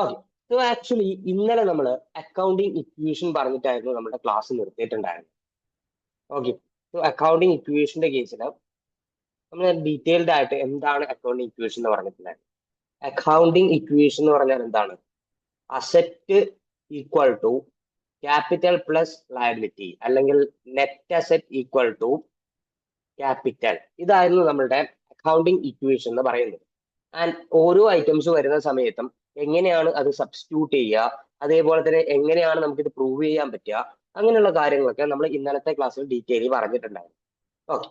Okay. So actually ഇന്നലെ നമ്മൾ accounting equation പറഞ്ഞിട്ടായിരുന്നു നമ്മുടെ ക്ലാസ് നിർത്തിയിട്ടുണ്ടായിരുന്നത്. ഓക്കെ. സോ അക്കൗണ്ടിങ് ഇക്വേഷന്റെ കേസിൽ നമ്മൾ ഡീറ്റെയിൽഡ് ആയിട്ട് എന്താണ് അക്കൗണ്ടിങ് ഇക്വേഷൻ എന്ന് പറഞ്ഞിട്ടുണ്ടായിരുന്നു. അക്കൗണ്ടിങ് ഇക്വേഷൻ എന്ന് പറഞ്ഞാൽ എന്താണ്? Asset equal to capital plus liability, അല്ലെങ്കിൽ net asset equal to capital. ഇതായിരുന്നു നമ്മളുടെ അക്കൗണ്ടിങ് ഇക്വേഷൻ എന്ന് പറയുന്നത്. ആൻഡ് ഓരോ ഐറ്റംസ് വരുന്ന സമയത്തും എങ്ങനെയാണ് അത് സബ്സ്റ്റിറ്റ്യൂട്ട് ചെയ്യുക, അതേപോലെ തന്നെ എങ്ങനെയാണ് നമുക്കിത് പ്രൂവ് ചെയ്യാൻ പറ്റുക, അങ്ങനെയുള്ള കാര്യങ്ങളൊക്കെ നമ്മൾ ഇന്നലത്തെ ക്ലാസ്സിൽ ഡീറ്റെയിൽ പറഞ്ഞിട്ടുണ്ടായിരുന്നു. ഓക്കെ.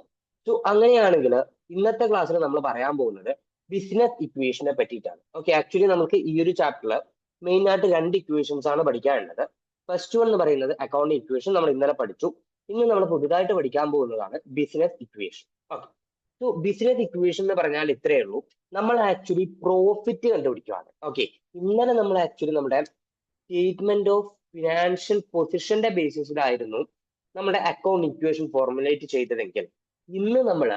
സോ അങ്ങനെയാണെങ്കിൽ ഇന്നത്തെ ക്ലാസ്സിൽ നമ്മൾ പറയാൻ പോകുന്നത് ബിസിനസ് ഇക്വേഷനെ പറ്റിയിട്ടാണ്. ഓക്കെ. ആക്ച്വലി നമുക്ക് ഈ ഒരു ചാപ്റ്ററിൽ മെയിൻ ആയിട്ട് രണ്ട് ഇക്വേഷൻസ് ആണ് പഠിക്കാനുള്ളത്. ഫസ്റ്റ് വൺ എന്ന് പറയുന്നത് അക്കൗണ്ടിങ് ഇക്വേഷൻ നമ്മൾ ഇന്നലെ പഠിച്ചു. ഇന്ന് നമ്മൾ പുതുതായിട്ട് പഠിക്കാൻ പോകുന്നതാണ് business equation. Okay. So business equation എന്ന് പറഞ്ഞാൽ ഇത്രയേ ഉള്ളൂ. നമ്മൾ ആക്ച്വലി പ്രോഫിറ്റ് കണ്ടുപിടിക്കുകയാണ്. ഓക്കെ. ഇന്നലെ നമ്മൾ ആക്ച്വലി നമ്മുടെ സ്റ്റേറ്റ്മെന്റ് ഓഫ് ഫിനാൻഷ്യൽ പൊസിഷന്റെ ബേസിസിലായിരുന്നു നമ്മുടെ അക്കൗണ്ട് ഇക്വേഷൻ ഫോർമുലേറ്റ് ചെയ്തതെങ്കിൽ, ഇന്ന് നമ്മൾ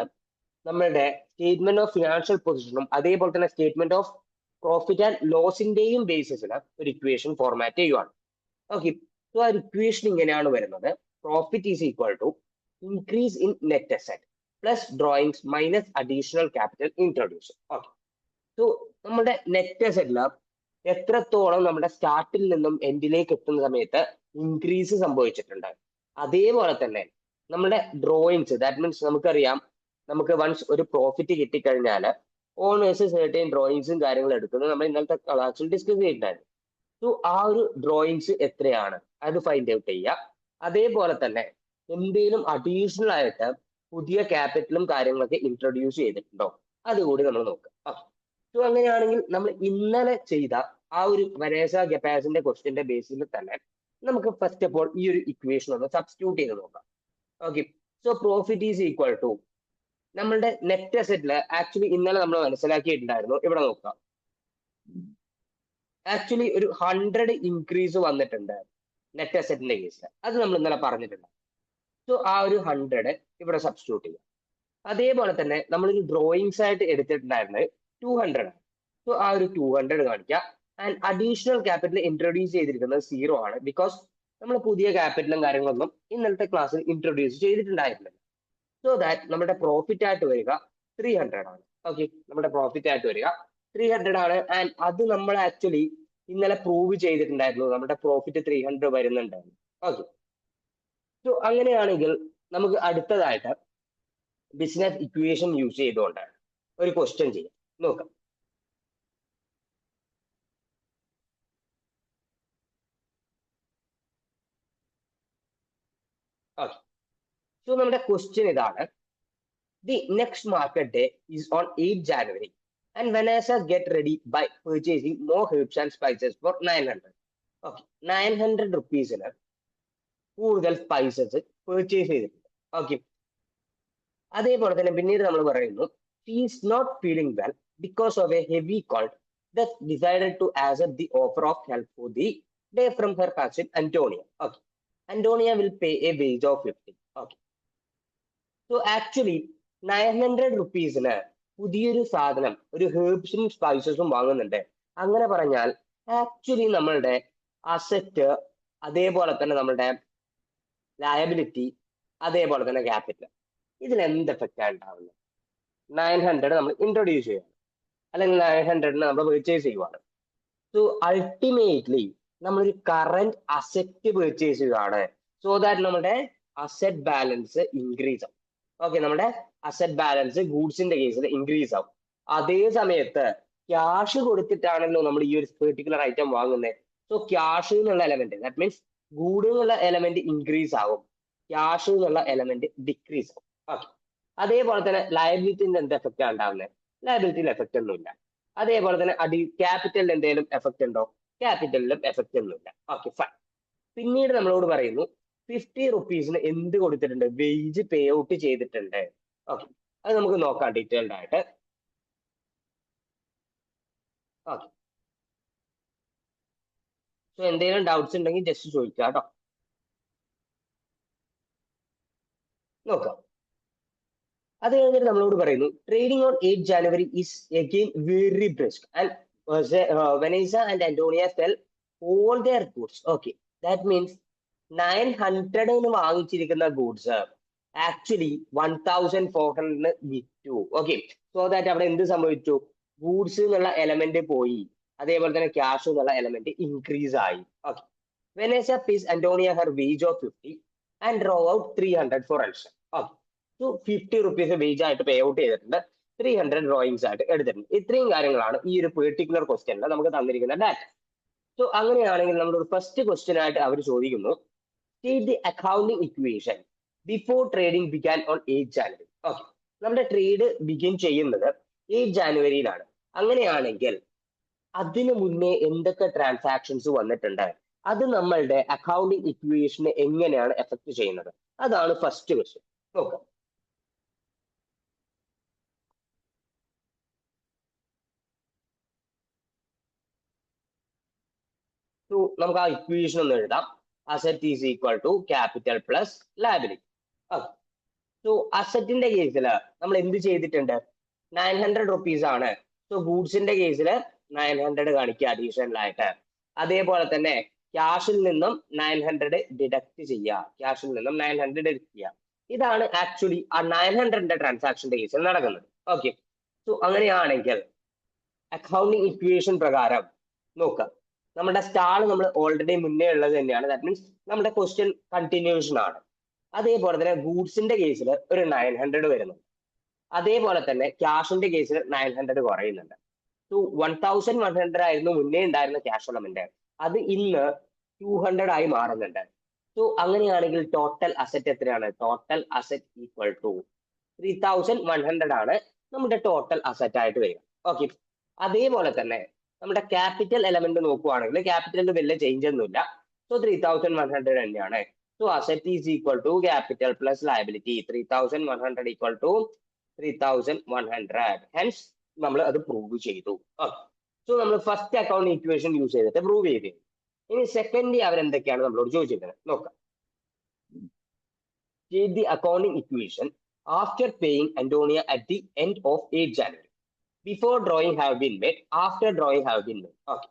നമ്മളുടെ സ്റ്റേറ്റ്മെന്റ് ഓഫ് ഫിനാൻഷ്യൽ പൊസിഷനും അതേപോലെ തന്നെ സ്റ്റേറ്റ്മെന്റ് ഓഫ് പ്രോഫിറ്റ് ആൻഡ് ലോസിന്റെയും ബേസിസിൽ ഒരു ഇക്വേഷൻ ഫോർമാറ്റ് ചെയ്യുവാണ്. ഓക്കെ. സോ ആ ഇക്വേഷൻ ഇങ്ങനെയാണ് വരുന്നത്. Profit is equal to increase in net asset plus drawings minus additional capital introduce. Okay. So നമ്മുടെ നെറ്റ് അസറ്റിൽ എത്രത്തോളം നമ്മുടെ സ്റ്റാർട്ടിൽ നിന്നും എൻഡിലേക്ക് എത്തുന്ന സമയത്ത് ഇൻക്രീസ് സംഭവിച്ചിട്ടുണ്ട്, അതേപോലെ തന്നെ നമ്മുടെ ഡ്രോയിങ്സ്, ദാറ്റ് മീൻസ് നമുക്കറിയാം, നമുക്ക് വൺസ് ഒരു പ്രോഫിറ്റ് കിട്ടിക്കഴിഞ്ഞാൽ ഓണേഴ്സ് സെർട്ടൈൻ ഡ്രോയിങ്സും കാര്യങ്ങളും എടുക്കുന്നത് നമ്മൾ ഇന്നലത്തെ ക്ലാസ്സിൽ ഡിസ്കസ് ചെയ്തിട്ടുണ്ടായിരുന്നു. സോ ആ ഒരു ഡ്രോയിങ്സ് എത്രയാണ് അത് ഫൈൻഡ് ഔട്ട് ചെയ്യുക. അതേപോലെ തന്നെ എന്തെങ്കിലും അഡീഷണൽ ആയിട്ട് പുതിയ ക്യാപിറ്റലും കാര്യങ്ങളൊക്കെ ഇൻട്രൊഡ്യൂസ് ചെയ്തിട്ടുണ്ടോ, അതുകൂടി നമ്മൾ നോക്കുക. സോ അങ്ങനെയാണെങ്കിൽ നമ്മൾ ഇന്നലെ ചെയ്ത ആ ഒരു വനേസ ഗപ്പാസിന്റെ ക്വസ്റ്റിന്റെ ബേസിൽ തന്നെ നമുക്ക് ഫസ്റ്റ് ഓഫ് ഓൾ ഈ ഒരു ഇക്വേഷൻ ഒന്ന് സബ്സ്റ്റിറ്റ്യൂട്ട് ചെയ്ത് നോക്കാം. Okay. So profit is equal to നമ്മളുടെ നെറ്റ് അസറ്റില് ആക്ച്വലി ഇന്നലെ നമ്മൾ മനസ്സിലാക്കിയിട്ടുണ്ടായിരുന്നു. ഇവിടെ നോക്കാം, ആക്ച്വലി ഒരു 100 ഇൻക്രീസ് വന്നിട്ടുണ്ട് നെറ്റ് അസറ്റിന്റെ കേസിൽ. അത് നമ്മൾ ഇന്നലെ പറഞ്ഞിട്ടുണ്ട്. സോ ആ ഒരു 100 ഇവിടെ സബ്സ്റ്റിറ്റ്യൂട്ട് ചെയ്യാം. അതേപോലെ തന്നെ നമ്മളൊരു ഡ്രോയിങ്സ് ആയിട്ട് എടുത്തിട്ടുണ്ടായിരുന്നത് 200 ആണ്. സോ ആ ഒരു 200 കാണിക്കാം. ആൻഡ് അഡീഷണൽ ക്യാപിറ്റൽ ഇൻട്രൊഡ്യൂസ് ചെയ്തിരിക്കുന്നത് 0 ആണ്, ബിക്കോസ് നമ്മൾ പുതിയ ക്യാപിറ്റലും കാര്യങ്ങളൊന്നും ഇന്നലത്തെ ക്ലാസ്സിൽ ഇൻട്രൊഡ്യൂസ് ചെയ്തിട്ടുണ്ടായിരുന്നില്ല. സോ ദാറ്റ് നമ്മുടെ പ്രോഫിറ്റ് ആയിട്ട് വരിക 300 ആണ്. ഓക്കെ. നമ്മുടെ പ്രോഫിറ്റ് ആയിട്ട് വരിക 300 ആണ്. ആൻഡ് അത് നമ്മൾ ആക്ച്വലി ഇന്നലെ പ്രൂവ് ചെയ്തിട്ടുണ്ടായിരുന്നു, നമ്മുടെ പ്രോഫിറ്റ് 300 വരുന്നുണ്ടായിരുന്നു. ഓക്കെ. സോ അങ്ങനെയാണെങ്കിൽ നമുക്ക് അടുത്തതായിട്ട് ബിസിനസ് ഇക്വേഷൻ യൂസ് ചെയ്തുകൊണ്ട് ഒരു ക്വസ്റ്റ്യൻ ചെയ്യാം. നോക്കാം. ഓക്കെ. സോ നമ്മുടെ ക്വസ്റ്റ്യൻ ഇതാണ്. The next market day is on 8 January and Vanessa get ready by purchasing more herbs and spices for 900. Okay. 900 റുപ്പീസിന് കൂടുതൽ സ്പൈസസ് പർച്ചേസ് ചെയ്തിട്ടുണ്ട്. ഓക്കെ. അതേപോലെ തന്നെ പിന്നീട് നമ്മൾ പറയുന്നു, she is not feeling well because of a heavy cold, thus decided to accept the offer of help for the day from her cousin Antonia. Okay. Antonia will pay a wage of 50. Okay. So actually 900 റുപ്പീസിന് പുതിയൊരു സാധനം, ഒരു ഹെർബ്സും സ്പൈസസും വാങ്ങുന്നുണ്ട്. അങ്ങനെ പറഞ്ഞാൽ actually നമ്മളുടെ asset, അതേപോലെ തന്നെ നമ്മളുടെ ലയബിലിറ്റി, അതേപോലെ തന്നെ ക്യാപിറ്റൽ, ഇതിൽ എന്ത് എഫക്റ്റാണ് ഉണ്ടാവുന്നത്? 900 നമ്മൾ ഇൻട്രൊഡ്യൂസ് ചെയ്യുകയാണ്, അല്ലെങ്കിൽ 900 നമ്മൾ പർച്ചേസ് ചെയ്യുവാണ്. സോ അൾട്ടിമേറ്റ്ലി നമ്മളൊരു കറന്റ് അസറ്റ് പർച്ചേസ് ചെയ്യുകയാണ്. സോ ദാറ്റ് നമ്മുടെ അസറ്റ് ബാലൻസ് ഇൻക്രീസ് ആവും. ഓക്കെ. നമ്മുടെ അസറ്റ് ബാലൻസ് ഗൂഡ്സിന്റെ കേസിൽ ഇൻക്രീസ് ആവും. അതേ സമയത്ത് ക്യാഷ് കൊടുത്തിട്ടാണല്ലോ നമ്മൾ ഈ ഒരു പെർട്ടിക്കുലർ ഐറ്റം വാങ്ങുന്നത്. സോ ക്യാഷ് എന്നുള്ള എലമെന്റ്, ദാറ്റ് മീൻസ് ഗൂഡ് എന്നുള്ള എലമെന്റ് ഇൻക്രീസ് ആവും, ക്യാഷ് എന്നുള്ള എലമെന്റ് ഡിക്രീസ് ആവും. ഓക്കെ. അതേപോലെ തന്നെ ലയബിലിറ്റിന്റെ എന്ത് എഫക്റ്റ് ആണ് ഉണ്ടാവുന്നത്? ലയബിലിറ്റിയിൽ എഫക്റ്റ് ഒന്നുമില്ല. അതേപോലെ തന്നെ ക്യാപിറ്റലിൽ എന്തെങ്കിലും എഫക്റ്റ് ഉണ്ടോ? ക്യാപിറ്റലിലും എഫക്റ്റ് ഒന്നുമില്ല. Okay, fine. പിന്നീട് നമ്മളോട് പറയുന്നു 50 റുപ്പീസിന് എന്ത് കൊടുത്തിട്ടുണ്ട്? വേജ് പേ ഔട്ട് ചെയ്തിട്ടുണ്ട്. ഓക്കെ. അത് നമുക്ക് നോക്കാം ഡീറ്റെയിൽഡ് ആയിട്ട്. ഓക്കെ. സോ എന്തെങ്കിലും ഡൗട്ട്സ് ഉണ്ടെങ്കിൽ ജസ്റ്റ് ചോദിക്കുക കേട്ടോ. നോക്കാം. അത് കഴിഞ്ഞിട്ട് നമ്മളോട് പറയുന്നു, trading on 8 January is again very brisk and Vanessa and Antonia sell all their goods. Okay, that means 900 എന്ന് വാങ്ങിച്ചിരിക്കുന്ന ഗൂഡ്സ് ആക്ച്വലി 1400 വിറ്റു. ഓക്കെ, സോ ദാറ്റ് അവിടെ എന്ത് സംഭവിച്ചു? ഗൂഡ്സ് എന്നുള്ള എലമെന്റ് പോയി, അതേപോലെ തന്നെ ക്യാഷ് എന്നുള്ള എലമെന്റ് ഇൻക്രീസ് ആയി. Okay, Vanessa pays Antonia her wage of 50 and draw out 300 for Elsa. Okay, so 50 rupees wage ആയിട്ട് പേ ഔട്ട് ചെയ്തിട്ടുണ്ട്, 300 ഡ്രോയിങ്സ് ആയിട്ട് എടുത്തിട്ടുണ്ട്. ഇത്രയും കാര്യങ്ങളാണ് ഈ ഒരു പെർട്ടിക്കുലർ ക്വസ്റ്റ്യനിൽ നമുക്ക് തന്നിരിക്കുന്ന ഡാറ്റ. സോ അങ്ങനെയാണെങ്കിൽ നമ്മുടെ ഫസ്റ്റ് ക്വസ്റ്റ്യൻ ആയിട്ട് അവർ ചോദിക്കുന്നു, state the accounting equation before trading began on 8 January. Okay, നമ്മുടെ ട്രേഡ് ബിഗിൻ ചെയ്യുന്നത് 8 ജാനുവരിയിലാണ്. അങ്ങനെയാണെങ്കിൽ അതിനു മുന്നേ എന്തൊക്കെ ട്രാൻസാക്ഷൻസ് വന്നിട്ടുണ്ട്, അത് നമ്മളുടെ അക്കൗണ്ടിങ് ഇക്വേഷനെ എങ്ങനെയാണ് എഫക്ട് ചെയ്യുന്നത്? അതാണ് ഫസ്റ്റ് ക്വസ്റ്റ്യൻ. നോക്കാം. നമുക്ക് ആ ഇക്വേഷൻ ഒന്ന് എഴുതാം. Asset is equal to capital plus liability. So അസറ്റിന്റെ കേസിൽ നമ്മൾ എന്ത് ചെയ്തിട്ടുണ്ട്? 900 റുപ്പീസ് ആണ്. സോ ഗൂഡ്സിന്റെ കേസിൽ 900 കാണിക്കുക അഡീഷണൽ ആയിട്ട്. അതേപോലെ തന്നെ ക്യാഷിൽ നിന്നും 900 ഡിഡക്ട് ചെയ്യുക, ക്യാഷിൽ നിന്നും 900 ഡിഡക്ട് ചെയ്യുക. ഇതാണ് ആക്ച്വലി ആ 900ന്റെ ട്രാൻസാക്ഷന്റെ കേസിൽ നടക്കുന്നത്. ഓക്കെ, സോ അങ്ങനെയാണെങ്കിൽ അക്കൗണ്ടിങ് ഇക്വേഷൻ പ്രകാരം നോക്കാം, നമ്മുടെ സ്റ്റാൾ നമ്മൾ ഓൾറെഡി മുന്നേ ഉള്ളത് തന്നെയാണ്. ദാറ്റ് മീൻസ് നമ്മുടെ ക്വസ്റ്റ്യൻ കണ്ടിന്യൂഷൻ ആണ്. അതേപോലെ തന്നെ ഗൂഡ്സിന്റെ കേസിൽ ഒരു 900 വരുന്നുണ്ട്. അതേപോലെ തന്നെ ക്യാഷിന്റെ കേസിൽ 900 കുറയുന്നുണ്ട്. സോ 1100 ആയിരുന്നു മുന്നേ ഉണ്ടായിരുന്ന ക്യാഷ് എലമെന്റ്, അത് ഇന്ന് 200 ആയി മാറുന്നുണ്ട്. സോ അങ്ങനെയാണെങ്കിൽ ടോട്ടൽ അസറ്റ് എത്രയാണ്? ടോട്ടൽ അസറ്റ് ഈക്വൽ ടു 3100 ആണ് നമ്മുടെ ടോട്ടൽ അസറ്റ് ആയിട്ട് വരിക. ഓക്കെ, അതേപോലെ തന്നെ നമ്മുടെ ക്യാപിറ്റൽ എലമെന്റ് നോക്കുവാണെങ്കിൽ ക്യാപിറ്റലിന് വലിയ ചേഞ്ച് ഒന്നുമില്ല. സോ 3100 തന്നെയാണ്. So asset is equal to capital plus liability. 3100 equal to 3100. Hence നമ്മൾ അത് പ്രൂവ് ചെയ്തു. സോ നമ്മൾ ഫസ്റ്റ് അക്കൗണ്ട് ഇക്വേഷൻ യൂസ് ചെയ്തിട്ട് പ്രൂവ് ചെയ്തു. ഇനി സെക്കൻഡ് അവരെന്തൊക്കെയാണ് നമ്മളോട് ചോദിച്ചിരിക്കുന്നത് നോക്കാം. The accounting equation after paying Antonia at the end of 8 January. Before drawing have been made, after drawing have been made. Okay.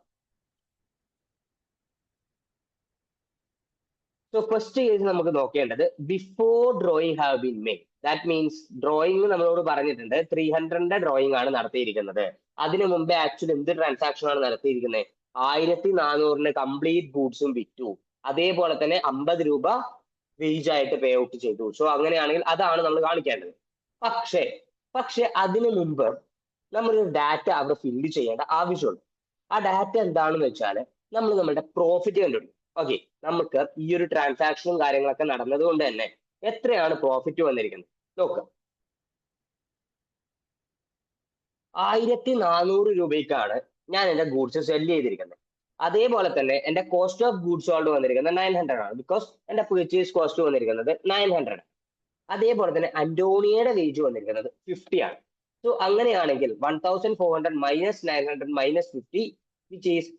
So first case നമുക്ക് നോക്കേണ്ടത് before drawing have been made. That means drawing നമ്മളോട് പറഞ്ഞിട്ടുണ്ട് 300ന്റെ drawing ആണ് നടത്തിയിരിക്കുന്നത്. അതിനു മുമ്പേ actually എന്ത് transaction ആണ് നടത്തിയിരിക്കുന്നത്? 1400 കംപ്ലീറ്റ് ഗൂഡ്സും വിറ്റു. അതേപോലെ തന്നെ 50 രൂപ വേജ് ആയിട്ട് പേ ഔട്ട് ചെയ്തു. സോ അങ്ങനെയാണെങ്കിൽ അതാണ് നമ്മൾ കാണിക്കേണ്ടത്. പക്ഷേ അതിനു മുമ്പ് നമ്മളൊരു ഡാറ്റ അവിടെ ഫില്ല് ചെയ്യേണ്ട ആവശ്യമുണ്ട്. ആ ഡാറ്റ എന്താണെന്ന് വെച്ചാൽ നമ്മൾ നമ്മുടെ പ്രോഫിറ്റ് കണ്ടുപിടിക്കും. ഓക്കെ, നമുക്ക് ഈ ഒരു ട്രാൻസാക്ഷനും കാര്യങ്ങളൊക്കെ നടന്നത് കൊണ്ട് തന്നെ എത്രയാണ് പ്രോഫിറ്റ് വന്നിരിക്കുന്നത് നോക്കാം. 1400 രൂപയ്ക്കാണ് ഞാൻ എന്റെ ഗൂഡ്സ് സെല് ചെയ്തിരിക്കുന്നത്. അതേപോലെ തന്നെ എന്റെ കോസ്റ്റ് ഓഫ് ഗൂഡ്സ് സോൾഡ് വന്നിരിക്കുന്നത് 900 ആണ്. ബിക്കോസ് എന്റെ പർച്ചേസ് കോസ്റ്റ് വന്നിരിക്കുന്നത് 900. അതേപോലെ തന്നെ അന്റോണിയയുടെ വേജ് വന്നിരിക്കുന്നത് 50 ആണ്. സോ അങ്ങനെയാണെങ്കിൽ 1400 മൈനസ് 900 മൈനസ് 50 വിച്ച് ഈസ്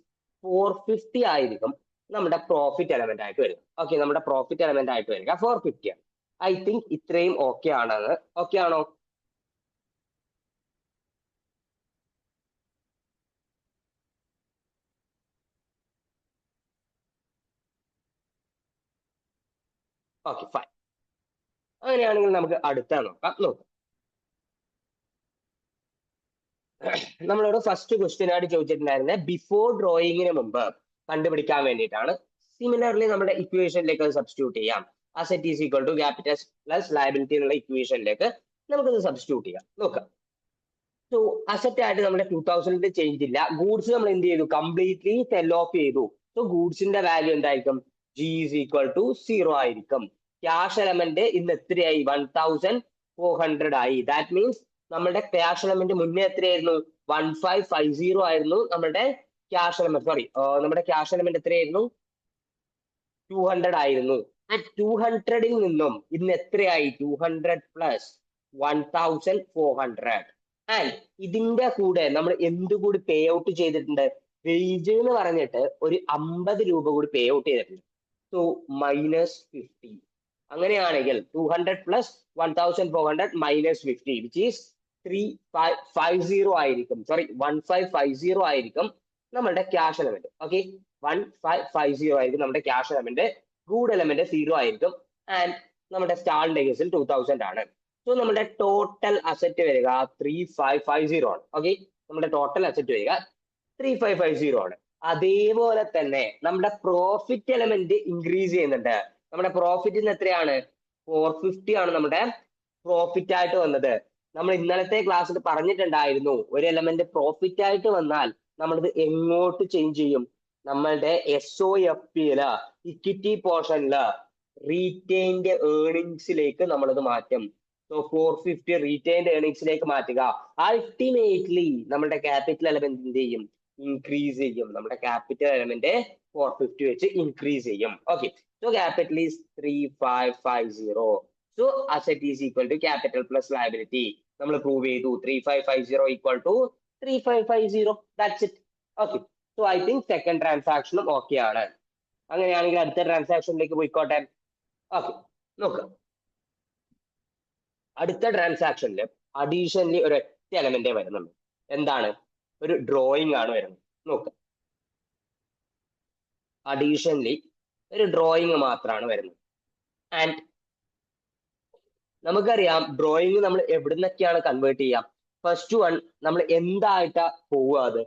450 ആയിരിക്കും നമ്മുടെ പ്രോഫിറ്റ് എലമെന്റ് ആയിട്ട് വരിക. ഓക്കെ, നമ്മുടെ പ്രോഫിറ്റ് എലമെന്റ് ആയിട്ട് വരിക 450 ആണ്. ഐ തിങ്ക് ഇത്രയും ഓക്കെ ആണെന്ന്. ഓക്കെ ആണോ? Okay, fine. അങ്ങനെയാണെങ്കിൽ നമുക്ക് അടുത്ത നോക്കാം. നമ്മളോട് ഫസ്റ്റ് ക്വസ്റ്റ്യൻ ആയിട്ട് ചോദിച്ചിട്ടുണ്ടായിരുന്നത് ബിഫോർ ഡ്രോയിങ്ങിന് മുമ്പ് കണ്ടുപിടിക്കാൻ വേണ്ടിയിട്ടാണ്. സിമിലർലി നമ്മുടെ ഇക്വേഷനിലേക്ക് അത് സബ്സ്റ്റിറ്റ്യൂട്ട് ചെയ്യാം. Asset is equal to capital plus liability എന്നുള്ള ഇക്വേഷനിലേക്ക് നമുക്കത് സബ്സ്റ്റിറ്റ്യൂട്ട് ചെയ്യാം. നോക്കാം. സോ അസറ്റ് ആയിട്ട് നമ്മുടെ 2000 ചേഞ്ച് ഇല്ല. ഗൂഡ്സ് നമ്മൾ എന്ത് ചെയ്തു? കംപ്ലീറ്റ്ലി സെൽ ഓഫ് ചെയ്തു. സോ ഗൂഡ്സിന്റെ വാല്യൂ എന്തായിരിക്കും? G ഈസ് ഈക്വൽ ടു 0 ആയിരിക്കും. ക്യാഷ് എലമെന്റ് ഇന്ന് എത്രയായി? 1400 ആയി. ദാറ്റ് മീൻസ് നമ്മുടെ ക്യാഷ് എലമെന്റ് മുന്നേ എത്രയായിരുന്നു? 1550 ആയിരുന്നു നമ്മുടെ ക്യാഷ് എലമെന്റ്. സോറി, നമ്മുടെ ക്യാഷ് എലമെന്റ് എത്രയായിരുന്നു? 200 ആയിരുന്നു. ആ 200ൽ നിന്നും ഇന്ന് എത്രയായി? 200 പ്ലസ് 1400. ആൻഡ് ഇതിന്റെ കൂടെ നമ്മൾ എന്തുകൂടി പേ ഔട്ട് ചെയ്തിട്ടുണ്ട്? വേജ് എന്ന് പറഞ്ഞിട്ട് ഒരു 50 രൂപ കൂടി പേ ഔട്ട് ചെയ്തിട്ടുണ്ട്. So minus 50. അങ്ങനെയാണെങ്കിൽ 200 പ്ലസ് 1400 മൈനസ് 50 വിച്ച് ഈസ് 1550 ആയിരിക്കും, സോറി 1550 ആയിരിക്കും നമ്മളുടെ ക്യാഷ് എലമെന്റ്. ഓക്കെ, 1550 ആയിരിക്കും നമ്മുടെ ക്യാഷ് എലമെന്റ്. ഗൂഡ് എലമെന്റ് 0 ആയിരിക്കും. ആൻഡ് നമ്മുടെ സ്റ്റാളിന്റെ കേസിൽ 2000 ആണ്. സോ നമ്മുടെ ടോട്ടൽ അസറ്റ് വരിക 3550 ആണ്. ഓക്കെ, നമ്മുടെ ടോട്ടൽ അസറ്റ് വരിക 3550 ആണ്. അതേപോലെ തന്നെ നമ്മുടെ പ്രോഫിറ്റ് എലമെന്റ് ഇൻക്രീസ് ചെയ്യുന്നുണ്ട്. നമ്മുടെ പ്രോഫിറ്റിന് എത്രയാണ്? 450 ആണ് നമ്മുടെ പ്രോഫിറ്റ് ആയിട്ട് വന്നത്. നമ്മൾ ഇന്നലത്തെ ക്ലാസ്സിൽ പറഞ്ഞിട്ടുണ്ടായിരുന്നു, ഒരു എലമെന്റ് പ്രോഫിറ്റ് ആയിട്ട് വന്നാൽ നമ്മളിത് എങ്ങോട്ട് ചേഞ്ച് ചെയ്യും? നമ്മളുടെ SOFPയില് ഇക്വിറ്റി പോർഷനില് റീറ്റെയിൻഡ് ഏർണിങ്സിലേക്ക് നമ്മളിത് മാറ്റും. സോ 450 റീറ്റെയിൻഡ് ഏർണിങ്സിലേക്ക് മാറ്റുക. അൾട്ടിമേറ്റ്ലി നമ്മുടെ ക്യാപിറ്റൽ എലമെന്റ് എന്ത് ചെയ്യും? ഇൻക്രീസ് ചെയ്യും. നമ്മുടെ ക്യാപിറ്റൽ എലമെന്റ് 450 വെച്ച് ഇൻക്രീസ് ചെയ്യും. Okay, so capital is 3550. So asset is equal to capital plus liability. നമ്മൾ പ്രൂവ് ചെയ്തു 3550 equal to 3550. That's it. Okay, so I think second ട്രാൻസാക്ഷനും ഓക്കെ ആണ്. അങ്ങനെയാണെങ്കിൽ അടുത്ത ട്രാൻസാക്ഷനിലേക്ക് പോയിക്കോട്ടെ. ഓക്കെ, നോക്കാം. അടുത്ത ട്രാൻസാക്ഷനിൽ അഡീഷണലി ഒരു ഒറ്റ എലമെന്റേ വരുന്നുള്ളൂ. എന്താണ്? ഒരു ഡ്രോയിങ് ആണ് വരുന്നത്. നോക്കാം, അഡീഷണലി ഒരു ഡ്രോയിങ് മാത്രമാണ് വരുന്നത്. ആൻഡ് നമുക്കറിയാം ഡ്രോയിങ് നമ്മൾ എവിടുന്നൊക്കെയാണ് കൺവേർട്ട് ചെയ്യാം. ഫസ്റ്റ് വൺ, നമ്മൾ എന്തായിട്ടാ പോവുക? അത്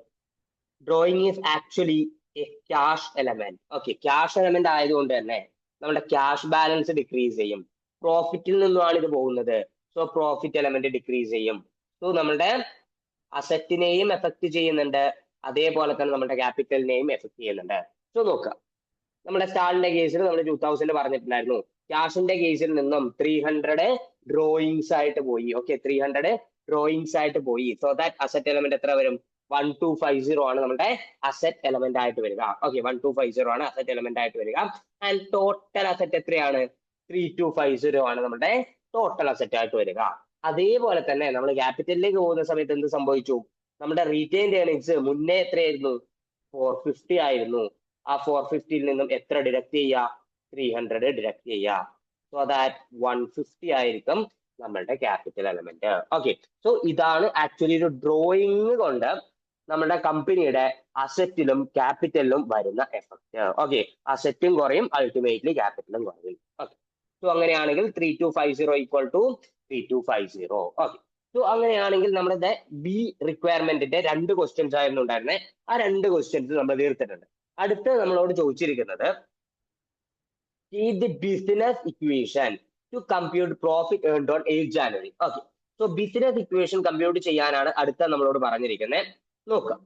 drawing is actually A cash element. Okay, cash element ആയതുകൊണ്ട് തന്നെ നമ്മുടെ ക്യാഷ് ബാലൻസ് ഡിക്രീസ് ചെയ്യും. പ്രോഫിറ്റിൽ നിന്നുമാണ് ഇത് പോകുന്നത്. സോ പ്രോഫിറ്റ് എലമെന്റ് ഡിക്രീസ് ചെയ്യും. സോ നമ്മുടെ അസറ്റിനെയും എഫക്ട് ചെയ്യുന്നുണ്ട്, അതേപോലെ തന്നെ നമ്മുടെ ക്യാപിറ്റലിനെയും എഫക്ട് ചെയ്യുന്നുണ്ട്. സോ നോക്കാം, നമ്മുടെ സ്റ്റാളിന്റെ കേസിൽ നമ്മൾ 2000 പറഞ്ഞിട്ടുണ്ടായിരുന്നു. ക്യാഷിന്റെ കേസിൽ നിന്നും 300 ഡ്രോയിങ്സ് ആയിട്ട് പോയി. ഓക്കെ, 300 ഡ്രോയിങ്സ് ആയിട്ട് പോയി. സോ ദാറ്റ് അസറ്റ് എലമെന്റ് എത്ര വരും? 1250 ആണ് നമ്മുടെ അസറ്റ് എലമെന്റ് ആയിട്ട് വരിക. ഓക്കെ, 1250 ആണ് അസറ്റ് എലമെന്റ് ആയിട്ട് വരിക. ആൻഡ് ടോട്ടൽ അസറ്റ് എത്രയാണ്? 3250 ആണ് നമ്മുടെ ടോട്ടൽ അസറ്റ് ആയിട്ട് വരിക. അതേപോലെ തന്നെ നമ്മൾ ക്യാപിറ്റലിലേക്ക് പോകുന്ന സമയത്ത് എന്ത് സംഭവിച്ചു? നമ്മുടെ റീറ്റെയിൻഡ് ഏർണിങ്സ് മുന്നേ എത്രയായിരുന്നു? 450 ആയിരുന്നു. ആ 450യിൽ നിന്നും എത്ര ഡിഡക്ട് ചെയ്യുക? 300 ഡിഡക്ട് ചെയ്യുക. സോ ദാറ്റ് 150 ആയിരിക്കും നമ്മളുടെ ക്യാപിറ്റൽ എലമെന്റ്. ഓക്കെ, സോ ഇതാണ് ആക്ച്വലി ഒരു ഡ്രോയിങ് കൊണ്ട് നമ്മുടെ കമ്പനിയുടെ അസറ്റിലും ക്യാപിറ്റലിലും വരുന്ന എഫക്ട്. ഓക്കെ, അസറ്റും കുറയും, അൾട്ടിമേറ്റ്ലി ക്യാപിറ്റലും കുറയും. ഓക്കെ, സോ അങ്ങനെയാണെങ്കിൽ 3250 ഈക്വൽ ടു 3250. ഓക്കെ, സോ അങ്ങനെയാണെങ്കിൽ നമ്മുടെ ബി റിക്വയർമെന്റിന്റെ 2 ക്വസ്റ്റ്യൻസ് ആയിരുന്നു ഉണ്ടായിരുന്നത്. ആ 2 ക്വസ്റ്റ്യൻസ് നമ്മൾ തീർത്തിട്ടുണ്ട്. അടുത്ത് നമ്മളോട് ചോദിച്ചിരിക്കുന്നത് the business equation to compute profit earned on 8 January. Okay, so business equation compute ചെയ്യാനാണ് അടുത്ത നമ്മളോട് പറഞ്ഞിരിക്കുന്നത്. നോക്കാം,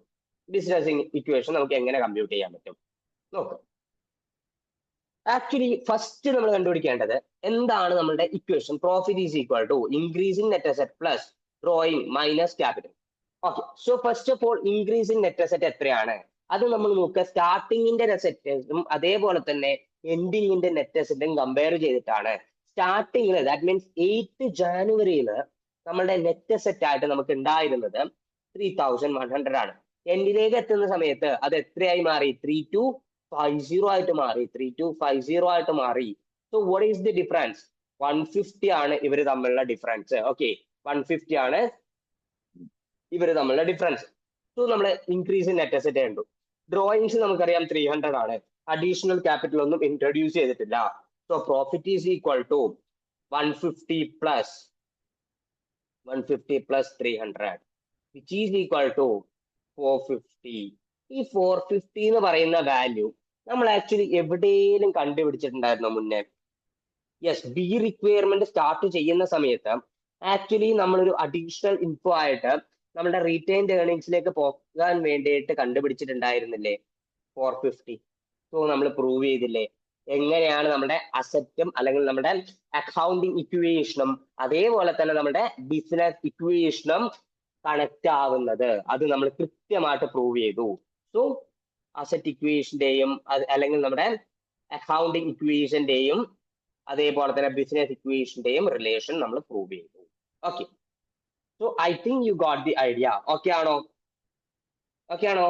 ബിസിനസ് ഇക്വേഷൻ നമുക്ക് എങ്ങനെ കമ്പ്യൂട്ട് ചെയ്യാൻ പറ്റും നോക്കാം. ആക്ച്വലി ഫസ്റ്റ് നമ്മൾ കണ്ടുപിടിക്കേണ്ടത് എന്താണ് നമ്മളുടെ equation? Profit is equal to increasing net asset plus drawing minus capital. Okay, so first of all increasing net asset എത്രയാണ്? അത് നമ്മൾ നോക്കുക, സ്റ്റാർട്ടിങ്ങിന്റെ അസറ്റും അതേപോലെ തന്നെ എൻഡിങ്ങിന്റെ നെറ്റ് അസറ്റും കമ്പയർ ചെയ്തിട്ടാണ്. സ്റ്റാർട്ടിങ്ങിൽ ദാറ്റ് മീൻസ് 8 ജാനുവരിയിൽ നമ്മളുടെ നെറ്റ് അസറ്റ് ആയിട്ട് നമുക്ക് ഉണ്ടായിരുന്നത് 3100 ആണ്. എൻഡിലേക്ക് എത്തുന്ന സമയത്ത് അത് എത്രയായി മാറി? 3250 ആയിട്ട് മാറി. 3250 ആയിട്ട് മാറി. So what is the difference? 150 ആണ് ഇവർ തമ്മിലുള്ള ഡിഫറൻസ്. ഓക്കെ, 150 ആണ് ഇവർ തമ്മിലുള്ള ഡിഫറൻസ്. സോ നമ്മൾ ഇൻക്രീസ് ഇൻ നെറ്റ് അസറ്റ് കണ്ടു. ഡ്രോയിങ്സ് നമുക്കറിയാം 300 ആണ്. അഡീഷണൽ ക്യാപിറ്റൽ ഒന്നും ഇൻട്രൊഡ്യൂസ് ചെയ്തിട്ടില്ല. So profit is equal to 150 plus 300 which is equal to 450. ഈ 450 എന്ന് പറയുന്ന വാല്യൂ നമ്മൾ ആക്ച്വലി എവിടെയെങ്കിലും കണ്ടുപിടിച്ചിട്ടുണ്ടായിരുന്നോ മുന്നേ? യെസ്, ബി റിക്വയർമെന്റ് സ്റ്റാർട്ട് ചെയ്യുന്ന സമയത്ത് ആക്ച്വലി നമ്മളൊരു അഡീഷണൽ ഇൻഫോ ആയിട്ട് നമ്മുടെ റീറ്റെയിൻഡ് ഏർണിങ്സിലേക്ക് പോകാൻ വേണ്ടിയിട്ട് കണ്ടുപിടിച്ചിട്ടുണ്ടായിരുന്നില്ലേ 450? സോ നമ്മൾ പ്രൂവ് ചെയ്തില്ലേ എങ്ങനെയാണ് നമ്മുടെ അസറ്റും അല്ലെങ്കിൽ നമ്മുടെ അക്കൗണ്ടിങ് ഇക്വേഷനും അതേപോലെ തന്നെ നമ്മുടെ ബിസിനസ് ഇക്വേഷനും കണക്ട് ആവുന്നത്. അത് നമ്മൾ കൃത്യമായിട്ട് പ്രൂവ് ചെയ്തു. സോ അസറ്റ് ഇക്വേഷന്റെയും അല്ലെങ്കിൽ നമ്മുടെ അക്കൗണ്ടിങ് ഇക്വേഷന്റെയും അതേപോലെ തന്നെ ബിസിനസ് ഇക്വേഷന്റെയും റിലേഷൻ നമ്മൾ പ്രൂവ് ചെയ്തു. Okay, so I think you got the idea. Okay ആണോ? ഓക്കെ ആണോ?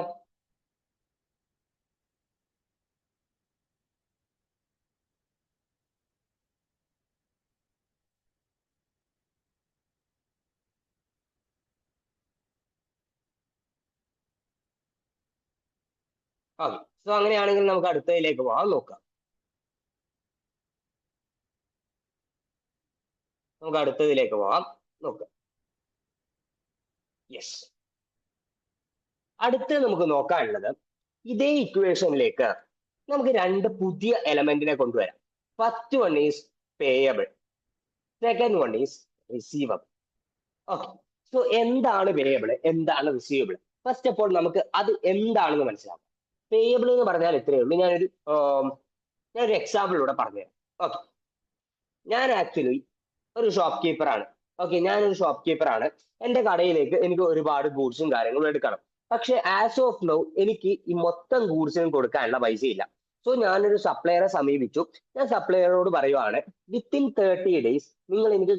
ഓക്കെ. സോ അങ്ങനെയാണെങ്കിൽ നമുക്ക് അടുത്തതിലേക്ക് പോകാം. നോക്കാം. നമുക്ക് അടുത്തതിലേക്ക് പോകാം. നോക്കാം. യെസ്. അടുത്ത് നമുക്ക് നോക്കാനുള്ളത് ഇതേ ഇക്വേഷനിലേക്ക് നമുക്ക് രണ്ട് പുതിയ എലമെന്റിനെ കൊണ്ടുവരാം. First one is payable, second one is receivable. Okay. So എന്താണ് പേയബിൾ, എന്താണ് റിസീവബിൾ? ഫസ്റ്റ് ഓഫ് ഓൾ നമുക്ക് അത് എന്താണെന്ന് മനസ്സിലാക്കാം. പേയബിൾ എന്ന് പറഞ്ഞാൽ ഇത്രയേ ഉള്ളൂ. ഞാനൊരു എക്സാമ്പിളിലൂടെ പറഞ്ഞുതരാം. ഓക്കെ. ഞാൻ ആക്ച്വലി ഒരു ഷോപ്പ് കീപ്പർ ആണ്. ഓക്കെ, ഞാനൊരു ഷോപ്പ് കീപ്പർ ആണ്. എന്റെ കടയിലേക്ക് എനിക്ക് ഒരുപാട് ഗൂഡ്സും കാര്യങ്ങളും എടുക്കണം. പക്ഷെ ആസ് ഓഫ് നൗ എനിക്ക് ഈ മൊത്തം ഗൂഡ്സിനും കൊടുക്കാനുള്ള പൈസ ഇല്ല. സോ ഞാനൊരു സപ്ലയറെ സമീപിച്ചു. ഞാൻ സപ്ലയറോട് പറയുവാണ്, വിത്തിൻ 30 ഡേയ്സ് നിങ്ങൾ എനിക്ക്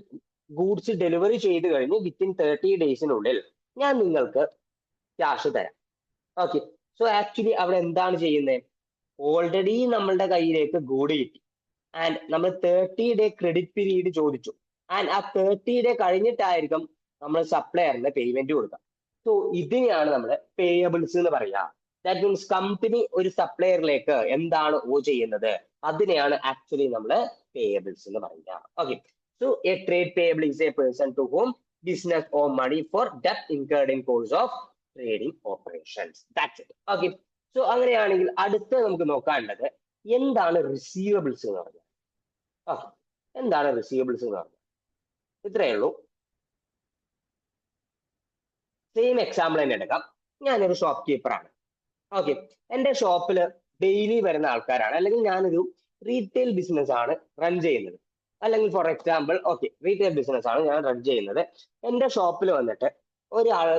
ഗൂഡ്സ് ഡെലിവറി ചെയ്ത് കഴിഞ്ഞ് വിത്തിൻ 30 ഡേയ്സിനുള്ളിൽ ഞാൻ നിങ്ങൾക്ക് ക്യാഷ് തരാം. ഓക്കെ. സോ ആക്ച്വലി അവിടെ എന്താണ് ചെയ്യുന്നത്? ഓൾറെഡി നമ്മളുടെ കയ്യിലേക്ക് ഗൂഡ് കിട്ടി ആൻഡ് നമ്മൾ 30 ഡേ ക്രെഡിറ്റ് പീരീഡ് ചോദിച്ചു. ആൻഡ് ആ 30 ഡേ കഴിഞ്ഞിട്ടായിരിക്കും നമ്മൾ സപ്ലയറിന് പേയ്മെന്റ് കൊടുക്കുക. സോ ഇതിനെയാണ് നമ്മൾ പേയബിൾസ് എന്ന് പറയുക. ദാറ്റ് മീൻസ് കമ്പനി ഒരു സപ്ലയറിലേക്ക് എന്താണ് ഓ ചെയ്യുന്നത്, അതിനെയാണ് ആക്ച്വലി നമ്മൾ പേയബിൾസ് എന്ന് പറയുക. Okay. So a trade payable is a person to whom business or money for debt incurred in course of trading operations. That's it. Okay. So അങ്ങനെയാണെങ്കിൽ അടുത്ത നമുക്ക് നോക്കാനുള്ളത് എന്താണ് റിസീവബിൾസ് എന്ന് പറഞ്ഞാൽ. എന്താണ് റിസീവബിൾസ് എന്ന് പറഞ്ഞാൽ ഇത്രയേ ഉള്ളൂ. സെയിം എക്സാമ്പിൾ തന്നെ എടുക്കാം. ഞാനൊരു ഷോപ്പ് കീപ്പർ ആണ്. ഓക്കെ. എന്റെ ഷോപ്പിൽ ഡെയിലി വരുന്ന ആൾക്കാരാണ്, അല്ലെങ്കിൽ ഞാനൊരു റീറ്റെയിൽ ബിസിനസ് ആണ് റൺ ചെയ്യുന്നത്. അല്ലെങ്കിൽ for example, okay, retail business ആണ് ഞാൻ റൺ ചെയ്യുന്നത്. എന്റെ ഷോപ്പിൽ വന്നിട്ട് ഒരാൾ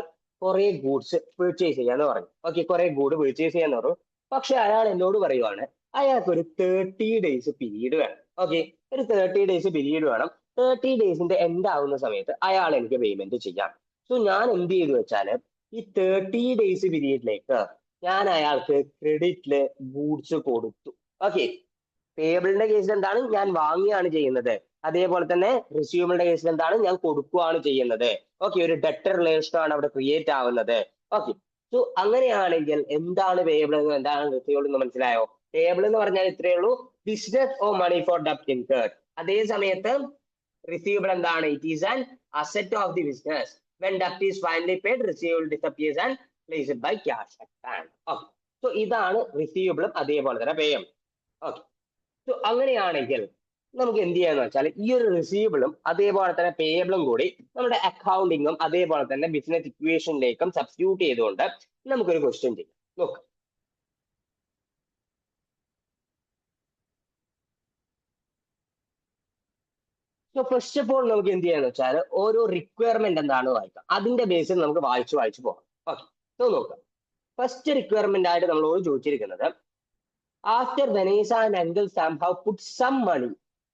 കുറെ ഗൂഡ്സ് പർച്ചേസ് ചെയ്യാന്ന് പറഞ്ഞു. ഓക്കെ, കുറെ ഗൂഡ് പർച്ചേസ് ചെയ്യാന്ന് പറഞ്ഞു. പക്ഷെ അയാൾ എന്നോട് പറയുവാണ് അയാൾക്ക് ഒരു 30 ഡേയ്സ് പീരീഡ് വേണം. ഓക്കെ, ഒരു 30 ഡേയ്സ് പീരീഡ് വേണം. 30 ഡേയ്സിന്റെ എൻഡ് ആവുന്ന സമയത്ത് അയാൾ എനിക്ക് പേയ്മെന്റ് ചെയ്യാം. സോ ഞാൻ എന്ത് ചെയ്തു വെച്ചാല് ഈ 30 ഡേയ്സ് പീരീഡിലേക്ക് ഞാൻ അയാൾക്ക് ക്രെഡിറ്റില് ഗൂഡ്സ് കൊടുത്തു. ഓക്കെ. പേയബിളിന്റെ കേസിൽ എന്താണ്, ഞാൻ വാങ്ങുകയാണ് ചെയ്യുന്നത്. അതേപോലെ തന്നെ റിസീവബിളിന്റെ കേസിൽ എന്താണ്, ഞാൻ കൊടുക്കുകയാണ് ചെയ്യുന്നത്. ഓക്കെ, ഒരു ഡെറ്റർ റിലേഷൻ ആണ് അവിടെ ക്രിയേറ്റ് ആവുന്നത്. ഓക്കെ. സോ അങ്ങനെയാണെങ്കിൽ എന്താണ് പേയബിൾ എന്നും എന്താണ് റിസീവബിൾ എന്ന് മനസ്സിലായോ? പേയബിൾ എന്ന് പറഞ്ഞാൽ ഇത്രയേ ഉള്ളൂ, ബിസിനസ് ഓർ മണി ഫോർ ഡെപ്റ്റ് ഇൻകേർഡ്. അതേ സമയത്ത് റിസീവബിൾ എന്താണ്, it is an asset of the business. When ഡെപ്റ്റ് is finally paid receivable disappears and placed by cash at hand. Okay. So ഇതാണ് റിസീവബിളും അതേപോലെ തന്നെ പേയബിൾ. ഓക്കെ. സോ അങ്ങനെയാണെങ്കിൽ നമുക്ക് എന്ത് ചെയ്യാന്ന് വെച്ചാൽ ഈ ഒരു റിസീവബിളും അതേപോലെ തന്നെ പേയബിളും കൂടി നമ്മുടെ അക്കൗണ്ടിങ്ങും അതേപോലെ തന്നെ ബിസിനസ് ഇക്വേഷനിലേക്കും സബ്സ്റ്റിറ്റ്യൂട്ട് ചെയ്തുകൊണ്ട് നമുക്കൊരു ക്വസ്റ്റ്യൻ ചെയ്യാം. നോക്കാം. സോ ഫസ്റ്റ് ഓഫ് ഓൾ നമുക്ക് എന്ത് ചെയ്യാന്ന് വെച്ചാൽ ഓരോ റിക്വയർമെന്റ് എന്താണെന്ന് വായിക്കാം. അതിന്റെ ബേസിൽ നമുക്ക് വായിച്ചു പോകാം. ഓക്കെ. സോ നോക്കാം. ഫസ്റ്റ് റിക്വയർമെന്റ് ആയിട്ട് നമ്മളോട് ചോദിച്ചിരിക്കുന്നത്, after Vanessa and Uncle Sam have put some money,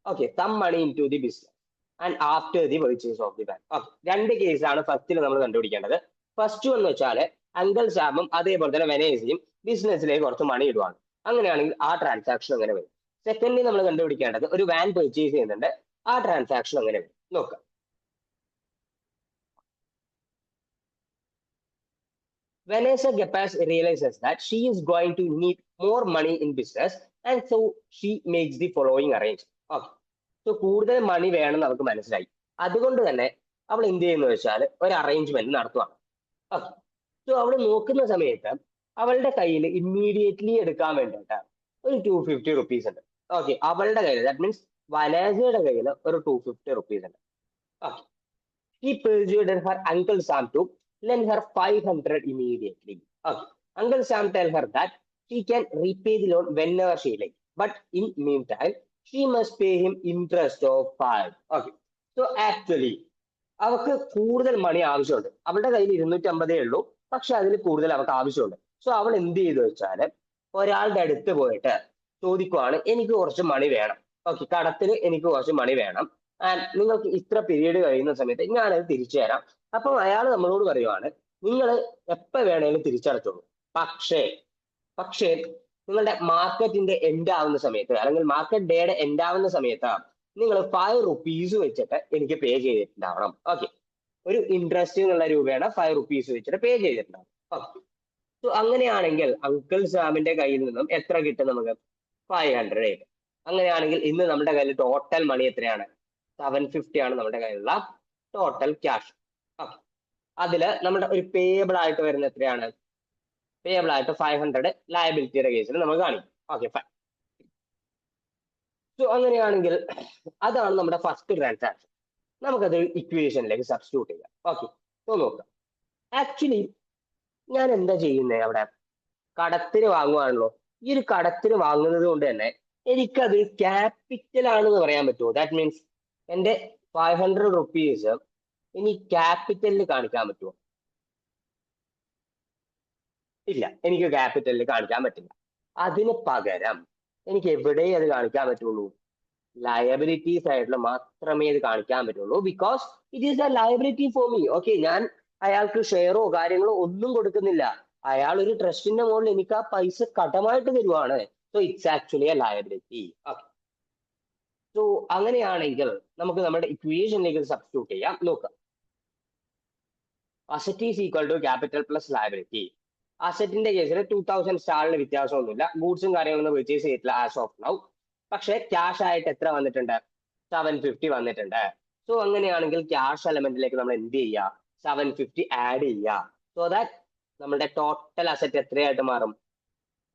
okay, some money into the business and after the purchase of the bank. Okay, രണ്ട് കേസാണ് ഫസ്റ്റിൽ നമ്മൾ കണ്ടുപിടിക്കേണ്ടത്. ഫസ്റ്റ് എന്ന് വെച്ചാൽ അങ്കിൾ സാമും അതേപോലെ തന്നെ വെനേസയും ബിസിനസ്സിലേക്ക് കുറച്ച് മണി ഇടുവാണ്. അങ്ങനെയാണെങ്കിൽ ആ ട്രാൻസാക്ഷൻ എങ്ങനെ വരും? സെക്കൻഡ്ലി നമ്മൾ കണ്ടുപിടിക്കേണ്ടത് ഒരു വാൻ പർച്ചേസ് ചെയ്യുന്നുണ്ട്, ആ ട്രാൻസാക്ഷൻ എങ്ങനെ വരും നോക്കാം. Vanessa Gapaz realizes that she is going to need more money in business and so she makes the following arrangement. Okay. So കൂടുതൽ മണി വേണമെന്ന് അവർക്ക് മനസ്സിലായി. അതുകൊണ്ട് തന്നെ അവൾ എന്ത് ചെയ്യുന്നു വെച്ചാൽ ഒരു അറേഞ്ച്മെന്റ് നടത്തുവാണ്. ഓക്കെ. സോ അവൾ നോക്കുന്ന സമയത്ത് അവളുടെ കയ്യിൽ ഇമ്മീഡിയറ്റ്ലി എടുക്കാൻ വേണ്ടിയിട്ട് ഒരു 250 റുപ്പീസ് ഉണ്ട്. ഓക്കെ, അവളുടെ കയ്യിൽ, ദാറ്റ് മീൻസ് വനേസയുടെ കയ്യിൽ ഒരു 250 റുപ്പീസ് ഉണ്ട്. Okay. He persuaded her Uncle Sam to lend her 500 immediately. Okay. Uncle Sam tell her that she can repay the loan whenever she likes. But in meantime, she must pay him interest of 5. Okay. So actually, അവർക്ക് കൂടുതൽ മണി ആവശ്യമുണ്ട്. അവളുടെ കയ്യിൽ 250 ഉള്ളൂ, പക്ഷെ അതിൽ കൂടുതൽ അവർക്ക് ആവശ്യമുണ്ട്. സോ അവൾ എന്ത് ചെയ്തു വെച്ചാല് ഒരാളുടെ അടുത്ത് പോയിട്ട് ചോദിക്കുവാണ്, എനിക്ക് കുറച്ച് മണി വേണം. ഓക്കെ, കടത്തിന് എനിക്ക് കുറച്ച് മണി വേണം. ആൻഡ് നിങ്ങൾക്ക് ഇത്ര പീരീഡ് കഴിയുന്ന സമയത്ത് ഞാനത് തിരിച്ചു തരാം. അപ്പം അയാൾ നമ്മളോട് പറയുവാണ്, നിങ്ങൾ എപ്പോൾ വേണേലും തിരിച്ചടച്ചോളൂ, പക്ഷേ പക്ഷേ നിങ്ങളുടെ മാർക്കറ്റിന്റെ എൻഡ് ആവുന്ന സമയത്ത് അല്ലെങ്കിൽ മാർക്കറ്റ് ഡേയുടെ എൻഡ് ആവുന്ന സമയത്ത് നിങ്ങൾ 5 റുപ്പീസ് വെച്ചിട്ട് എനിക്ക് പേ ചെയ്തിട്ടുണ്ടാവണം. ഓക്കെ, ഒരു ഇൻട്രസ്റ്റ് എന്നുള്ള രൂപയാണ് 5 റുപ്പീസ് വെച്ചിട്ട് പേ ചെയ്തിട്ടുണ്ടാവും. ഓക്കെ. സോ അങ്ങനെയാണെങ്കിൽ അങ്കിൾ സാമിന്റെ കയ്യിൽ നിന്നും എത്ര കിട്ടും നമുക്ക്? 500 കിട്ടും. അങ്ങനെയാണെങ്കിൽ ഇന്ന് നമ്മുടെ കയ്യിൽ ടോട്ടൽ മണി എത്രയാണ്? 750 ആണ് നമ്മുടെ കയ്യിലുള്ള ടോട്ടൽ ക്യാഷ്. ഓക്കെ, അതില് നമ്മുടെ ഒരു പേയബിൾ ആയിട്ട് വരുന്ന എത്രയാണ്? പേയബിൾ ആയിട്ട് 500 ലയബിലിറ്റിയുടെ കേസിൽ നമ്മൾ കാണിക്കും. Okay fine. സോ അങ്ങനെയാണെങ്കിൽ അതാണ് നമ്മുടെ ഫസ്റ്റ് ട്രാൻസാക്ഷൻ. നമുക്കത് ഇക്വേഷനിലേക്ക് സബ്സ്റ്റിറ്റ്യൂട്ട് ചെയ്യാം. ഓക്കെ, സോ നോക്കാം. ആക്ച്വലി ഞാൻ എന്താ ചെയ്യുന്നത് അവിടെ? കടത്തിന് വാങ്ങുവാണല്ലോ. ഈ ഒരു കടത്തിന് വാങ്ങുന്നത് കൊണ്ട് തന്നെ എനിക്കത് ക്യാപിറ്റൽ ആണെന്ന് പറയാൻ പറ്റുമോ? ദാറ്റ് മീൻസ് എന്റെ 500 റുപ്പീസ് ഇനി ക്യാപിറ്റലിൽ കാണിക്കാൻ പറ്റുമോ? ഇല്ല, എനിക്ക് ക്യാപിറ്റലിൽ കാണിക്കാൻ പറ്റില്ല. അതിന് പകരം എനിക്ക് എവിടെ അത് കാണിക്കാൻ പറ്റുള്ളൂ? ലയബിലിറ്റി സൈഡിൽ മാത്രമേ ഇത് കാണിക്കാൻ പറ്റുള്ളൂ. Because it is A liability for me. Okay, ഞാൻ അയാൾക്ക് ഷെയറോ കാര്യങ്ങളോ ഒന്നും കൊടുക്കുന്നില്ല. അയാൾ ഒരു ട്രസ്റ്റിന്റെ മുകളിൽ എനിക്ക് ആ പൈസ കടമായിട്ട് തരുവാണ്. So it's actually a liability. Okay, so അങ്ങനെയാണെങ്കിൽ നമുക്ക് നമ്മുടെ ഇക്വേഷനിലേക്ക് സബ്സ്റ്റിറ്റ്യൂട്ട് ചെയ്യാം. നോക്കാം. Asset is equal to capital plus liability. അസറ്റിന്റെ കേസിൽ 2000 സ്റ്റാറിന് വ്യത്യാസമൊന്നുമില്ല. ഗൂഡ്സും കാര്യങ്ങളൊന്നും പർച്ചേസ് ചെയ്തിട്ടില്ല ആസ് ഓഫ് നൗ. പക്ഷെ ക്യാഷ് ആയിട്ട് എത്ര വന്നിട്ടുണ്ട്? 750 വന്നിട്ടുണ്ട്. സോ അങ്ങനെയാണെങ്കിൽ ക്യാഷ് എലമെന്റിലേക്ക് നമ്മൾ എന്ത് ചെയ്യുക? 750 ആഡ് ചെയ്യുക. സോ ദാറ്റ് നമ്മുടെ ടോട്ടൽ അസറ്റ് എത്രയായിട്ട് മാറും?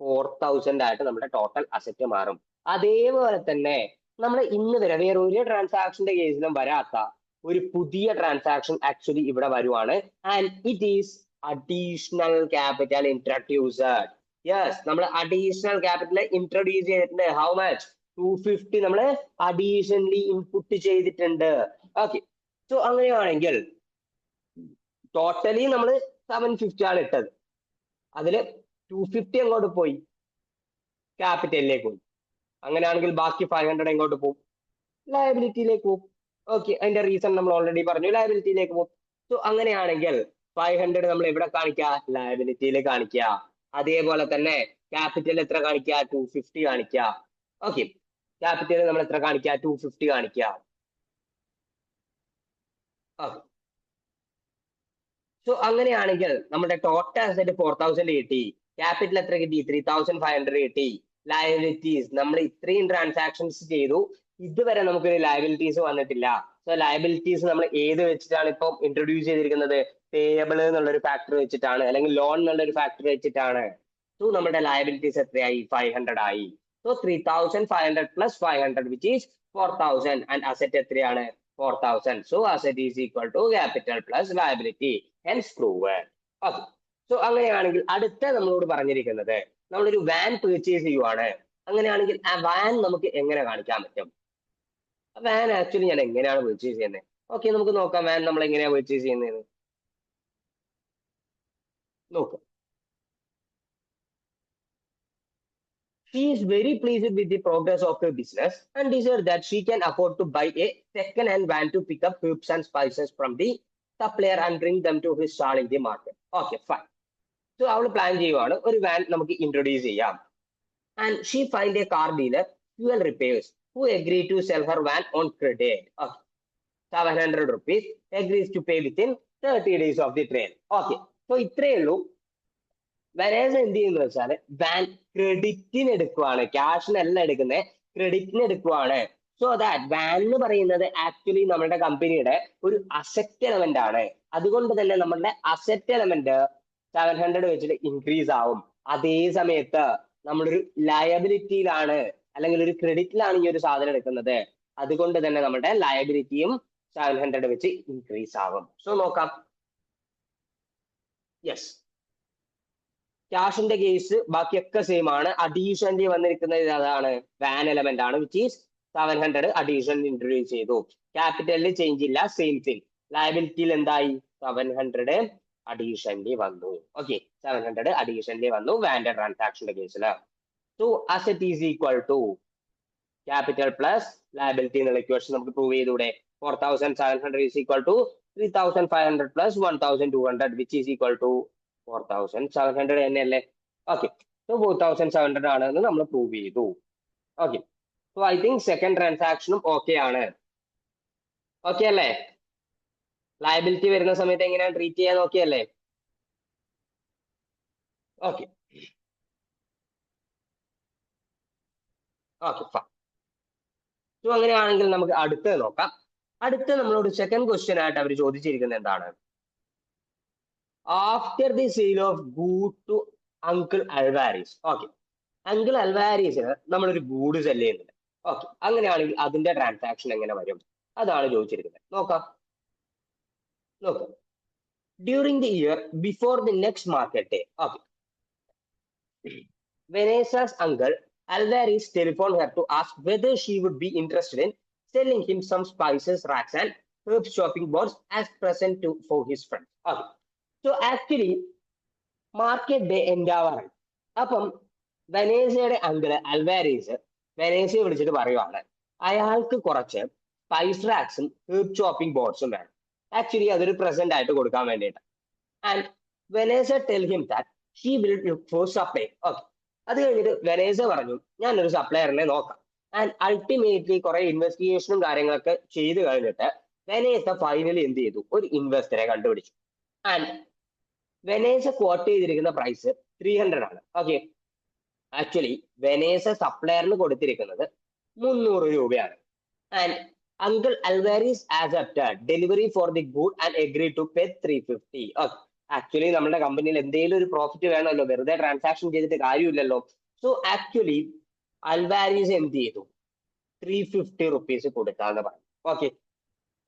4000 ആയിട്ട് നമ്മുടെ ടോട്ടൽ അസറ്റ് മാറും. അതേപോലെ തന്നെ നമ്മൾ ഇന്ന് വരെ വേറെ ഒരു ട്രാൻസാക്ഷന്റെ കേസിലും വരാത്ത ഒരു പുതിയ ട്രാൻസാക്ഷൻ ആക്ച്വലി ഇവിടെ വരുവാണ്. And it is additional capital introduced. Yes, നമ്മൾ അഡീഷണൽ ക്യാപിറ്റൽ ഇൻട്രൊഡ്യൂസ് ചെയ്തിട്ടുണ്ട്. How much? 250 നമ്മൾ അഡീഷണലി ഇൻപുട്ട് ചെയ്തിട്ടുണ്ട്. ഓക്കെ, സോ അങ്ങനെയാണെങ്കിൽ ടോട്ടലി നമ്മൾ 750 ആണ് ഇട്ടത്. അതില് 250 എങ്ങോട്ട് പോയി? ക്യാപിറ്റലിലേക്ക് പോയി. അങ്ങനെയാണെങ്കിൽ ബാക്കി 500 എങ്ങോട്ട് പോകും? ലയബിലിറ്റിയിലേക്ക് പോകും. ഓക്കെ, അതിന്റെ റീസൺ നമ്മൾ ഓൾറെഡി പറഞ്ഞു, ലയബിലിറ്റിയിലേക്ക് പോകും. സോ അങ്ങനെയാണെങ്കിൽ 500 നമ്മൾ എവിടെ കാണിക്കുക? ലയബിലിറ്റിയിൽ കാണിക്കുക. അതേപോലെ തന്നെ ക്യാപിറ്റൽ എത്ര കാണിക്കുക? 250 കാണിക്കുക. ഓക്കെ, ക്യാപിറ്റൽ നമ്മൾ എത്ര കാണിക്കുക? 250 കാണിക്കുക. ഓക്കെ, സോ അങ്ങനെയാണെങ്കിൽ നമ്മുടെ ടോട്ടൽ അസറ്റ് 4000 കിട്ടി. ക്യാപിറ്റൽ എത്ര കിട്ടി? 3500 കിട്ടി. ലയബിലിറ്റീസ് നമ്മൾ ഇത്രയും ട്രാൻസാക്ഷൻസ് ചെയ്തു, ഇതുവരെ നമുക്കൊരു ലയബിലിറ്റീസ് വന്നിട്ടില്ല. സോ ലയബിലിറ്റീസ് നമ്മൾ ഏത് വെച്ചിട്ടാണ് ഇപ്പം ഇൻട്രൊഡ്യൂസ് ചെയ്തിരിക്കുന്നത്? പേയബിൾ എന്നുള്ളൊരു ഫാക്ടർ വെച്ചിട്ടാണ്, അല്ലെങ്കിൽ ലോൺ എന്നുള്ളൊരു ഫാക്ടർ വെച്ചിട്ടാണ്. സോ നമ്മുടെ ലയബിലിറ്റീസ് എത്രയായി? 500 ആയി. So 3500 plus 500 which is 4000 and asset എത്രയാണ്? 4000. So asset is equal to capital plus liability. Hence proven. Okay, so അങ്ങനെയാണെങ്കിൽ അടുത്ത നമ്മളോട് പറഞ്ഞിരിക്കുന്നത് നമ്മളൊരു വാൻ പർച്ചേസ് ചെയ്യുവാണ്. അങ്ങനെയാണെങ്കിൽ ആ വാൻ നമുക്ക് എങ്ങനെ കാണിക്കാൻ പറ്റും? വാൻ ആക്ച്വലി ഞാൻ എങ്ങനെയാണ് പർച്ചേസ് ചെയ്യുന്നത്? ഓക്കെ, നമുക്ക് നോക്കാം വാൻ നമ്മൾ എങ്ങനെയാണ് പർച്ചേസ് ചെയ്യുന്നത്. നോക്കാം. She is very pleased with the progress of her business and decided that she can afford to buy a second-hand van to pick up herbs and spices from the supplier and bring them to his stall in the market. Okay, fine. So അവൾ plan ചെയ്യുവാണ്, ഒരു van നമുക്ക് introduce ചെയ്യാം. And she find a car dealer, fuel repairs, who agreed to sell her van on credit. Okay, 700 rupees, agrees to pay within 30 days of the trail. Okay, so ഇത്രയേ ഉള്ളൂ. വരേസ് എന്ത് ചെയ്യുന്നത് വെച്ചാൽ van ക്രെഡിറ്റിന് എടുക്കുവാണ്, ക്യാഷിനല്ല എടുക്കുന്നത്, ക്രെഡിറ്റിന് എടുക്കുവാണ്. So that van എന്ന് പറയുന്നത് actually നമ്മുടെ കമ്പനിയുടെ ഒരു അസറ്റ് എലമെന്റ് ആണ്. അതുകൊണ്ട് തന്നെ നമ്മുടെ അസറ്റ് എലമെന്റ് 700 വെച്ചിട്ട് ഇൻക്രീസ് ആവും. അതേ സമയത്ത് നമ്മളൊരു ലയബിലിറ്റിയിലാണ് അല്ലെങ്കിൽ ഒരു ക്രെഡിറ്റിലാണ് ഈ ഒരു സാധനം എടുക്കുന്നത്. അതുകൊണ്ട് തന്നെ നമ്മുടെ ലയബിലിറ്റിയും 700 വെച്ച് ഇൻക്രീസ് ആവും. സോ നോക്കാം. യെസ്, ക്യാഷിന്റെ കേസ് ബാക്കിയൊക്കെ സെയിം ആണ്. അഡീഷണലി വന്നിരിക്കുന്നത് അതാണ്, വാൻ എലമെന്റ് ആണ്, വിച്ച് ഈസ് 700 അഡീഷണൽ ഇൻട്രൊഡ്യൂസ് ചെയ്തു. ക്യാപിറ്റലിൽ ചേഞ്ച് ഇല്ല, സെയിം തിങ്. ലയബിലിറ്റിയിൽ എന്തായി? 700 അഡീഷണലി വന്നു. ഓക്കെ, 700 അഡീഷണലി വന്നു വാന്റെ ട്രാൻസാക്ഷന്റെ കേസിൽ. So asset is equal to capital plus liability എന്നുള്ള ഇക്വേഷൻ നമുക്ക് പ്രൂവ് ചെയ്തൂടെ? 4700 is equal to 3500 plus 1200 which is equal to 4700 തന്നെയല്ലേ? ഓക്കെ, സോ 4700 ആണെന്ന് നമ്മൾ പ്രൂവ് ചെയ്തു. Okay, so I think second ട്രാൻസാക്ഷനും ഓക്കെ ആണ്. ഓക്കെ അല്ലേ? ലയബിലിറ്റി വരുന്ന സമയത്ത് എങ്ങനെയാണ് ട്രീറ്റ് ചെയ്യാൻ? ഓക്കെ അല്ലേ? Okay okay fine. സോ അങ്ങനെയാണെങ്കിൽ നമുക്ക് അടുത്തത് നോക്കാം. അടുത്ത നമ്മളോട് സെക്കൻഡ് ക്വസ്റ്റ്യൻ ആയിട്ട് അവർ ചോദിച്ചിരിക്കുന്നത് എന്താണ്? After the sale of good to uncle Alvarez. ഓക്കെ, അങ്കിൾ അൽവാരിസിന് നമ്മളൊരു ഗൂഡ് സെല് ചെയ്യുന്നുണ്ട്. ഓക്കെ, അങ്ങനെയാണെങ്കിൽ അതിന്റെ ട്രാൻസാക്ഷൻ എങ്ങനെ വരും? അതാണ് ചോദിച്ചിരിക്കുന്നത്. നോക്കാം. നോക്കാം. During the year before the next market day. Okay, Vanessa's uncle Alvarez telephoned her to ask whether she would be interested in selling him some spices, racks, and herb shopping boards as present for his friend. Okay. So actually, market day end ആവാറായി. അപ്പം വെനേസയുടെ uncle Alvarez വെനേസയെ വിളിച്ചിട്ട് പറയുവാണ് അയാൾക്ക് കുറച്ച് spice റാക്സും herb chopping ബോർഡ്സും വേണം. ആക്ച്വലി അതൊരു പ്രസന്റ് ആയിട്ട് കൊടുക്കാൻ വേണ്ടിയിട്ട്. And Vanessa tell him that she will look for supply. Okay, അത് കഴിഞ്ഞിട്ട് വെനേസ പറഞ്ഞു ഞാനൊരു സപ്ലയറിനെ നോക്കാം. ആൻഡ് അൾട്ടിമേറ്റ്ലി കുറെ ഇൻവെസ്റ്റിഗേഷനും കാര്യങ്ങളൊക്കെ ചെയ്ത് കഴിഞ്ഞിട്ട് വെനേസ ഫൈനലി എന്ത് ചെയ്തു? ഒരു ഇൻവെസ്റ്ററെ കണ്ടുപിടിച്ചു. ആൻഡ് വെനേസ ക്വോട്ട് ചെയ്തിരിക്കുന്ന പ്രൈസ് 300 ആണ്. ഓക്കെ, ആക്ച്വലി വെനേസ സപ്ലയറിന് കൊടുത്തിരിക്കുന്നത് 300 രൂപയാണ്. And uncle Alvarez accepted delivery for the good and agree to pay 350. Okay, actually നമ്മുടെ കമ്പനിയിൽ എന്തെങ്കിലും ഒരു പ്രോഫിറ്റ് വേണമല്ലോ, വെറുതെ ട്രാൻസാക്ഷൻ ചെയ്തിട്ട് കാര്യമില്ലല്ലോ. സോ ആക്ച്വലി അൽവാരിസ് എന്ത് ചെയ്തു? 350 റുപ്പീസ് കൊടുക്കാന്ന് പറഞ്ഞു. ഓക്കെ,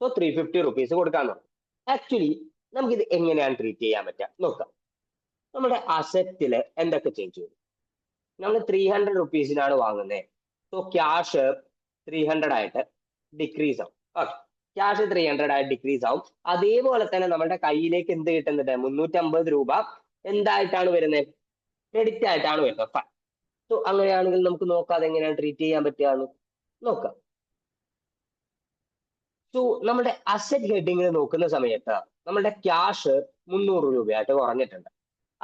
സോ 350 റുപ്പീസ് കൊടുക്കാന്ന് പറഞ്ഞു. ആക്ച്വലി നമുക്കിത് എങ്ങനെയാണ് ട്രീറ്റ് ചെയ്യാൻ പറ്റുക നോക്കാം. നമ്മുടെ അസറ്റില് എന്തൊക്കെ ചേഞ്ച് ചെയ്യും? നമ്മൾ 300 റുപ്പീസിനാണ് വാങ്ങുന്നത്. സോ ക്യാഷ് 300 ആയിട്ട് ഡിക്രീസ് ആവും. ഓക്കെ, ക്യാഷ് 300 ആയിട്ട് ഡിക്രീസ് ആവും. അതേപോലെ തന്നെ നമ്മുടെ കയ്യിലേക്ക് എന്ത് കിട്ടുന്നുണ്ട്? 350 രൂപ എന്തായിട്ടാണ് വരുന്നത്? ക്രെഡിറ്റ് ആയിട്ടാണ് വരുന്നത്. സോ അങ്ങനെയാണെങ്കിൽ നമുക്ക് നോക്കാം അതെങ്ങനെയാണ് ട്രീറ്റ് ചെയ്യാൻ പറ്റുകയെന്ന് നോക്കാം. സോ നമ്മുടെ അസറ്റ് ഹെഡിങ്ങിൽ നോക്കുന്ന സമയത്ത് നമ്മുടെ ക്യാഷ് 300 രൂപയായിട്ട് കുറഞ്ഞിട്ടുണ്ട്.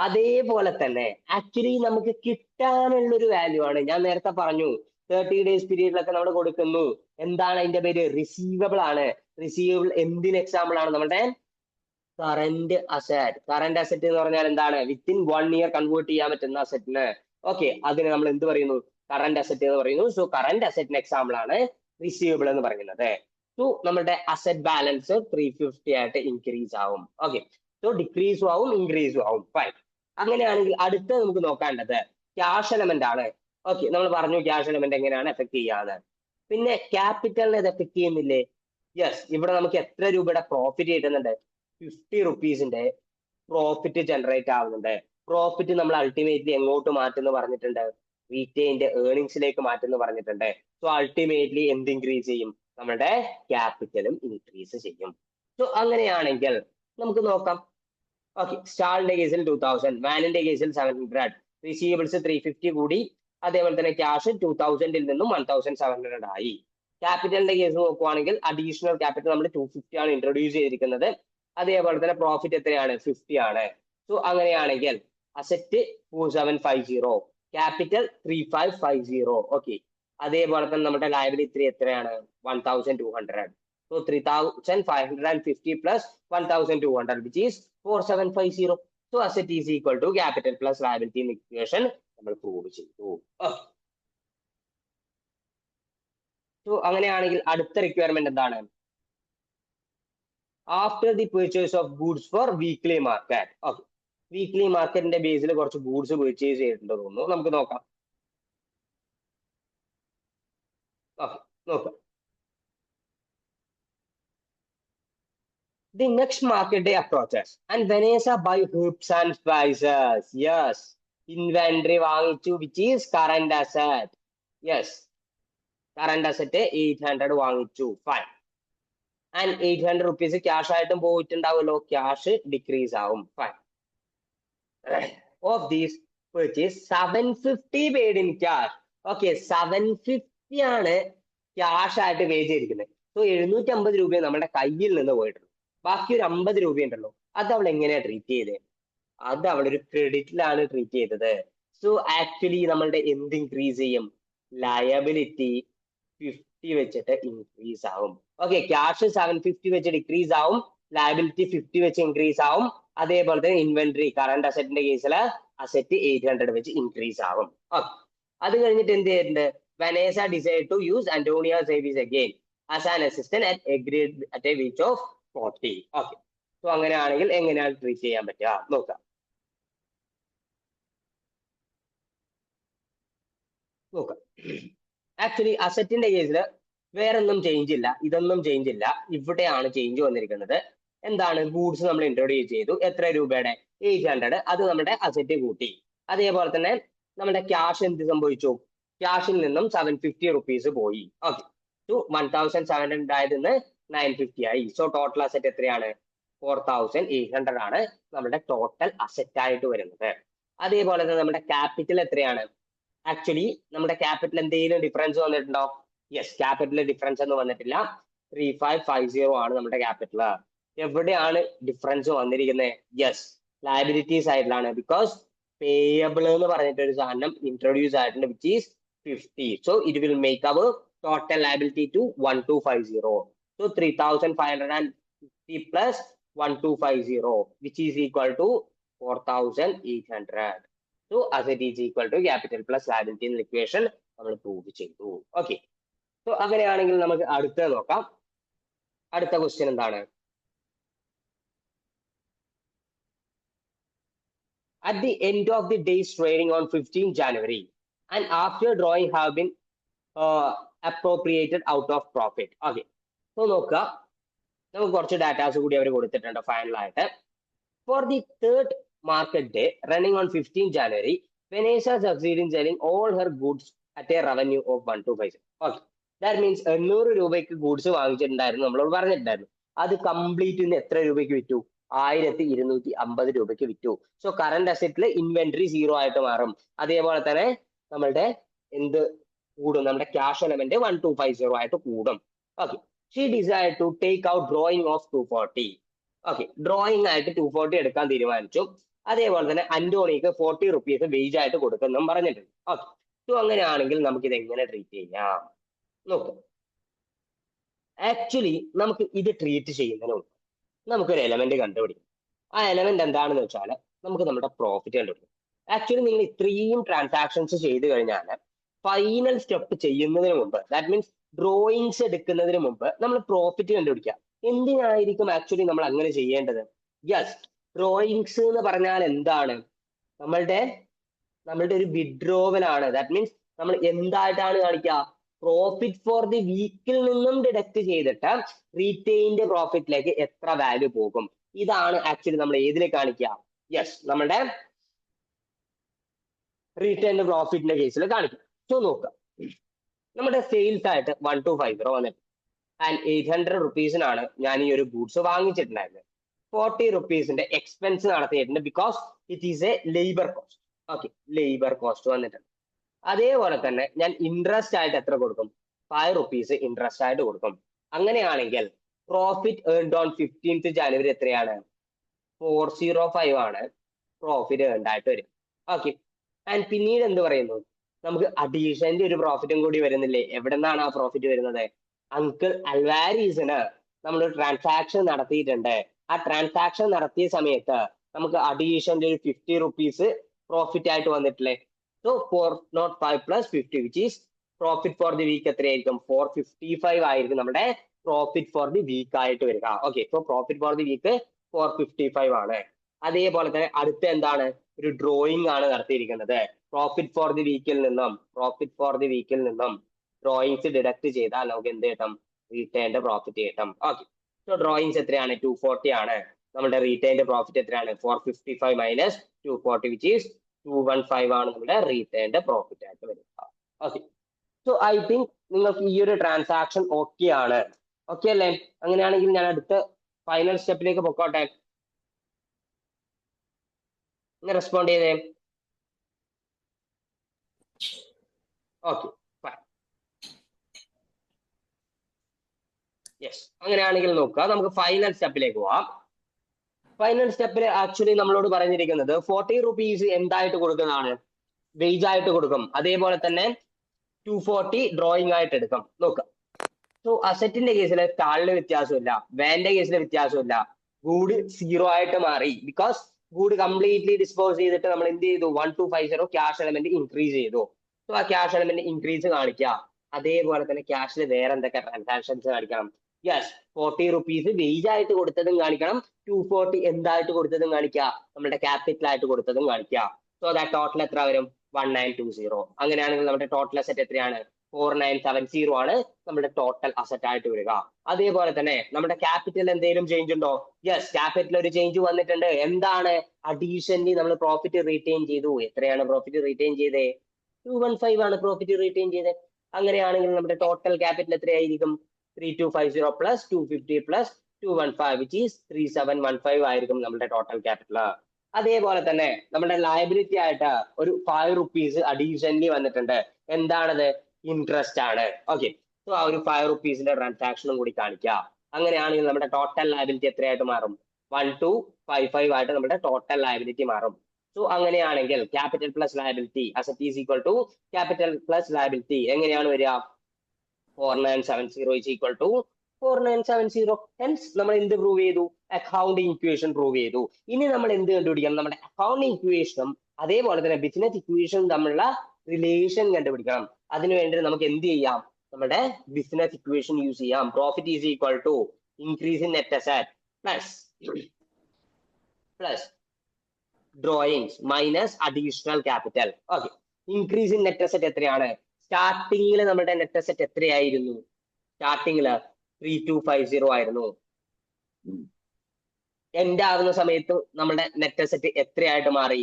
അതേപോലെ തന്നെ ആക്ച്വലി നമുക്ക് കിട്ടാനുള്ള ഒരു വാല്യൂ ആണ്. ഞാൻ നേരത്തെ പറഞ്ഞു 30 ഡേയ്സ് പീരീഡിലൊക്കെ നമ്മൾ കൊടുക്കുന്നു. എന്താണ് അതിന്റെ പേര്? റിസീവബിൾ ആണ്. റിസീവബിൾ എന്തിന് എക്സാമ്പിൾ ആണ്? നമ്മുടെ കറന്റ് അസറ്റ്. കറന്റ് അസറ്റ് എന്ന് പറഞ്ഞാൽ എന്താണ്? വിത്തിൻ 1 ഇയർ കൺവേർട്ട് ചെയ്യാൻ പറ്റുന്ന അസറ്റിന്. ഓക്കെ, അതിന് നമ്മൾ എന്ത് പറയുന്നു? കറന്റ് അസറ്റ് എന്ന് പറയുന്നു. സോ കറന്റ് അസറ്റിന് എക്സാമ്പിൾ ആണ് റിസീവബിൾ എന്ന് പറയുന്നത്. സോ നമ്മുടെ അസറ്റ് ബാലൻസ് 350 ആയിട്ട് ഇൻക്രീസ് ആവും. ഓക്കെ, സോ ഡിക്രീസും ആവും ഇൻക്രീസും ആവും. ഫൈൻ. അങ്ങനെയാണെങ്കിൽ അടുത്ത നമുക്ക് നോക്കേണ്ടത് ക്യാഷ് എലമെന്റ് ആണ്. ഓക്കെ, നമ്മൾ പറഞ്ഞു ക്യാഷ് എലമെന്റ് എങ്ങനെയാണ് എഫക്ട് ചെയ്യാന്ന്. പിന്നെ ക്യാപിറ്റലിനെ ഇത് എഫക്ട് ചെയ്യുന്നില്ലേ? യെസ്, ഇവിടെ നമുക്ക് എത്ര രൂപയുടെ പ്രോഫിറ്റ് കിട്ടുന്നുണ്ട്? 50 റുപ്പീസിന്റെ പ്രോഫിറ്റ് ജനറേറ്റ് ആവുന്നുണ്ട്. പ്രോഫിറ്റ് നമ്മൾ അൾട്ടിമേറ്റ്ലി എങ്ങോട്ട് മാറ്റുന്നു പറഞ്ഞിട്ടുണ്ട്? റീറ്റെയിൻഡ് ഏർണിങ്സിലേക്ക് മാറ്റുന്നു പറഞ്ഞിട്ടുണ്ട്. സോ അൾട്ടിമേറ്റ്ലി എന്ത് ഇൻക്രീസ് ചെയ്യും? നമ്മുടെ ക്യാപിറ്റലും ഇൻക്രീസ് ചെയ്യും. സോ അങ്ങനെയാണെങ്കിൽ നമുക്ക് നോക്കാം. ഓക്കെ, സ്റ്റാളിന്റെ കേസിൽ 2000, വാനിന്റെ കേസിൽ 700, റിസീവബിൾസ് 350 കൂടി. അതേപോലെ തന്നെ ക്യാഷ് 2000 നിന്നും 1700 ആയി. ക്യാപിറ്റലിന്റെ കേസ് നോക്കുവാണെങ്കിൽ അഡീഷണൽ ക്യാപിറ്റൽ നമ്മൾ 250 ആണ് ഇൻട്രൊഡ്യൂസ് ചെയ്തിരിക്കുന്നത്. അതേപോലെ തന്നെ പ്രോഫിറ്റ് എത്രയാണ്? 50 ആണ്. സോ അങ്ങനെയാണെങ്കിൽ അസറ്റ് 4750, ക്യാപിറ്റൽ 3550. ഓക്കെ, അതേപോലെ തന്നെ നമ്മുടെ ലയബിലിറ്റി എത്രയാണ്? 1200. So 3550 plus 1200, which is 4750. So asset is equal to capital plus liability in equation നമ്മൾ പ്രൂവ് ചെയ്തു. സോ അങ്ങനെയാണെങ്കിൽ അടുത്ത റിക്വയർമെന്റ് എന്താണ്? After the purchase of goods for weekly market. Okay, weekly മാർക്കറ്റിന്റെ ബേസിൽ കുറച്ച് ഗൂഡ്സ് പർച്ചേസ് ചെയ്തിട്ടുണ്ടെന്ന് തോന്നുന്നു. നമുക്ക് നോക്കാം. ഓക്കെ, നോക്കാം. The next market day approaches and Vanessa buy herbs and spices. Yes, inventory വാങ്ങിച്ചു, which is current asset. Yes, current asset 800 വാങ്ങിച്ചു. Fine. And 800 റുപ്പീസ് ക്യാഷ് ആയിട്ടും പോയിട്ടുണ്ടാവുമല്ലോ. ക്യാഷ് ഡിക്രീസ് ആവും. Fine. Of these purchase 750 paid in cash. Okay, 750 ആണ് cash ആയിട്ട് പേ ചെയ്തിരിക്കുന്നത്. So 750 രൂപ നമ്മുടെ കയ്യിൽ നിന്ന് പോയിട്ടുണ്ട്. ബാക്കി ഒരു 50 രൂപയുണ്ടല്ലോ, അത് അവൾ എങ്ങനെയാ ട്രീറ്റ് ചെയ്തത്? അത് അവളൊരു ക്രെഡിറ്റിലാണ് ട്രീറ്റ് ചെയ്തത്. സോ ആക്ച്വലി നമ്മളുടെ എന്ത് ഇൻക്രീസ് ചെയ്യും? ലയബിലിറ്റി 50 വെച്ചിട്ട് ഇൻക്രീസ് ആവും. ഓക്കെ, ക്യാഷ് 750 വെച്ച് ഡിക്രീസ് ആവും, ലയബിലിറ്റി 50 വെച്ച് ഇൻക്രീസ് ആവും. അതേപോലെ തന്നെ ഇൻവെന്ററി കറണ്ട് അസറ്റിന്റെ കേസിൽ അസറ്റ് 800 വെച്ച് ഇൻക്രീസ് ആവും. ഓക്കെ, അത് കഴിഞ്ഞിട്ട് എന്ത് ചെയ്തിട്ടുണ്ട്? Vanessa decide to use Antonia സേവിസ് again as an assistant at agreed at a wage of 40. Okay, so അങ്ങനെയാണെങ്കിൽ എങ്ങനെയാണ് ട്രീറ്റ് ചെയ്യാൻ പറ്റുക നോക്കാം. ആക്ച്വലി അസറ്റിന്റെ കേസിൽ വേറൊന്നും ചേഞ്ച് ഇല്ല, ഇതൊന്നും ചേഞ്ച് ഇല്ല. ഇവിടെയാണ് ചേഞ്ച് വന്നിരിക്കുന്നത്. എന്താണ്? ഗൂഡ്സ് നമ്മൾ ഇൻട്രൊഡ്യൂസ് ചെയ്തു. എത്ര രൂപയുടെ? 800. അത് നമ്മുടെ അസറ്റ് കൂട്ടി. അതേപോലെ തന്നെ നമ്മുടെ ക്യാഷ് എന്ത് സംഭവിച്ചു? ക്യാഷിൽ നിന്നും 750 റുപ്പീസ് പോയി. ഓക്കെ, ടു 1700 ആയതിന്ന് 950 ആയി. സോ ടോട്ടൽ അസറ്റ് എത്രയാണ്? 4800 ആണ് നമ്മുടെ ടോട്ടൽ അസറ്റ് ആയിട്ട് വരുന്നത്. അതേപോലെ തന്നെ നമ്മുടെ ക്യാപിറ്റൽ എത്രയാണ്? ആക്ച്വലി നമ്മുടെ ക്യാപിറ്റൽ എന്തെങ്കിലും ഡിഫറൻസ് വന്നിട്ടുണ്ടോ? യെസ്, ക്യാപിറ്റൽ ഡിഫറൻസ് ഒന്നും വന്നിട്ടില്ല. 3550 ആണ് നമ്മുടെ ക്യാപിറ്റൽ. എവിടെയാണ് ഡിഫറൻസ് വന്നിരിക്കുന്നത്? യെസ്, ലയബിലിറ്റീസ് ആയിട്ടാണ്. ബിക്കോസ് പേയബിൾ എന്ന് പറഞ്ഞിട്ട് ഒരു സാധനം ഇൻട്രൊഡ്യൂസ് ആയിട്ടുണ്ട്, which is 50. So it will make our total liability to 1250. So 3550 plus 1250 which is equal to 4800. So asset is equal to capital plus liability എന്ന equation നമ്മൾ prove ചെയ്തു. Okay, so അങ്ങനെയാണെങ്കിൽ നമുക്ക് അടുത്ത നോക്കാം. അടുത്ത ക്വസ്റ്റ്യൻ എന്താണ്? At the end of the day's trading on 15 January and after drawing have been appropriated out of profit. Okay, so നോക്കുക, നമുക്ക് കുറച്ച് ഡാറ്റാസ് കൂടി അവർ കൊടുത്തിട്ടുണ്ട് ഫൈനലായിട്ട്. For the third market day running on 15 January, Vanessa succeeded in selling all her goods at a revenue of 1250. Okay, that means 800 രൂപയ്ക്ക് goods വാങ്ങിച്ചിട്ടുണ്ടായിരുന്നു, നമ്മളോട് പറഞ്ഞിട്ടുണ്ടായിരുന്നു. അത് കംപ്ലീറ്റ് ഇന്ന് എത്ര രൂപയ്ക്ക് വിറ്റു? 1250 രൂപയ്ക്ക് വിറ്റു. സോ കറണ്ട് അസറ്റിൽ ഇൻവെന്ററി 0 ആയിട്ട് മാറും. അതേപോലെ തന്നെ നമ്മളുടെ എന്ത് കൂടും? നമ്മുടെ ക്യാഷ് എലമെന്റ് 1250 ആയിട്ട് കൂടും. Okay, she decide to take out drawing of 240. Okay, drawing ആയിട്ട് 240 എടുക്കാൻ തീരുമാനിച്ചു. അതേപോലെ തന്നെ അന്റോണിക്ക് 40 റുപ്പീസ് വേജ് ആയിട്ട് കൊടുക്കുന്നും പറഞ്ഞിട്ടുണ്ട്. ഓക്കെ, സോ അങ്ങനെയാണെങ്കിൽ നമുക്ക് ഇത് എങ്ങനെ ട്രീറ്റ് ചെയ്യാം നോക്കാം. ആക്ച്വലി നമുക്ക് ഇത് ട്രീറ്റ് ചെയ്യുന്നതിന് മുമ്പ് നമുക്കൊരു എലമെന്റ് കണ്ടുപിടിക്കും. ആ എലമെന്റ് എന്താണെന്ന് വെച്ചാൽ നമുക്ക് നമ്മുടെ പ്രോഫിറ്റ് കണ്ടുപിടിക്കും. ആക്ച്വലി നിങ്ങൾ ഇത്രയും ട്രാൻസാക്ഷൻസ് ചെയ്ത് കഴിഞ്ഞാൽ ഫൈനൽ സ്റ്റെപ്പ് ചെയ്യുന്നതിന് മുമ്പ്, ദാറ്റ് മീൻസ് ഡ്രോയിങ്സ് എടുക്കുന്നതിന് മുമ്പ് നമ്മൾ പ്രോഫിറ്റ് കണ്ടുപിടിക്കുക. എന്തിനായിരിക്കും ആക്ച്വലി നമ്മൾ അങ്ങനെ ചെയ്യേണ്ടത്? യെസ്, ഡ്രോയിങ്സ് എന്ന് പറഞ്ഞാൽ എന്താണ്? നമ്മളുടെ ഒരു വിഡ്രോവൽ ആണ്. ദാറ്റ് മീൻസ് നമ്മൾ എന്തായിട്ടാണ് കാണിക്കുക? പ്രോഫിറ്റ് ഫോർ ദി വീക്കിൽ നിന്നും ഡിഡക്ട് ചെയ്തിട്ട് റീറ്റെയിൻഡ് പ്രോഫിറ്റിലേക്ക് എത്ര വാല്യൂ പോകും, ഇതാണ് ആക്ച്വലി നമ്മൾ ഏതിൽ കാണിക്കുക? യെസ്, നമ്മുടെ റീറ്റെയിൻഡ് പ്രോഫിറ്റിന്റെ കേസിൽ കാണിക്കും. സോ നോക്കുക, നമ്മുടെ സെയിൽസ് ആയിട്ട് 1250 വന്നിട്ട് ആൻഡ് 800 റുപ്പീസിനാണ് ഞാൻ ഈ ഒരു ഗൂഡ്സ് വാങ്ങിച്ചിട്ടുണ്ടായിരുന്നത്. 40 റുപ്പീസിന്റെ എക്സ്പെൻസ് നടത്തിയിട്ടുണ്ട്, because it is A labour cost. Okay, labour cost വന്നിട്ടുണ്ട്. അതേപോലെ തന്നെ ഞാൻ ഇൻട്രസ്റ്റ് ആയിട്ട് എത്ര കൊടുക്കും? 5 റുപ്പീസ് ഇൻട്രസ്റ്റ് ആയിട്ട് കൊടുക്കും. അങ്ങനെയാണെങ്കിൽ profit earned on 15th January എത്രയാണ്? 405 ആണ് പ്രോഫിറ്റ് ഏൺഡ് ആയിട്ട് വരും. ഓക്കെ, ആൻഡ് പിന്നീട് എന്ത് പറയുന്നു? നമുക്ക് അഡീഷന്റെ ഒരു പ്രോഫിറ്റും കൂടി വരുന്നില്ലേ? എവിടെ നിന്നാണ് ആ പ്രോഫിറ്റ് വരുന്നത്? അങ്കിൾ അൽവാരീസിന് നമ്മളൊരു ട്രാൻസാക്ഷൻ നടത്തിയിട്ടുണ്ട്. ആ ട്രാൻസാക്ഷൻ നടത്തിയ സമയത്ത് നമുക്ക് അഡീഷന്റെ ഒരു 50 റുപ്പീസ് പ്രോഫിറ്റ് ആയിട്ട് വന്നിട്ടില്ലേ? So 405 plus 50 which is profit for the week എത്രയായിരിക്കും? 455 ആയിരിക്കും നമ്മുടെ പ്രോഫിറ്റ് ഫോർ ദി വീക്ക് ആയിട്ട് വരിക. Okay, so profit for the week 455 ആണ്. അതേപോലെ തന്നെ അടുത്ത എന്താണ്? ഒരു ഡ്രോയിങ് ആണ് നടത്തിയിരിക്കുന്നത്. പ്രോഫിറ്റ് ഫോർ ദി വീക്കിൽ നിന്നും ഡ്രോയിങ്സ് ഡിഡക്ട് ചെയ്താൽ നമുക്ക് എന്ത് കിട്ടും? റീറ്റെയിൻഡ് പ്രോഫിറ്റ് കിട്ടും. ഓക്കെ, സോ ഡ്രോയിങ്സ് എത്രയാണ്? 240 ആണ്. നമ്മുടെ റീറ്റെയിൻഡ് പ്രോഫിറ്റ് എത്രയാണ്? 455 മൈനസ് 240 വിച്ച് ഈസ് 215 ആണ് നമ്മുടെ റീറ്റെയിൻഡ് പ്രോഫിറ്റ് ആയിട്ട് വരുക. ഓക്കെ, സോ ഐ തിങ്ക് നിങ്ങൾക്ക് ഈ ഒരു ട്രാൻസാക്ഷൻ ഓക്കെ ആണ്. ഓക്കെ അല്ലേ? അങ്ങനെയാണെങ്കിൽ ഞാൻ അടുത്ത ഫൈനൽ സ്റ്റെപ്പിലേക്ക് പൊക്കോട്ടെ. റെസ്പോണ്ട് ചെയ്തേ. ഓക്കെ, യെസ്, അങ്ങനെയാണെങ്കിൽ നോക്കുക, നമുക്ക് ഫൈനൽ സ്റ്റെപ്പിലേക്ക് പോവാം. ഫൈനൽ സ്റ്റെപ്പിൽ ആക്ച്വലി നമ്മളോട് പറഞ്ഞിരിക്കുന്നത് 40 റുപ്പീസ് എന്തായിട്ട് കൊടുക്കുന്നതാണ്? വേജ് ആയിട്ട് കൊടുക്കും. അതേപോലെ തന്നെ 240 ഡ്രോയിങ് ആയിട്ട് എടുക്കും. നോക്കുക, സോ അസറ്റിന്റെ കേസിൽ സ്റ്റാളിന് വ്യത്യാസമില്ല, വാന്റെ കേസിൽ വ്യത്യാസമില്ല, ഗുഡ് 0 ആയിട്ട് മാറി. ബിക്കോസ് ഗുഡ് കംപ്ലീറ്റ്ലി ഡിസ്പോസ് ചെയ്തിട്ട് നമ്മൾ എന്ത് ചെയ്തു? 1250 ക്യാഷ് എലമെന്റ് ഇൻക്രീസ് ചെയ്തു. സോ ആ ക്യാഷ് എലമെന്റ് ഇൻക്രീസ് കാണിക്കുക. അതേപോലെ തന്നെ ക്യാഷിൽ വേറെ എന്തൊക്കെ ട്രാൻസാക്ഷൻസ് കാണിക്കണം? യെസ്, 40 റുപ്പീസ് വേജ് ആയിട്ട് കൊടുത്തതും കാണിക്കണം, 240 എന്തായിട്ട് കൊടുത്തതും കാണിക്കുക, നമ്മുടെ ക്യാപിറ്റൽ ആയിട്ട് കൊടുത്തതും കാണിക്കുക. സോ ദാറ്റ് ടോട്ടൽ എത്ര വരും? 1920. അങ്ങനെയാണെങ്കിൽ നമ്മുടെ ടോട്ടൽ അസറ്റ് എത്രയാണ്? 4970 ആണ് നമ്മുടെ ടോട്ടൽ അസറ്റ് ആയിട്ട് വരിക. അതേപോലെ തന്നെ നമ്മുടെ ക്യാപിറ്റൽ എന്തെങ്കിലും ചേഞ്ച് ഉണ്ടോ? യെസ്, ക്യാപിറ്റൽ ഒരു ചേഞ്ച് വന്നിട്ടുണ്ട്. എന്താണ്? അഡീഷണലി നമ്മൾ പ്രോഫിറ്റ് റീറ്റെയിൻ ചെയ്തു. എത്രയാണ് പ്രോഫിറ്റ് റീറ്റെയിൻ ചെയ്തത്? 215 ആണ് പ്രോഫിറ്റ് റീറ്റെയിൻ ചെയ്തത്. അങ്ങനെയാണെങ്കിൽ നമ്മുടെ ടോട്ടൽ ക്യാപിറ്റൽ എത്രയായിരിക്കും? 3250 പ്ലസ് 250 പ്ലസ് 215 വിച്ച് ഈസ് 3715 ആയിരിക്കും നമ്മുടെ ടോട്ടൽ ക്യാപിറ്റൽ. അതേപോലെ തന്നെ നമ്മുടെ ലയബിലിറ്റി ആയിട്ട് ഒരു 5 റുപ്പീസ് അഡീഷണലി വന്നിട്ടുണ്ട്. എന്താണത്? ഇൻട്രസ്റ്റ് ആണ്. ഓക്കെ, സോ ആ ഒരു 5 റുപ്പീസിന്റെ ട്രാൻസാക്ഷനും കൂടി കാണിക്കുക. അങ്ങനെയാണെങ്കിൽ നമ്മുടെ ടോട്ടൽ ലയബിലിറ്റി എത്രയായിട്ട് മാറും? 1255 ആയിട്ട് നമ്മുടെ ടോട്ടൽ ലയബിലിറ്റി മാറും. സോ അങ്ങനെയാണെങ്കിൽ capital plus liability asset is equal to capital plus liability എങ്ങനെയാണ് വരിക? 4970 ഈസ് ഈക്വൽ ടു 4970. ഹെൻസ് നമ്മൾ എന്ത് പ്രൂവ് ചെയ്തു? അക്കൗണ്ടിങ് ഇക്വേഷൻ പ്രൂവ് ചെയ്തു. ഇനി നമ്മൾ എന്ത് കണ്ടുപിടിക്കണം? നമ്മുടെ അക്കൗണ്ടിങ് ഇക്വേഷനും അതേപോലെ തന്നെ ബിസിനസ് ഇക്വേഷനും തമ്മിലുള്ള റിലേഷൻ കണ്ടുപിടിക്കണം. അതിനുവേണ്ടി നമുക്ക് എന്ത് ചെയ്യാം? നമ്മുടെ ബിസിനസ് ഇക്വേഷൻ യൂസ് ചെയ്യാം. Profit is equal to increase in net asset plus drawings minus additional capital. Okay, increase in net asset എത്രയാണ്? സ്റ്റാർട്ടിങ്ങിൽ നമ്മുടെ നെറ്റ് അസറ്റ് എത്രയായിരുന്നു? സ്റ്റാർട്ടിങ്ങില് 3250 ആയിരുന്നു. എൻഡ് ആകുന്ന സമയത്ത് നമ്മുടെ നെറ്റ് അസറ്റ് എത്രയായിട്ട് മാറി?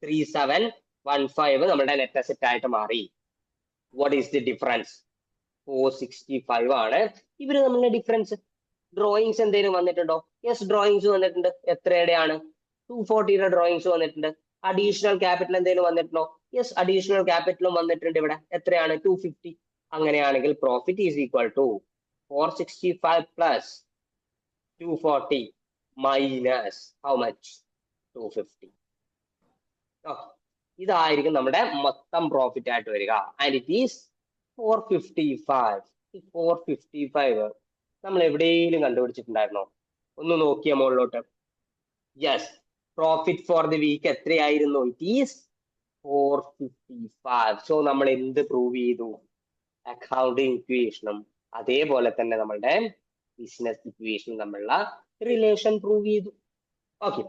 3715 നമ്മുടെ നെറ്റ് അസറ്റ് ആയിട്ട് മാറി. What is the difference? 465 ആണ് ഇവര് തമ്മിലുള്ള ഡിഫറൻസ്. ഡ്രോയിങ്സ് എന്തെങ്കിലും വന്നിട്ടുണ്ടോ? യെസ്, ഡ്രോയിങ്സ് വന്നിട്ടുണ്ട്. എത്രയുടെയാണ്? 240 ഡ്രോയിങ്സ് വന്നിട്ടുണ്ട്. അഡീഷണൽ ക്യാപിറ്റൽ എന്തെങ്കിലും വന്നിട്ടുണ്ടോ? യെസ്, അഡീഷണൽ ക്യാപിറ്റലും വന്നിട്ടുണ്ട്. ഇവിടെ എത്രയാണ്? 250. അങ്ങനെയാണെങ്കിൽ profit is equal to 465 plus 240 minus how much? 250. ഇതായിരിക്കും നമ്മുടെ മൊത്തം പ്രോഫിറ്റ് ആയിട്ട് വരിക. And it is 455. 455 നമ്മൾ എവിടെയെങ്കിലും കണ്ടുപിടിച്ചിട്ടുണ്ടായിരുന്നോ? ഒന്ന് നോക്കിയ മുകളിലോട്ട്. Yes, profit for the week എത്രയായിരുന്നു? It is 455. സോ നമ്മൾ എന്ത് പ്രൂവ് ചെയ്തു? അക്കൗണ്ടിങ് ഇക്വേഷനും അതേപോലെ തന്നെ നമ്മളുടെ ബിസിനസ് ഇക്വേഷനും തമ്മിലുള്ള റിലേഷൻ പ്രൂവ് ചെയ്തു. ഓക്കെ,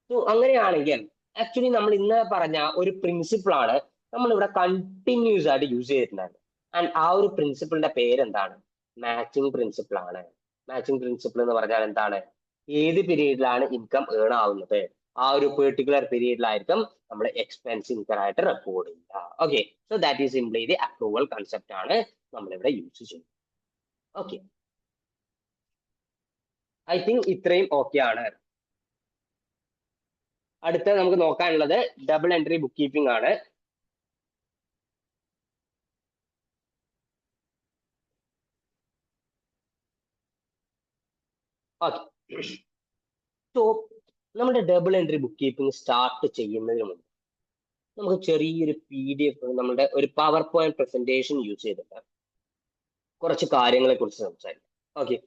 സോ അങ്ങനെയാണെങ്കിൽ ആക്ച്വലി നമ്മൾ ഇന്ന് പറഞ്ഞ ഒരു പ്രിൻസിപ്പിൾ ആണ് നമ്മൾ ഇവിടെ കണ്ടിന്യൂസ് ആയിട്ട് യൂസ് ചെയ്തിട്ടുണ്ടായിരുന്നു. ആൻഡ് ആ ഒരു പ്രിൻസിപ്പിളിന്റെ പേരെന്താണ്? മാച്ചിങ് പ്രിൻസിപ്പിൾ ആണ്. മാച്ചിങ് പ്രിൻസിപ്പിൾ എന്ന് പറഞ്ഞാൽ എന്താണ്? ഏത് പീരീഡിലാണ് ഇൻകം ഏൺ ആവുന്നത്, ആ ഒരു പെർട്ടിക്കുലർ പീരീഡിലായിരിക്കും നമ്മൾ എക്സ്പെൻസ് ഇൻകം ആയിട്ട് റെക്കോർഡ് ചെയ്യുക. Okay, so that is simply the approval concept ആണ് നമ്മളിവിടെ യൂസ് ചെയ്യുന്നത്. ഓക്കെ, ഐ തിങ്ക് ഇത്രയും ഓക്കെ ആണ്. അടുത്ത നമുക്ക് നോക്കാനുള്ളത് ഡബിൾ എൻട്രി ബുക്ക് കീപ്പിംഗ് ആണ്. ഓക്കെ, സോ നമ്മുടെ double entry book keeping start ചെയ്യുന്നതിന് മുമ്പ് നമുക്ക് ചെറിയൊരു PDF, നമ്മുടെ ഒരു പവർ പോയിന്റ് പ്രസന്റേഷൻ യൂസ് ചെയ്തിട്ട് കുറച്ച് കാര്യങ്ങളെ കുറിച്ച് സംസാരിക്കാം. ഓക്കെ,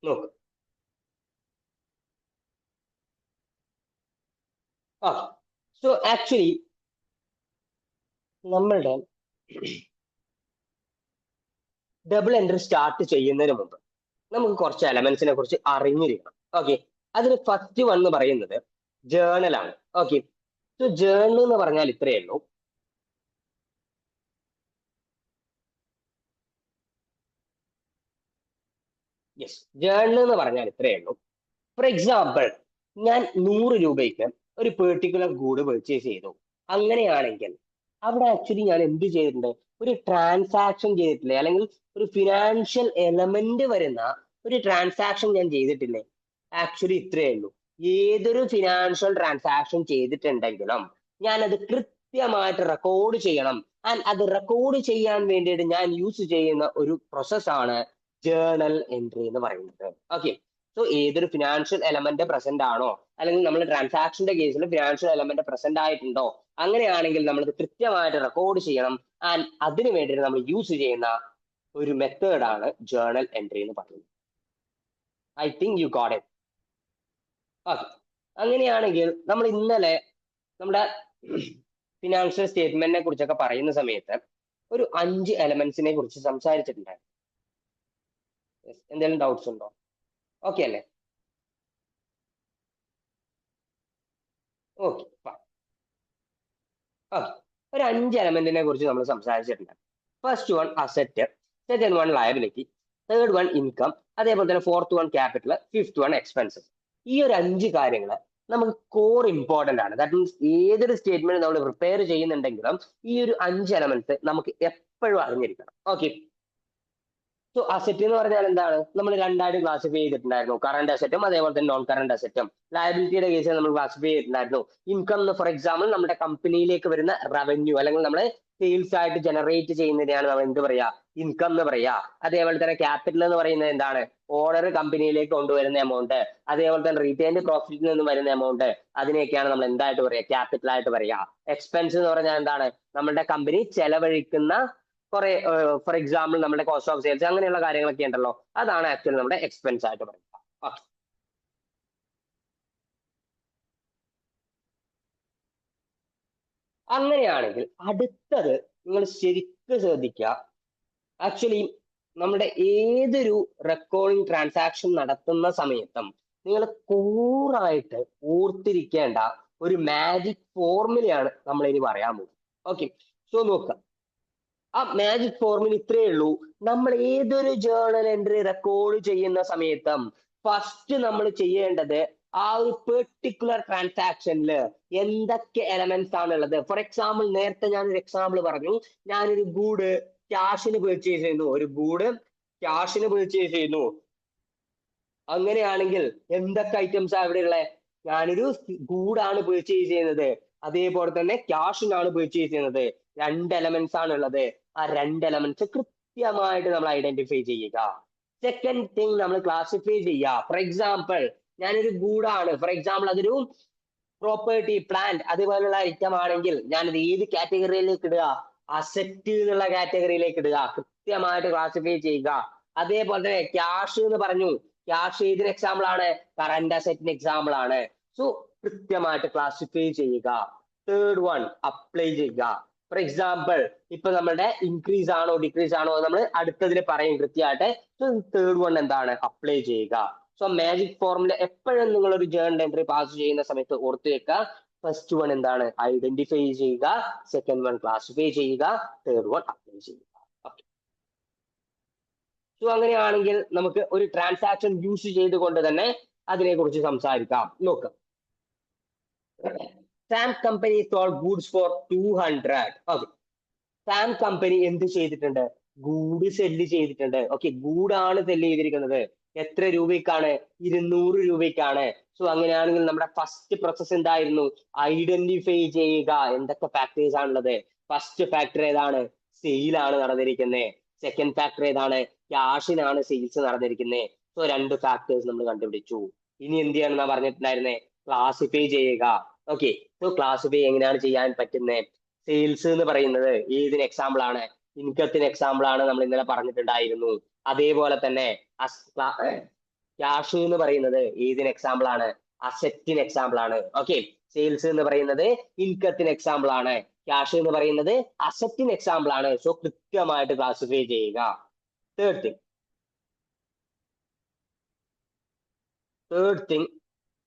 നോക്ക്. ഓക്കെ, സോ ആക്ച്വലി നമ്മളുടെ ഡബിൾ എൻട്രി സ്റ്റാർട്ട് ചെയ്യുന്നതിന് മുമ്പ് നമുക്ക് കുറച്ച് എലമെന്റ്സിനെ കുറിച്ച് അറിഞ്ഞിരിക്കണം. ഓക്കെ, അതിന് ഫസ്റ്റ് വൺ എന്ന് പറയുന്നത് ജേർണൽ ആണ്. ഓക്കെ, സോ ജേർണൽ എന്ന് പറഞ്ഞാൽ ഇത്രയേ ഉള്ളൂ. യെസ്, ജേർണൽ എന്ന് പറഞ്ഞാൽ ഇത്രയേ ഉള്ളൂ. ഫോർ എക്സാമ്പിൾ, ഞാൻ 100 രൂപയ്ക്ക് ഒരു പെർട്ടിക്കുലർ ഗുഡ് പർച്ചേസ് ചെയ്തു. അങ്ങനെയാണെങ്കിൽ അവിടെ ആക്ച്വലി ഞാൻ എന്ത് ചെയ്തിട്ടുണ്ട്? ഒരു ട്രാൻസാക്ഷൻ ചെയ്തിട്ടില്ലേ? അല്ലെങ്കിൽ ഒരു ഫിനാൻഷ്യൽ എലമെന്റ് വരുന്ന ഒരു ട്രാൻസാക്ഷൻ ഞാൻ ചെയ്തിട്ടില്ലേ? ആക്ച്വലി ഇത്രയേ ഉള്ളൂ. ഏതൊരു ഫിനാൻഷ്യൽ ട്രാൻസാക്ഷൻ ചെയ്തിട്ടുണ്ടെങ്കിലും ഞാൻ അത് കൃത്യമായിട്ട് റെക്കോർഡ് ചെയ്യണം. ആൻഡ് അത് റെക്കോർഡ് ചെയ്യാൻ വേണ്ടിയിട്ട് ഞാൻ യൂസ് ചെയ്യുന്ന ഒരു പ്രോസസ്സാണ് ജേർണൽ എൻട്രി എന്ന് പറയുന്നത്. ഓക്കെ, സോ ഏതൊരു ഫിനാൻഷ്യൽ എലമെന്റ് പ്രസന്റ് ആണോ, അല്ലെങ്കിൽ നമ്മൾ ട്രാൻസാക്ഷന്റെ കേസിൽ ഫിനാൻഷ്യൽ എലമെന്റ് പ്രസന്റ് ആയിട്ടുണ്ടോ, അങ്ങനെയാണെങ്കിൽ നമ്മളത് കൃത്യമായിട്ട് റെക്കോർഡ് ചെയ്യണം. ആൻഡ് അതിനു വേണ്ടിയിട്ട് നമ്മൾ യൂസ് ചെയ്യുന്ന ഒരു മെത്തേഡാണ് ജേർണൽ എൻട്രി എന്ന് പറയുന്നത്. I think you got it. Okay, അങ്ങനെയാണെങ്കിൽ നമ്മൾ ഇന്നലെ നമ്മുടെ ഫിനാൻഷ്യൽ സ്റ്റേറ്റ്മെന്റിനെ കുറിച്ചൊക്കെ പറയുന്ന സമയത്ത് ഒരു 5 എലമെന്റ്സിനെ കുറിച്ച് സംസാരിച്ചിട്ടുണ്ടായിരുന്നു. എന്തെങ്കിലും ഡൗട്ട്സ് ഉണ്ടോ? ഓക്കെ അല്ലേ? Okay, okay. ഒരു 5 എലമെന്റിനെ കുറിച്ച് നമ്മൾ സംസാരിച്ചിട്ടുണ്ട്. First one asset, second one liability, third one income, അതേപോലെ തന്നെ fourth one capital, fifth one expenses. ഈ ഒരു 5 കാര്യങ്ങൾ നമുക്ക് കോർ ഇമ്പോർട്ടന്റ് ആണ്. ദാറ്റ് മീൻസ് ഏതൊരു സ്റ്റേറ്റ്മെന്റ് നമ്മൾ പ്രിപ്പയർ ചെയ്യുന്നുണ്ടെങ്കിലും ഈ ഒരു 5 എലമെന്റ്സ് നമുക്ക് എപ്പോഴും അറിഞ്ഞിരിക്കണം. ഓക്കെ. സോ അസെറ്റ് എന്ന് പറഞ്ഞാൽ എന്താണ്? നമ്മൾ രണ്ടായിട്ട് ക്ലാസിഫൈ ചെയ്തിട്ടുണ്ടായിരുന്നു, കറണ്ട് അസറ്റും അതേപോലെ തന്നെ നോൺ കറണ്ട് അസറ്റും. ലയബിലിറ്റിയുടെ കേസിൽ നമ്മൾ ക്ലാസിഫൈ ചെയ്തിട്ടുണ്ടായിരുന്നു. ഇൻകം എന്ന് ഫോർ എക്സാമ്പിൾ നമ്മുടെ കമ്പനിയിലേക്ക് വരുന്ന റവന്യൂ അല്ലെങ്കിൽ നമ്മൾ സെയിൽസ് ആയിട്ട് ജനറേറ്റ് ചെയ്യുന്നതിനെയാണ് നമ്മൾ എന്ത് പറയാ? ഇൻകം എന്ന് പറയാ. അതേപോലെ തന്നെ ക്യാപിറ്റൽ എന്ന് പറയുന്നത് എന്താണ്? ഓർഡർ കമ്പനിയിലേക്ക് കൊണ്ടുവരുന്ന എമൗണ്ട്. അതേപോലെ തന്നെ റീറ്റെയിൻഡ് പ്രോഫിറ്റിൽ നിന്ന് വരുന്ന എമൗണ്ട്. അതിനെയൊക്കെയാണ് നമ്മൾ എന്തായിട്ട് പറയാ? ക്യാപിറ്റൽ ആയിട്ട് പറയാ. എക്സ്പെൻസ് എന്ന് പറഞ്ഞാൽ എന്താണ്? നമ്മുടെ കമ്പനി ചെലവഴിക്കുന്ന കുറെ, ഫോർ എക്സാമ്പിൾ നമ്മുടെ കോസ്റ്റ് ഓഫ് സെയിൽസ് അങ്ങനെയുള്ള കാര്യങ്ങളൊക്കെ ഉണ്ടല്ലോ, അതാണ് ആക്ച്വലി നമ്മുടെ എക്സ്പെൻസ് ആയിട്ട് പറയുന്നത്. ഓക്കെ. അങ്ങനെയാണെങ്കിൽ അടുത്തത് നിങ്ങൾ ശരിക്കും ശ്രദ്ധിക്കുക. ആക്ച്വലി നമ്മുടെ ഏതൊരു റെക്കോർഡിംഗ് ട്രാൻസാക്ഷൻ നടത്തുന്ന സമയത്തും നിങ്ങൾ കോറായിട്ട് ഓർത്തിരിക്കേണ്ട ഒരു മാജിക് ഫോർമുലയാണ് നമ്മൾ ഇനി പറയാൻ പോകുന്നത്. ഓക്കെ, സോ നോക്കുക. ആ മാജിക് ഫോർമുല ഇത്രയേ ഉള്ളൂ. നമ്മൾ ഏതൊരു ജേർണൽ എൻട്രി റെക്കോർഡ് ചെയ്യുന്ന സമയത്തും ഫസ്റ്റ് നമ്മൾ ചെയ്യേണ്ടത് ആ ഒരു പെർട്ടിക്കുലർ ട്രാൻസാക്ഷനിൽ എന്തൊക്കെ എലമെന്റ്സ് ആണുള്ളത്. ഫോർ എക്സാമ്പിൾ നേരത്തെ ഞാനൊരു എക്സാമ്പിൾ പറഞ്ഞു. ഞാനൊരു ഗൂഡ് ക്യാഷിന് പർച്ചേസ് ചെയ്യുന്നു, ഒരു ഗൂഡ് ക്യാഷിന് പർച്ചേസ് ചെയ്യുന്നു. അങ്ങനെയാണെങ്കിൽ എന്തൊക്കെ ഐറ്റംസ് ആ ഇവിടെ ഉള്ളത്? ഞാനൊരു ഗൂഡാണ് പർച്ചേസ് ചെയ്യുന്നത്, അതേപോലെ തന്നെ ക്യാഷിനാണ് പർച്ചേസ് ചെയ്യുന്നത്. 2 എലമെന്റ്സ് ആണ് ഉള്ളത്. ആ 2 എലമെന്റ്സ് കൃത്യമായിട്ട് നമ്മൾ ഐഡന്റിഫൈ ചെയ്യുക. സെക്കൻഡ് തിങ് നമ്മൾ ക്ലാസിഫൈ ചെയ്യുക. ഫോർ എക്സാമ്പിൾ ഞാനൊരു ഗൂഡാണ്, ഫോർ എക്സാമ്പിൾ അതൊരു പ്രോപ്പർട്ടി, പ്ലാന്റ് അതുപോലുള്ള ഐറ്റം ആണെങ്കിൽ ഞാനത് ഏത് കാറ്റഗറിയിലേക്ക് ഇടുക? അസറ്റ് എന്നുള്ള കാറ്റഗറിയിലേക്ക് ഇടുക. കൃത്യമായിട്ട് ക്ലാസിഫൈ ചെയ്യുക. അതേപോലെ തന്നെ ക്യാഷ് എന്ന് പറഞ്ഞു. ക്യാഷ് ഏതിന് എക്സാമ്പിൾ ആണ്? കറന്റ് അസറ്റിന് എക്സാമ്പിൾ ആണ്. സോ കൃത്യമായിട്ട് ക്ലാസിഫൈ ചെയ്യുക. തേർഡ് വൺ അപ്ലൈ ചെയ്യുക. ഫോർ എക്സാമ്പിൾ ഇപ്പൊ നമ്മുടെ ഇൻക്രീസ് ആണോ ഡിക്രീസ് ആണോ നമ്മൾ അടുത്തതിൽ പറയും കൃത്യമായിട്ട്. സോ തേർഡ് വൺ എന്താണ്? അപ്ലൈ ചെയ്യുക. സോ മാജിക് ഫോർമുല എപ്പോഴും നിങ്ങൾ ഒരു ജേർണൽ എൻട്രി പാസ് ചെയ്യുന്ന സമയത്ത് ഓർത്ത് വെക്കുക. ഫസ്റ്റ് വൺ എന്താണ്? ഐഡന്റിഫൈ ചെയ്യുക. സെക്കൻഡ് വൺ ക്ലാസിഫൈ ചെയ്യുക. തേർഡ് വൺ അപ്ലൈ ചെയ്യുക. സോ അങ്ങനെയാണെങ്കിൽ നമുക്ക് ഒരു ട്രാൻസാക്ഷൻ യൂസ് ചെയ്തുകൊണ്ട് തന്നെ അതിനെക്കുറിച്ച് സംസാരിക്കാം. നോക്കാം. Sam company sold goods for 200. Okay, Sam company എന്ത് ചെയ്തിട്ടുണ്ട്? ഗൂഡ് സെല്ല് ചെയ്തിട്ടുണ്ട്. ഓക്കെ, ഗൂഡാണ് സെല്ല് ചെയ്തിരിക്കുന്നത്. എത്ര രൂപയ്ക്കാണ്? 200 രൂപയ്ക്കാണ്. സോ അങ്ങനെയാണെങ്കിൽ നമ്മുടെ ഫസ്റ്റ് പ്രോസസ് എന്തായിരുന്നു? ഐഡന്റിഫൈ ചെയ്യുക. എന്തൊക്കെ ഫാക്ടേഴ്സ് ആണുള്ളത്? ഫസ്റ്റ് ഫാക്ടർ ഏതാണ്? സെയിലാണ് നടന്നിരിക്കുന്നത്. സെക്കൻഡ് ഫാക്ടർ ഏതാണ്? ക്യാഷിനാണ് സെയിൽസ് നടന്നിരിക്കുന്നത്. സോ 2 ഫാക്ടേഴ്സ് നമ്മൾ കണ്ടുപിടിച്ചു. ഇനി എന്ത് ചെയ്യണമെന്നാ പറഞ്ഞിട്ടുണ്ടായിരുന്നേ? ക്ലാസിഫൈ ചെയ്യുക. ഓക്കെ, സോ ക്ലാസിഫൈ എങ്ങനെയാണ് ചെയ്യാൻ പറ്റുന്നത്? സെയിൽസ് എന്ന് പറയുന്നത് ഏതിന് എക്സാമ്പിൾ ആണ്? ഇൻകത്തിന് എക്സാമ്പിൾ ആണ്, നമ്മൾ ഇന്നലെ പറഞ്ഞിട്ടുണ്ടായിരുന്നു. അതേപോലെ തന്നെ ക്യാഷ് എന്ന് പറയുന്നത് ഏതിന് എക്സാമ്പിൾ ആണ്? അസറ്റിന് എക്സാമ്പിൾ ആണ്. ഓക്കെ, സെയിൽസ് എന്ന് പറയുന്നത് ഇൻകത്തിന് എക്സാമ്പിൾ ആണ്, ക്യാഷ് എന്ന് പറയുന്നത് അസറ്റിന് എക്സാമ്പിൾ ആണ്. സോ കൃത്യമായിട്ട് ക്ലാസിഫൈ ചെയ്യുക. തേർഡ് തിങ് തേർഡ് തിങ്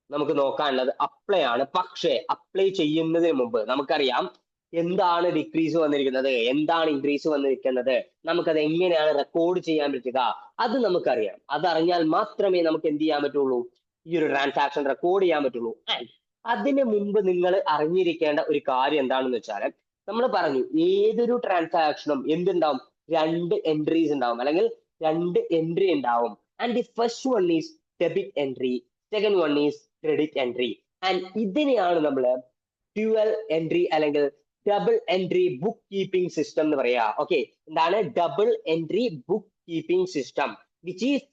നമുക്ക് നോക്കാനുള്ളത് അപ്ലൈ ആണ്. പക്ഷേ അപ്ലൈ ചെയ്യുന്നതിന് മുമ്പ് നമുക്കറിയാം എന്താണ് ഡിക്രീസ് വന്നിരിക്കുന്നത്, എന്താണ് ഇൻക്രീസ് വന്നിരിക്കുന്നത്, നമുക്കത് എങ്ങനെയാണ് റെക്കോർഡ് ചെയ്യാൻ പറ്റുക, അത് നമുക്കറിയാം. അതറിഞ്ഞാൽ മാത്രമേ നമുക്ക് എന്ത് ചെയ്യാൻ പറ്റുള്ളൂ? ഈ ഒരു ട്രാൻസാക്ഷൻ റെക്കോർഡ് ചെയ്യാൻ പറ്റുള്ളൂ. ആൻഡ് അതിന് മുമ്പ് നിങ്ങൾ അറിഞ്ഞിരിക്കേണ്ട ഒരു കാര്യം എന്താണെന്ന് വെച്ചാൽ, നമ്മൾ പറഞ്ഞു ഏതൊരു ട്രാൻസാക്ഷനും എന്തുണ്ടാവും? 2 എൻട്രീസ് ഉണ്ടാവും, അല്ലെങ്കിൽ 2 എൻട്രി ഉണ്ടാവും. And the first one is debit entry, second one is credit entry. And ഇതിനെയാണ് നമ്മൾ ഡ്യുവൽ എൻട്രി അല്ലെങ്കിൽ double entry book keeping system എന്ന് പറയാ. ഓക്കെ, എന്താണ് double entry book keeping system? Which is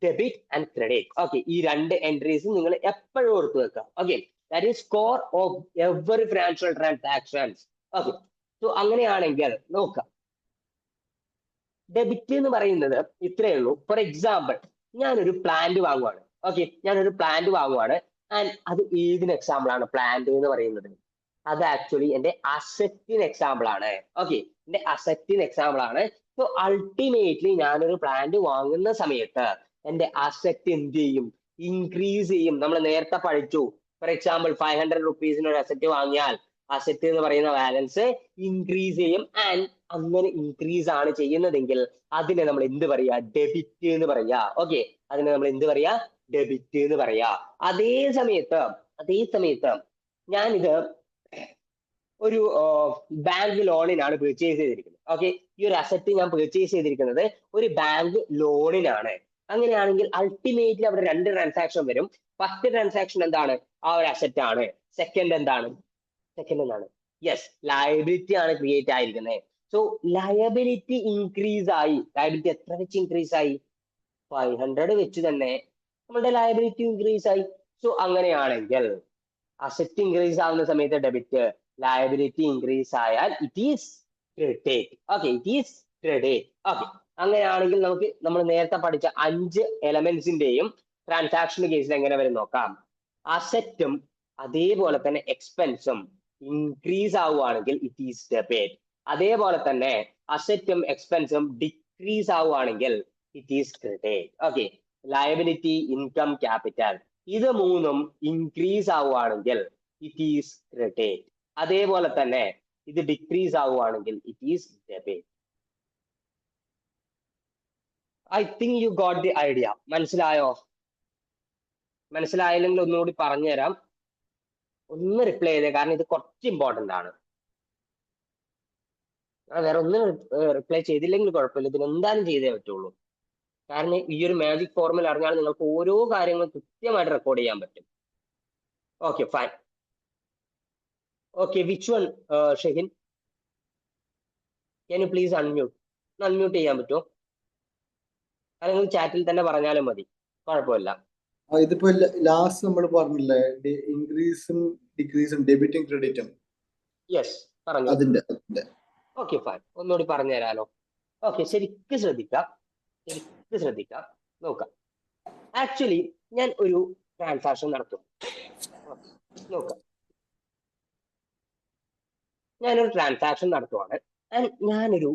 debit and credit. Okay, ഈ 2 entries നിങ്ങൾ എപ്പോഴും ഓർത്ത് വെക്കുക. Okay, that is score of every financial transactions. Okay, so അങ്ങനെയാണെങ്കിൽ നോക്കാം. ഡെബിറ്റ് എന്ന് പറയുന്നത് ഇത്രയേ ഉള്ളൂ. ഫോർ എക്സാമ്പിൾ, ഞാനൊരു പ്ലാന്റ് വാങ്ങുവാണ്. ഓക്കെ, ഞാനൊരു പ്ലാന്റ് വാങ്ങുവാണ്. ആൻഡ് അത് ഏതിന് എക്സാമ്പിൾ ആണ് പ്ലാന്റ് എന്ന് പറയുന്നത്? അത് ആക്ച്വലി എന്റെ അസറ്റിന് എക്സാമ്പിൾ ആണ്. ഓക്കെ, എന്റെ അസറ്റിന് എക്സാമ്പിൾ ആണ്. സോ അൾട്ടിമേറ്റ്ലി ഞാനൊരു പ്ലാന്റ് വാങ്ങുന്ന സമയത്ത് എന്റെ അസറ്റ് എന്ത് ചെയ്യും? ഇൻക്രീസ് ചെയ്യും. നമ്മൾ നേരത്തെ പഠിച്ചു. ഫോർ എക്സാമ്പിൾ 500 റുപ്പീസിന് ഒരു അസറ്റ് വാങ്ങിയാൽ അസറ്റ് എന്ന് പറയുന്ന ബാലൻസ് ഇൻക്രീസ് ചെയ്യും. ആൻഡ് അങ്ങനെ ഇൻക്രീസ് ആണ് ചെയ്യുന്നതെങ്കിൽ അതിനെ നമ്മൾ എന്ത് പറയാ? ഡെബിറ്റ് എന്ന് പറയാ. ഓക്കെ, അതിനെ നമ്മൾ എന്ത് പറയാ? ഡെബിറ്റ് എന്ന് പറയാ. അതേ സമയത്ത് ഞാനിത് ഒരു ബാങ്ക് ലോണിനാണ് പർച്ചേസ് ചെയ്തിരിക്കുന്നത്. ഓക്കെ, ഈ ഒരു അസറ്റ് ഞാൻ പർച്ചേസ് ചെയ്തിരിക്കുന്നത് ഒരു ബാങ്ക് ലോണിനാണ്. അങ്ങനെയാണെങ്കിൽ അൾട്ടിമേറ്റ്ലി അവിടെ രണ്ട് ട്രാൻസാക്ഷൻ വരും. ഫസ്റ്റ് ട്രാൻസാക്ഷൻ എന്താണ്? ആ ഒരു അസറ്റ് ആണ്. സെക്കൻഡ് എന്താണ്? യെസ്, ലയബിലിറ്റി ആണ് ക്രിയേറ്റ് ആയിരിക്കുന്നത്. സോ ലയബിലിറ്റി ഇൻക്രീസ് ആയി. ലയബിലിറ്റി എത്ര വെച്ച് ഇൻക്രീസ് ആയി? 500 വെച്ച് തന്നെ നമ്മുടെ ലയബിലിറ്റി ഇൻക്രീസ് ആയി. സോ അങ്ങനെയാണെങ്കിൽ അസറ്റ് ഇൻക്രീസ് ആവുന്ന സമയത്ത് ഡെബിറ്റ്, ലയബിലിറ്റി ഇൻക്രീസ് ആയാൽ it is credit. Okay, it is credit. Okay, അങ്ങനെയാണെങ്കിൽ നമുക്ക് നമ്മൾ നേരത്തെ പഠിച്ച 5 എലമെന്റ്സിന്റെയും ട്രാൻസാക്ഷൻ കേസിൽ എങ്ങനെ വരും നോക്കാം. അസറ്റും അതേപോലെ തന്നെ എക്സ്പെൻസും ഇൻക്രീസ് ആവുകയാണെങ്കിൽ ഇറ്റ് ഈസ് ഡെബിറ്റ്. അതേപോലെ തന്നെ അസറ്റും എക്സ്പെൻസും ഡിക്രീസ് ആവുകയാണെങ്കിൽ it is credit. Okay, liability, income, capital ഇത് മൂന്നും ഇൻക്രീസ് ആവുകയാണെങ്കിൽ ഇറ്റ് ഈസ് ക്രെഡിറ്റ്. അതേപോലെ തന്നെ ഇത് ഡിക്രീസ് ആവുകയാണെങ്കിൽ it is debit. I think you got the idea. മനസ്സിലായോ? മനസ്സിലായില്ലെങ്കിൽ ഒന്നുകൂടി പറഞ്ഞുതരാം. ഒന്ന് റിപ്ലൈ ചെയ്തേ, കാരണം ഇത് കുറച്ച് ഇമ്പോർട്ടന്റ് ആണ്. വേറെ ഒന്നും റിപ്ലൈ ചെയ്തില്ലെങ്കിൽ കുഴപ്പമില്ല, ഇതിന് എന്തായാലും ചെയ്തേ പറ്റുള്ളൂ. കാരണം ഈ ഒരു മാജിക് ഫോർമുല അറിഞ്ഞാൽ നിങ്ങൾക്ക് ഓരോ കാര്യങ്ങളും കൃത്യമായിട്ട് റെക്കോർഡ് ചെയ്യാൻ പറ്റും. Okay, fine. Okay, which one Shehin? Can you please unmute ചെയ്യാൻ പറ്റുമോ? അല്ലെങ്കിൽ ചാറ്റിൽ തന്നെ പറഞ്ഞാലും മതി, കുഴപ്പമില്ല. ഇതിപ്പോ ലാസ്റ്റ് നമ്മൾ പറഞ്ഞില്ലേ, ഇൻക്രീസും ഡിക്രീസും ഡെബിറ്റും ക്രെഡിറ്റും. യെസ്, പറഞ്ഞു. അതിന്റെ ഓക്കെ, ഫൈൻ. ഒന്നുകൂടി പറഞ്ഞു തരാലോ. ഓക്കെ, ശരിക്കും ശ്രദ്ധിക്കാം. നോക്കാം. ആക്ച്വലി ഞാൻ ഒരു ട്രാൻസാക്ഷൻ നടത്തും. നോക്കാം, ഞാനൊരു ട്രാൻസാക്ഷൻ നടത്തുവാണ്. ഞാനൊരു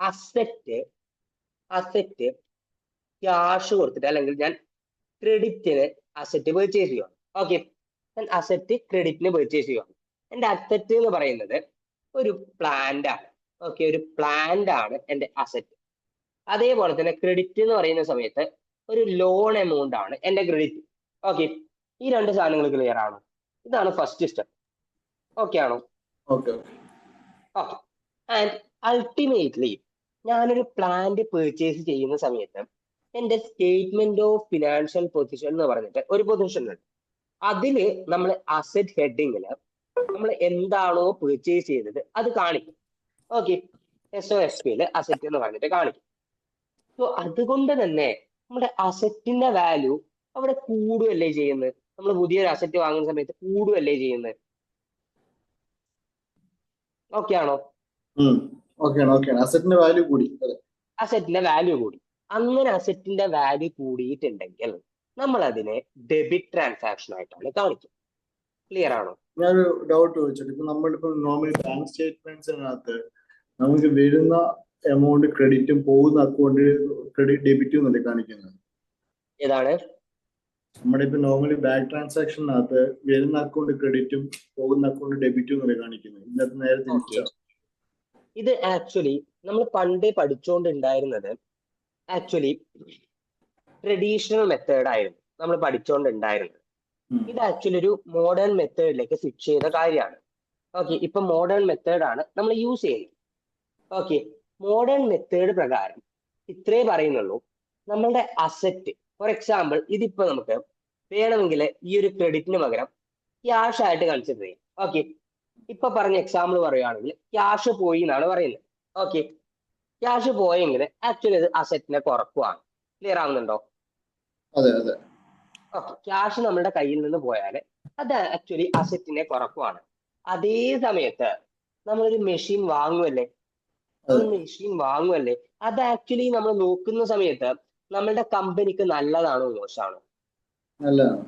അസറ്റ് ക്യാഷ് കൊടുത്തിട്ട്, അല്ലെങ്കിൽ ഞാൻ ക്രെഡിറ്റിന് അസറ്റ് പർച്ചേസ് ചെയ്യുകയാണ്. ഓക്കെ, ഞാൻ അസറ്റ് ക്രെഡിറ്റിന് പർച്ചേസ് ചെയ്യുകയാണ്. എൻ്റെ അസറ്റ് എന്ന് പറയുന്നത് ഒരു പ്ലാന്റ് ആണ്. ഓക്കെ, ഒരു പ്ലാന്റ് ആണ് എൻ്റെ അസറ്റ്. അതേപോലെ തന്നെ ക്രെഡിറ്റ് എന്ന് പറയുന്ന സമയത്ത് ഒരു ലോൺ എമൗണ്ട് ആണ് എൻ്റെ ക്രെഡിറ്റ്. ഓക്കെ, ഈ രണ്ട് സാധനങ്ങൾ ക്ലിയർ ആണോ? ഇതാണ് ഫസ്റ്റ് സ്റ്റെപ്പ്. ഓക്കെ ആണോ? ഓക്കെ. ആൻഡ് അൾട്ടിമേറ്റ്ലി ഞാനൊരു പ്ലാന്റ് പർച്ചേസ് ചെയ്യുന്ന സമയത്ത് എൻ്റെ സ്റ്റേറ്റ്മെന്റ് ഓഫ് ഫിനാൻഷ്യൽ പൊസിഷൻ എന്ന് പറഞ്ഞിട്ട് ഒരു പൊസിഷൻ ഉണ്ട്. അതില് നമ്മൾ അസറ്റ് ഹെഡിങ്ങില് നമ്മൾ എന്താണോ പർച്ചേസ് ചെയ്തത് അത് കാണിക്കും. ഓക്കെ, SOSPയില് അസറ്റ് എന്ന് പറഞ്ഞിട്ട് കാണിക്കും. സോ അതുകൊണ്ട് തന്നെ നമ്മുടെ അസറ്റിന്റെ വാല്യൂ അവിടെ കൂടുകയല്ലേ ചെയ്യുന്നത്? നമ്മൾ പുതിയൊരു അസറ്റ് വാങ്ങുന്ന സമയത്ത് കൂടുകയല്ലേ ചെയ്യുന്നത്? ഓക്കെ ആണോ? അസറ്റിന്റെ വാല്യൂ കൂടി. അങ്ങനെ അസറ്റിന്റെ വാല്യൂ കൂടിയിട്ടുണ്ടെങ്കിൽ നമ്മൾ അതിനെ ഡെബിറ്റ് ട്രാൻസാക്ഷൻ ആയിട്ടാണ് കാണിക്കുക. ക്ലിയർ ആണോ? ഞാനൊരു ഡൗട്ട് ചോദിച്ചിട്ട്, ഇപ്പൊ നമ്മളിപ്പോ നോർമലി ബാങ്ക് സ്റ്റേറ്റ്മെന്റ്സിനകത്ത് നമുക്ക് വരുന്ന എമൗണ്ട് ക്രെഡിറ്റും പോകുന്ന അക്കൗണ്ട് ക്രെഡിറ്റ് ഡെബിറ്റും എന്നല്ലേ കാണിക്കുന്നത്? ഏതാണ്? നമ്മുടെ ഇപ്പൊ നോർമലി ബാങ്ക് ട്രാൻസാക്ഷനകത്ത് വരുന്ന അക്കൗണ്ട് ക്രെഡിറ്റും പോകുന്ന അക്കൗണ്ട് ഡെബിറ്റും എന്നല്ലേ കാണിക്കുന്നത്? ഇതിനകത്ത് നേരെ തിരിച്ചാണ്. ഇത് ആക്ച്വലി നമ്മൾ പണ്ടേ പഠിച്ചുകൊണ്ടുണ്ടായിരുന്നത് ആക്ച്വലി ട്രഡീഷണൽ മെത്തേഡ് ആയിരുന്നു നമ്മൾ പഠിച്ചുകൊണ്ടുണ്ടായിരുന്നത്. ഇത് ആക്ച്വലി ഒരു മോഡേൺ മെത്തേഡിലേക്ക് സ്വിച്ച് ചെയ്ത കാര്യമാണ്. ഓക്കെ, ഇപ്പൊ മോഡേൺ മെത്തേഡ് ആണ് നമ്മൾ യൂസ് ചെയ്യുന്നത്. ഓക്കെ, മോഡേൺ മെത്തേഡ് പ്രകാരം ഇത്രേ പറയുന്നുള്ളൂ. നമ്മളുടെ അസറ്റ്, ഫോർ എക്സാമ്പിൾ, ഇതിപ്പോ നമുക്ക് വേണമെങ്കിൽ ഈ ഒരു ക്രെഡിറ്റിന് പകരം ക്യാഷ് ആയിട്ട് കൺസിഡർ ചെയ്യാം. ഓക്കെ, ഇപ്പൊ പറഞ്ഞ എക്സാമ്പിൾ പറയുകയാണെങ്കിൽ ക്യാഷ് പോയി എന്നാണ് പറയുന്നത്. ഓക്കെ, ക്യാഷ് പോയെങ്കിൽ ആക്ച്വലി ഇത് അസറ്റിനെ കുറക്കുവാണ്. ക്ലിയർ ആവുന്നുണ്ടോ? അതെ. ഓക്കെ, ക്യാഷ് നമ്മുടെ കയ്യിൽ നിന്ന് പോയാൽ അത് ആക്ച്വലി അസറ്റിനെ കുറക്കുവാണ്. അതേ സമയത്ത് നമ്മളൊരു മെഷീൻ വാങ്ങുമല്ലേ, നമ്മൾ മെഷീൻ വാങ്ങുമല്ലേ, അത് ആക്ച്വലി നമ്മൾ നോക്കുന്ന സമയത്ത് നമ്മളുടെ കമ്പനിക്ക് നല്ലതാണോ മോശമാണോ? നല്ലതാണ്.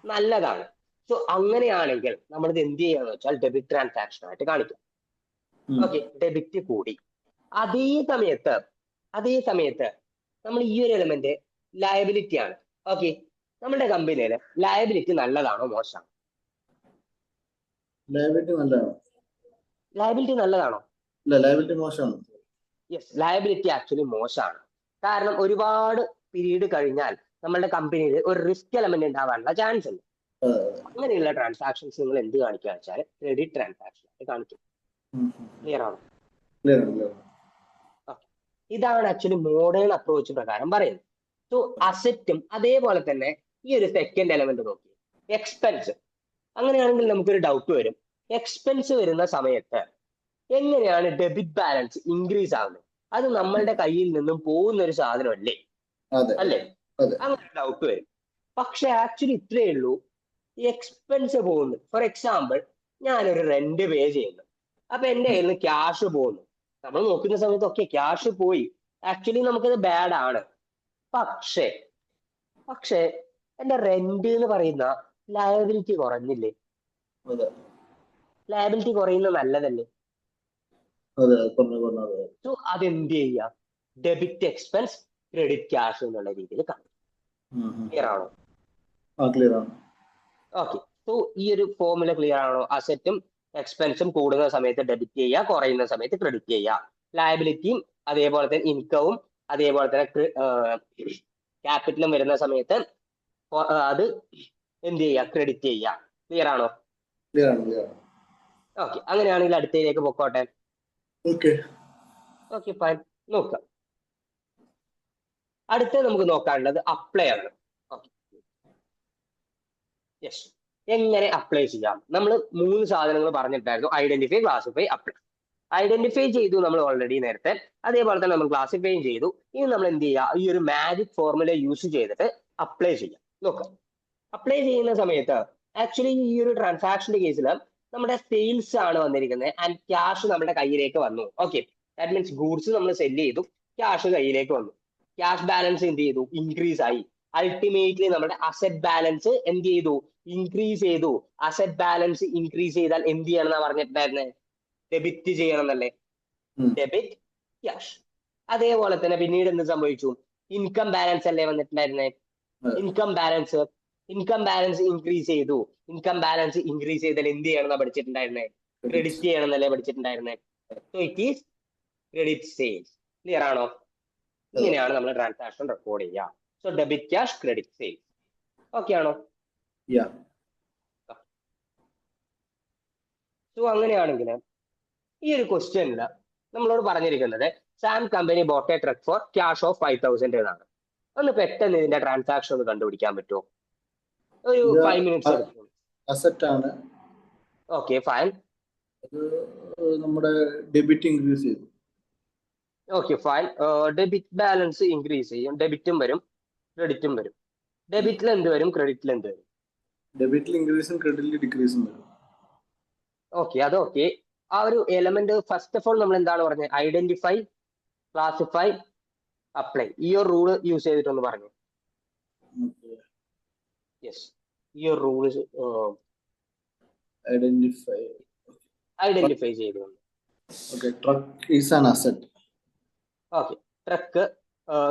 നല്ലതാണ്. സോ അങ്ങനെയാണെങ്കിൽ നമ്മളിത് എന്ത് ചെയ്യാന്ന് വെച്ചാൽ ഡെബിറ്റ് ട്രാൻസാക്ഷൻ ആയിട്ട് കാണിക്കാം. ഓക്കെ, ഡെബിറ്റ് കൂടി. അതേ സമയത്ത് അതേ സമയത്ത് നമ്മൾ ഈ ഒരു എലമെന്റ് ലയബിലിറ്റി ആണ്. ഓക്കെ, നമ്മുടെ കമ്പനിയിൽ ലയബിലിറ്റി നല്ലതാണോ മോശമാണോ? ലയബിലിറ്റി നല്ലതാണ്. ലയബിലിറ്റി നല്ലതാണോ? ഇല്ല, ലയബിലിറ്റി മോശമാണ്. യെസ്, ലയബിലിറ്റി ആക്ച്വലി മോശമാണ്. കാരണം ഒരുപാട് പീരീഡ് കഴിഞ്ഞാൽ നമ്മളുടെ കമ്പനിയിൽ ഒരു റിസ്ക് എലമെന്റ് ഉണ്ടാവാനുള്ള ചാൻസ് ഉണ്ട്. അങ്ങനെയുള്ള ട്രാൻസാക്ഷൻസ് നിങ്ങൾ എന്ത് കാണിക്കുക വെച്ചാൽ ക്രെഡിറ്റ് ട്രാൻസാക്ഷൻ ആയിട്ട് കാണിക്കും. ക്ലിയർ ആണോ? ഇതാണ് ആക്ച്വലി മോഡേൺ അപ്രോച്ച് പ്രകാരം പറയുന്നത്. സോ അസറ്റും അതേപോലെ തന്നെ ഈ ഒരു സെക്കൻഡ് എലമെന്റ് നോക്കി, എക്സ്പെൻസ്. അങ്ങനെയാണെങ്കിൽ നമുക്കൊരു ഡൗട്ട് വരും, എക്സ്പെൻസ് വരുന്ന സമയത്ത് എങ്ങനെയാണ് ഡെബിറ്റ് ബാലൻസ് ഇൻക്രീസ് ആവുന്നത്? അത് നമ്മളുടെ കയ്യിൽ നിന്നും പോകുന്ന ഒരു സാധനമല്ലേ, അല്ലേ? അങ്ങനെ ഡൗട്ട് വരും. പക്ഷെ ആക്ച്വലി ഇത്രയേ ഉള്ളൂ, എക്സ്പെൻസ് പോകുന്നു. ഫോർ എക്സാമ്പിൾ, ഞാനൊരു റെന്റ് പേ ചെയ്യുന്നു, അപ്പൊ എന്റെ കയ്യിൽ നിന്ന് ക്യാഷ് പോകുന്നു. നമ്മൾ നോക്കുന്ന സമയത്ത് ഒക്കെ ക്യാഷ് പോയി, ആക്ച്വലി നമുക്കത് ബാഡ് ആണ്. പക്ഷേ പക്ഷേ എന്റെ റെന്റ് എന്ന് പറയുന്ന ലയബിലിറ്റി കുറഞ്ഞില്ലേ? ലയബിലിറ്റി കുറയുന്നത് നല്ലതല്ലേ? സോ അതെന്ത് ചെയ്യുക, ഡെബിറ്റ് എക്സ്പെൻസ് ക്രെഡിറ്റ് ക്യാഷ് എന്നുള്ള രീതിയിൽ കാണിക്കും. ക്ലിയർ ആണോ? ക്ലിയർ ആണ്. ഓക്കെ, സോ ഈ ഒരു ഫോർമുല ക്ലിയർ ആണോ? അസറ്റും എക്സ്പെൻസും കൂടുന്ന സമയത്ത് ഡെബിറ്റ് ചെയ്യുക, കുറയുന്ന സമയത്ത് ക്രെഡിറ്റ് ചെയ്യുക. ലയബിലിറ്റിയും അതേപോലെ തന്നെ ഇൻകവും അതേപോലെ തന്നെ ക്യാപിറ്റലും വരുന്ന സമയത്ത് അത് എന്ത് ചെയ്യുക, ക്രെഡിറ്റ് ചെയ്യുക. ക്ലിയർ ആണോ? ഓക്കെ, അങ്ങനെയാണെങ്കിൽ അടുത്തതിലേക്ക് പൊക്കോട്ടെ. ഓക്കെ ഫൈൻ, നോക്കാം. അടുത്ത നമുക്ക് നോക്കാനുള്ളത് അപ്ലൈ ആണ്. യെസ്, എങ്ങനെ അപ്ലൈ ചെയ്യാം? നമ്മൾ 3 സാധനങ്ങൾ പറഞ്ഞിട്ടായിരുന്നു, ഐഡന്റിഫൈ, ക്ലാസിഫൈ, അപ്ലൈ. ഐഡന്റിഫൈ ചെയ്തു നമ്മൾ ഓൾറെഡി നേരത്തെ, അതേപോലെ തന്നെ നമ്മൾ ക്ലാസിഫൈയും ചെയ്തു. ഇനി നമ്മൾ എന്ത് ചെയ്യുക, ഈ ഒരു മാജിക് ഫോർമുല യൂസ് ചെയ്തിട്ട് അപ്ലൈ ചെയ്യാം. നോക്കാം. അപ്ലൈ ചെയ്യുന്ന സമയത്ത് ആക്ച്വലി ഈ ഒരു ട്രാൻസാക്ഷന്റെ കേസിൽ നമ്മുടെ സെയിൽസ് ആണ് വന്നിരിക്കുന്നത് ആൻഡ് ക്യാഷ് നമ്മുടെ കയ്യിലേക്ക് വന്നു. ഓക്കെ, ദാറ്റ് മീൻസ് ഗൂഡ്സ് നമ്മൾ സെല് ചെയ്തു, ക്യാഷ് കയ്യിലേക്ക് വന്നു. ക്യാഷ് ബാലൻസ് എന്ത് ചെയ്തു, ഇൻക്രീസ് ആയി. അൾട്ടിമേറ്റ്ലി നമ്മുടെ അസറ്റ് ബാലൻസ് എന്ത് ചെയ്തു, ഇൻക്രീസ് ചെയ്തു. അസറ്റ് ബാലൻസ് ഇൻക്രീസ് ചെയ്താൽ എന്ത് ചെയ്യണം എന്നാ പറഞ്ഞിട്ടുണ്ടായിരുന്നത്? ഡെബിറ്റ് ചെയ്യണം എന്നല്ലേ? Debit cash. അതേപോലെ തന്നെ പിന്നീട് എന്ത് സംഭവിച്ചു, ഇൻകം ബാലൻസ് അല്ലേ വന്നിട്ടുണ്ടായിരുന്നേ? ഇൻകം ബാലൻസ് ഇൻക്രീസ് ചെയ്തു. ഇൻകം ബാലൻസ് ഇൻക്രീസ് ചെയ്താൽ എന്ത് ചെയ്യണം പഠിച്ചിട്ടുണ്ടായിരുന്നേ? ക്രെഡിറ്റ് ചെയ്യണം എന്നല്ലേ പഠിച്ചിട്ടുണ്ടായിരുന്നേ? So it is credit sales. Clear ആണോ? ഇങ്ങനെയാണ് നമ്മൾ ട്രാൻസാക്ഷൻ റെക്കോർഡ് ചെയ്യുക. So debit cash, credit sales. Okay ആണോ? സോ അങ്ങനെയാണെങ്കിൽ ഈ ഒരു ക്വസ്റ്റ്യനിൽ നമ്മളോട് പറഞ്ഞിരിക്കുന്നത് Sam company bought a truck for cash of 5,000 എന്നാണ്. ഒന്ന് പെട്ടെന്ന് ഇതിന്റെ ട്രാൻസാക്ഷൻ ഒന്ന് കണ്ടുപിടിക്കാൻ പറ്റുമോ? ഒരു 5 മിനിറ്റ്സ് എടുക്കും. അസറ്റ് ആണ്. Okay fine. നമ്മുടെ ഡെബിറ്റ് ഇൻക്രീസ് ചെയ്തു. Okay fine. Debit balance increase ചെയ്യും, ഡെബിറ്റും വരും ക്രെഡിറ്റും വരും. ഡെബിറ്റിൽ എന്ത് വരും, ക്രെഡിറ്റിൽ എന്ത് വരും? ഡെബിറ്റിൽ ഇൻക്രീസും ക്രെഡിറ്റിൽ ഡിക്രീസും വരും. ഓക്കെ, അതൊക്കെ ആ ഒരു എലമെന്റ് ഫസ്റ്റ് ഓഫ് ഓൾ നമ്മൾ എന്താണ് പറഞ്ഞത്? Identify, classify, apply. ഈ ഒരു റൂള് യൂസ് ചെയ്തിട്ടൊന്ന് പറഞ്ഞു. യെസ്, ഈ ഒരു റൂള് ഐഡന്റിഫൈ ചെയ്തു. Truck is an asset. Okay, truck,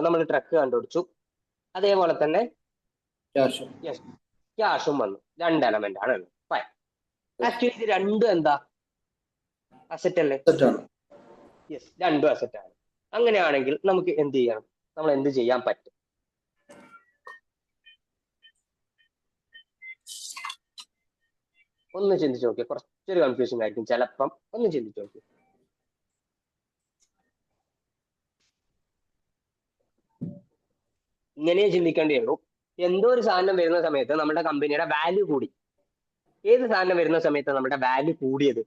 നമ്മൾ ട്രക്ക് കണ്ടുപിടിച്ചു. അതേപോലെ തന്നെ ക്യാഷും വന്നു. 2 എലമെന്റ് ആണ്. ഫൈൻ. ആക്ച്വലി ഇത് രണ്ടും എന്താ, അസറ്റ് അല്ലേ? യെസ്, രണ്ടും അസറ്റ് ആണ്. അങ്ങനെയാണെങ്കിൽ നമുക്ക് എന്ത് ചെയ്യണം, നമ്മൾ എന്ത് ചെയ്യാൻ പറ്റും? ഒന്ന് ചിന്തിച്ചു നോക്കിയാൽ കുറച്ചൊരു കൺഫ്യൂഷൻ ആയിരിക്കും ചിലപ്പം. ഒന്ന് ചിന്തിച്ചു നോക്കി. ഇങ്ങനെ ചിന്തിക്കേണ്ടി ഉള്ളൂ. എന്തോ ഒരു സാധനം വരുന്ന സമയത്ത് നമ്മുടെ കമ്പനിയുടെ വാല്യൂ കൂടി. ഏത് സാധനം വരുന്ന സമയത്ത് നമ്മുടെ വാല്യൂ കൂടിയത്?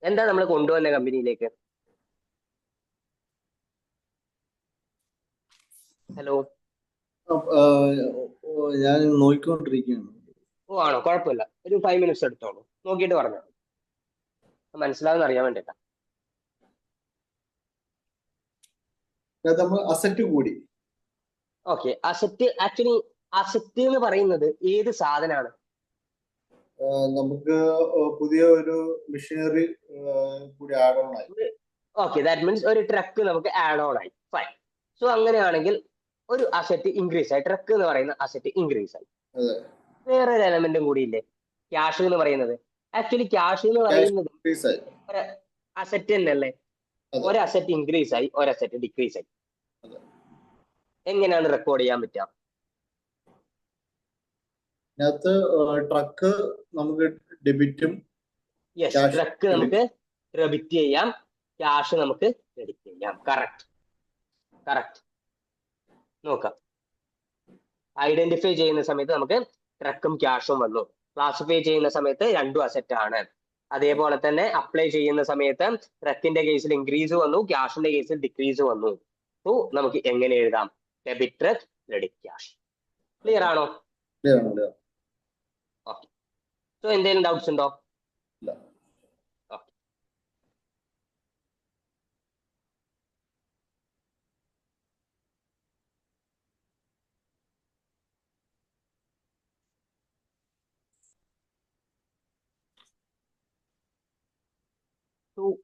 എന്താ നമ്മൾ കൊണ്ടുവന്ന കമ്പനിയിലേക്ക്? ഹലോ, ഞാൻ നോക്കിക്കൊണ്ടിരിക്കുകയാണ്. ഓ ആണോ, കുഴപ്പമില്ല, ഒരു 5 minutes എടുത്തോളൂ, നോക്കിയിട്ട് പറഞ്ഞോ, മനസ്സിലാവുന്ന അറിയാൻ വേണ്ടിട്ടാ. നമ്മൾ അസറ്റ് കൂടി. ഓക്കെ, അസറ്റ് ആക്ച്വലി അസറ്റ് എന്ന് പറയുന്നത് ഏത് സാധനമാണ്? നമുക്ക് പുതിയ ഒരു മെഷീനറി കൂടി ആഡ് ഓൺ ആയി. ഓക്കെ, ദാറ്റ് മീൻസ് ഒരു ട്രക്ക് നമുക്ക് ആഡ് ഓൺ ആയി, ഫൈൻ. സോ അങ്ങനെയാണെങ്കിൽ ഒരു അസറ്റ് ഇൻക്രീസ് ആയി, ട്രക്ക് എന്ന് പറയുന്ന അസറ്റ് ഇൻക്രീസ് ആയി. അതെ. വേറൊരു എലമെന്റും കൂടി ഇല്ലേ, ക്യാഷ് എന്ന് പറയുന്നത്. ആക്ച്വലി ക്യാഷ് എന്ന് പറയുന്നത് ഇൻക്രീസ് ആയി. ഒരു അസറ്റ് തന്നെയല്ലേ? അതെ. ഒരു അസറ്റ് ഇൻക്രീസ് ആയി, ഒരു അസറ്റ് ഡിക്രീസ് ആയി. അതെ. എങ്ങനെയാണ് റെക്കോർഡ് ചെയ്യാൻ പറ്റുക? ഇതിനകത്ത് ട്രക്ക് നമുക്ക് ഡെബിറ്റും യെസ്, ട്രക്ക് നമുക്ക് ഡെബിറ്റ് ചെയ്യാം, ക്യാഷ് നമുക്ക് ക്രെഡിറ്റ് ചെയ്യാം. Correct correct. നോക്കാം, ഐഡന്റിഫൈ ചെയ്യുന്ന സമയത്ത് നമുക്ക് ട്രക്കും ക്യാഷും വന്നു. ക്ലാസിഫൈ ചെയ്യുന്ന സമയത്ത് രണ്ടും അസറ്റ് ആണ്. അതേപോലെ തന്നെ അപ്ലൈ ചെയ്യുന്ന സമയത്ത് ട്രക്കിന്റെ കേസിൽ ഇൻക്രീസ് വന്നു, ക്യാഷിന്റെ കേസിൽ ഡിക്രീസ് വന്നു. സോ നമുക്ക് എങ്ങനെ എഴുതാം? Debit truck, credit cash. Clear ആണോ? ഓക്കെ. സോ എന്തെങ്കിലും ഡൗട്ട്സ് ഉണ്ടോ?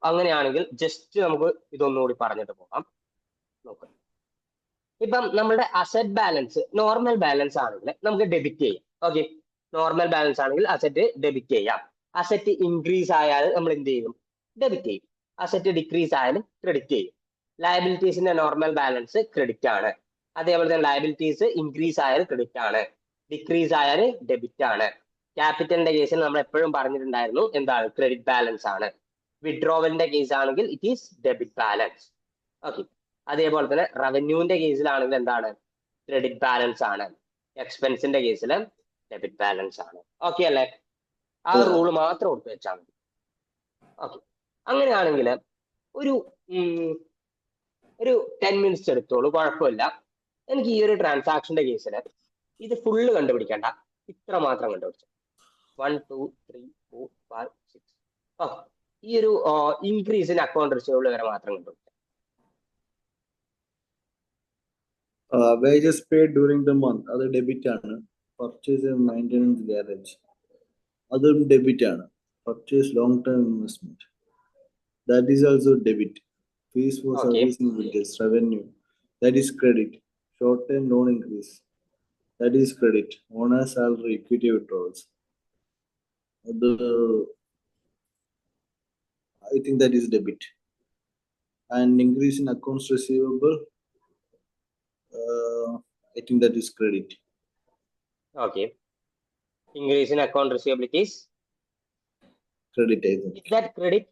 അങ്ങനെയാണെങ്കിൽ ജസ്റ്റ് നമുക്ക് ഇതൊന്നുകൂടി പറഞ്ഞിട്ട് പോകാം. നോക്കാം, ഇപ്പം നമ്മുടെ അസറ്റ് ബാലൻസ് നോർമൽ ബാലൻസ് ആണെങ്കിൽ നമുക്ക് ഡെബിറ്റ് ചെയ്യാം. ഓക്കെ, നോർമൽ ബാലൻസ് ആണെങ്കിൽ അസറ്റ് ഡെബിറ്റ് ചെയ്യാം. അസറ്റ് ഇൻക്രീസ് ആയാൽ നമ്മൾ എന്ത് ചെയ്യും? ഡെബിറ്റ് ചെയ്യും. അസറ്റ് ഡിക്രീസ് ആയാൽ ക്രെഡിറ്റ് ചെയ്യും. ലയബിലിറ്റീസിന്റെ നോർമൽ ബാലൻസ് ക്രെഡിറ്റ് ആണ്. അതേപോലെ തന്നെ ലയബിലിറ്റീസ് ഇൻക്രീസ് ആയാൽ ക്രെഡിറ്റ് ആണ്, ഡിക്രീസ് ആയാൽ ഡെബിറ്റ് ആണ്. ക്യാപിറ്റലിന്റെ കേസിൽ നമ്മൾ എപ്പോഴും പറഞ്ഞിട്ടുണ്ടായിരുന്നു എന്താണ്? ക്രെഡിറ്റ് ബാലൻസ് ആണ്. വിഡ്രോവലിന്റെ കേസ് ആണെങ്കിൽ it is debit balance. Okay, അതേപോലെ തന്നെ റവന്യൂവിന്റെ കേസിലാണെങ്കിൽ എന്താണ്? ക്രെഡിറ്റ് ബാലൻസ് ആണ്. എക്സ്പെൻസിന്റെ കേസിൽ ഡെബിറ്റ് ബാലൻസ് ആണ്. ഓക്കെ അല്ലേ? ആ റൂള് മാത്രം ഓർത്ത് വെച്ചാൽ മതി. ഓക്കെ, അങ്ങനെയാണെങ്കിൽ ഒരു 10 minutes എടുത്തോളൂ, കുഴപ്പമില്ല. എനിക്ക് ഈ ഒരു ട്രാൻസാക്ഷന്റെ കേസിൽ ഇത് ഫുള്ള് കണ്ടുപിടിക്കണ്ട, ഇത്ര മാത്രം കണ്ടുപിടിച്ചു. 1 2 3 4 5 6. ഓക്കെ, ഈ ഒരു ഇൻക്രീസിന് അക്കൗണ്ട് റിസീവബിൾ വരെ മാത്രം കണ്ടുപിടിച്ചു. wages paid during the month അത് ഡെബിറ്റ് ആണ്. പർച്ചേസ് ആൻഡ് മെയിൻ്റെനൻസ് ഗ്യാരേജ് അതും ഡെബിറ്റ് ആണ്. Purchase long term investment that is also debit. Fees for servicing vehicles, revenue, that is credit. Short term loan increase, that is credit. Owner salary, equity withdrawals, I think that is debit. And increase in accounts receivable, I think that is credit. Okay, increase in account receivables, credit, I think. Is that credit?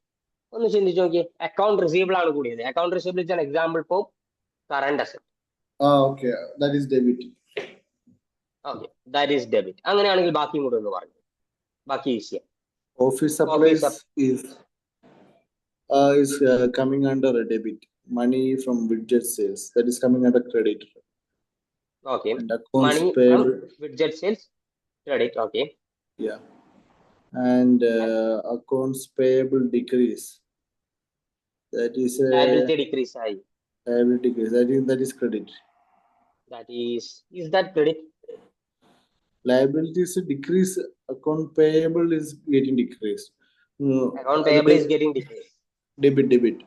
ഒന്ന് ചിന്തിച്ചു നോക്കി, account receivable ആണ് കൂടിയത്. Account receivable is an example for current asset. Okay, that is debit. Okay, that is debit. അങ്ങനെയാണെങ്കിൽ ബാക്കിയും കൂടെ ഒന്ന് പറഞ്ഞു, ബാക്കി ഈസിയാണ്. Office supplies is coming under a debit. Money from widget sales, that is coming under credit. Okay, and accounts money payable from widget sales, credit. Okay, yeah. And accounts payable decrease, that is liability decrease. Liability decrease, that is credit. That is that credit? Liabilities decrease, account payable is getting decreased. Account payable is getting decreased. Debit.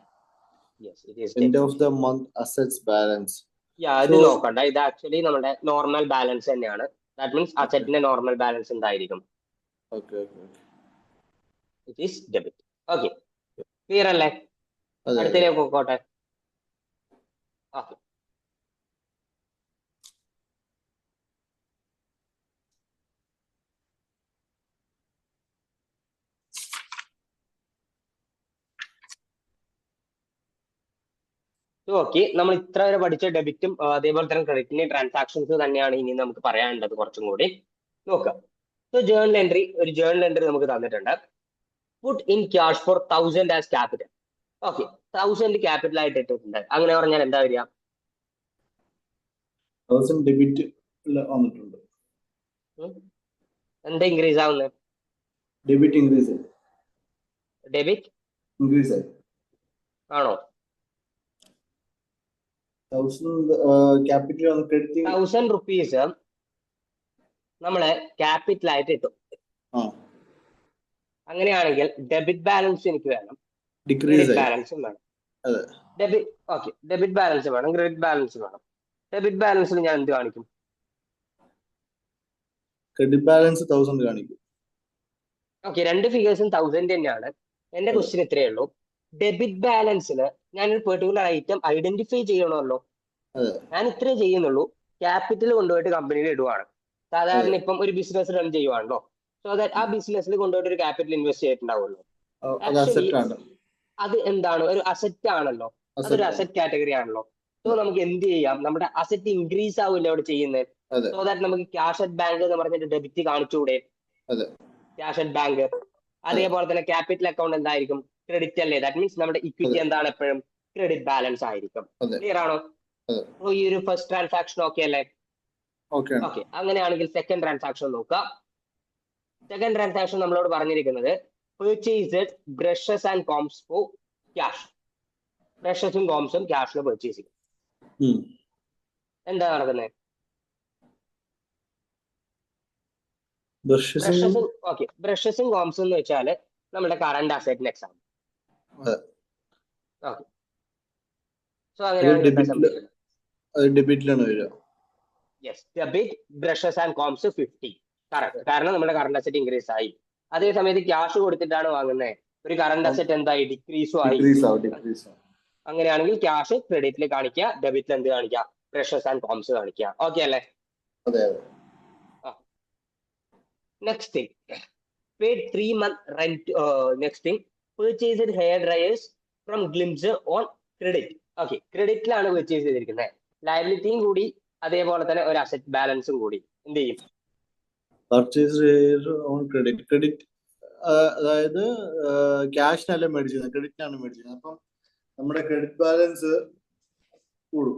Yes, it is end debit. of the month assets balance. Yeah, ഇത് നോക്കണ്ട, ഇത് actually നമ്മുടെ normal balance തന്നെയാണ്. That means അസറ്റിന്റെ normal balance എന്തായിരിക്കും? Okay. It is debit. Okay, clear അല്ലേ? അടുത്തതിലേക്ക് പോയിക്കോട്ടെ. Okay, okay, നമ്മൾ ഇത്ര വരെ പഠിച്ച ഡെബിറ്റും അതേപോലെ തന്നെ ക്രെഡിറ്റിന്റെയും ട്രാൻസാക്ഷൻസ് തന്നെയാണ് ഇനി നമുക്ക് പറയാനുള്ളത് കുറച്ചും കൂടി. നോക്കാം. സോ ജേർണൽ എൻട്രി, ഒരു ജേർണൽ എൻട്രി നമുക്ക് തന്നിട്ടുണ്ട്. Put in cash four 1000 as capital. Okay, 1000 capital ആയിട്ട് ഇട്ടിട്ടുണ്ട്. അങ്ങനെ പറഞ്ഞാൽ എന്താ വരിക? 1000 ഡെബിറ്റ് വന്നിട്ടുണ്ട്. എന്താ ഇൻക്രീസ് ആവുന്നത്? ഡെബിറ്റ് ഇൻക്രീസ് ആയി. ഡെബിറ്റ് ഇൻക്രീസ് ആയി. ആണോ? 1000 ക്യാപിറ്റൽ വന്ന് ക്രെഡിറ്റ് 1000 റുപ്പീസ് നമ്മള് ക്യാപിറ്റൽ ആയിട്ട് ഇട്ടു. അങ്ങനെയാണെങ്കിൽ ഡെബിറ്റ് ബാലൻസ് എനിക്ക് വേണം, ഡിക്രീസ് ക്രെഡിറ്റ് ആയി. ബാലൻസും വേണം. അതെ. ഡെബിറ്റ് ബാലൻസ് വേണം, ക്രെഡിറ്റ് ബാലൻസ് വേണം. ഡെബിറ്റ് ബാലൻസിൽ ഞാൻ എന്ത് കാണിക്കും? ക്രെഡിറ്റ് ബാലൻസ് 1000 കാണിക്കും. ഓക്കെ, രണ്ട് ഫിഗേഴ്സും 1000 തന്നെയാണ്. എന്റെ അതെ. ക്വസ്റ്റ്യൻ ഇത്രയേ ഉള്ളൂ. ഡെബിറ്റ് ബാലൻസിൽ ഞാനൊരു പെർട്ടിക്കുലർ ഐറ്റം ഐഡന്റിഫൈ ചെയ്യണമല്ലോ. അതെ. ഞാൻ ഇത്രേ ചെയ്യുന്നുള്ളൂ, ക്യാപിറ്റൽ കൊണ്ടുപോയിട്ട് കമ്പനിയിൽ ഇടുവാണ്. സാധാരണ ഇപ്പം ഒരു ബിസിനസ് റൺ ചെയ്യുവാണല്ലോ, സോ ദാറ്റ് ആ ബിസിനസ്സിൽ കൊണ്ടുപോയിട്ട് ഒരു ക്യാപിറ്റൽ ഇൻവെസ്റ്റ് ചെയ്തിട്ടുണ്ടാവുമല്ലോ. അത് ആക്ച്വലി അസറ്റ് ആണ്. അത് എന്താണ്? ഒരു അസറ്റ് ആണല്ലോ, അതൊരു അസറ്റ് കാറ്റഗറി ആണല്ലോ. സോ നമുക്ക് എന്ത് ചെയ്യാം? നമ്മുടെ അസറ്റ് ഇൻക്രീസ് ആവില്ല അവിടെ ചെയ്യുന്നത്. അതെ. സോ ദാറ്റ് നമുക്ക് ക്യാഷ് അറ്റ് ബാങ്ക് എന്ന് പറഞ്ഞിട്ട് ഡെബിറ്റ് കാണിച്ചുകൂടെ? അതെ. Cash at bank. അതേപോലെ തന്നെ ക്യാപിറ്റൽ അക്കൗണ്ട് എന്തായിരിക്കും? ക്രെഡിറ്റ് അല്ലേ? ദാറ്റ് മീൻസ് നമ്മുടെ ഇക്വിറ്റി എന്താണ്? എപ്പോഴും ക്രെഡിറ്റ് ബാലൻസ് ആയിരിക്കും. അതെ. ക്ലിയർ ആണോ? അതെ. സോ ഈ ഒരു ഫസ്റ്റ് ട്രാൻസാക്ഷൻ ഓക്കെ അല്ലേ? ഓക്കെ. ഓക്കെ, അങ്ങനെയാണെങ്കിൽ സെക്കൻഡ് ട്രാൻസാക്ഷൻ നോക്കാം. സെക്കൻഡ് ട്രാൻസാക്ഷൻ നമ്മളോട് പറഞ്ഞിരിക്കുന്നത് purchased brushes and combs for cash. ബ്രഷസും കോംസും ക്യാഷിന് പർച്ചേസ് ചെയ്യും. എന്താ നടക്കുന്നത്? ബ്രഷസും കോംസും എന്ന് വെച്ചാൽ നമ്മുടെ കറണ്ട് അസറ്റിന് എക്സാമ്പിൾ. ഓക്കെ, സോ അങ്ങനെയാണ് ഡെബിറ്റിലാണ് വരിക. Yes, debit brushes and combs 50. Correct, കാരണം നമ്മുടെ കറണ്ട് അസറ്റ് ഇൻക്രീസ് ആയി. അതേ സമയത്ത് ക്യാഷ് കൊടുത്തിട്ടാണ് വാങ്ങുന്നത്, ഒരു കറണ്ട് അസറ്റ് എന്തായി? ഡിക്രീസും ആയി. അങ്ങനെയാണെങ്കിൽ ക്യാഷ് ക്രെഡിറ്റിൽ കാണിക്കുക, ഡെബിറ്റിൽ എന്ത് കാണിക്കുക? ബ്രഷസ് ആൻഡ് കോംസ് കാണിക്കുക. ഓക്കെ അല്ലേ? Next thing, paid 3 month rent. Next thing, purchased hair dryers from Glimpse on credit. Okay, ക്രെഡിറ്റിലാണ് പർച്ചേസ് ചെയ്തിരിക്കുന്നത്. ലയബിലിറ്റിയും കൂടി അതേപോലെ തന്നെ ഒരു അസറ്റ് ബാലൻസും കൂടി എന്ത് ചെയ്യും? Purchase on credit. ക്രെഡിറ്റ് അതായത് ക്യാഷിനല്ല മേടിച്ചത്, ക്രെഡിറ്റിനാണ് മേടിച്ചത്. അപ്പം നമ്മുടെ ക്രെഡിറ്റ് ബാലൻസ് കൂടും.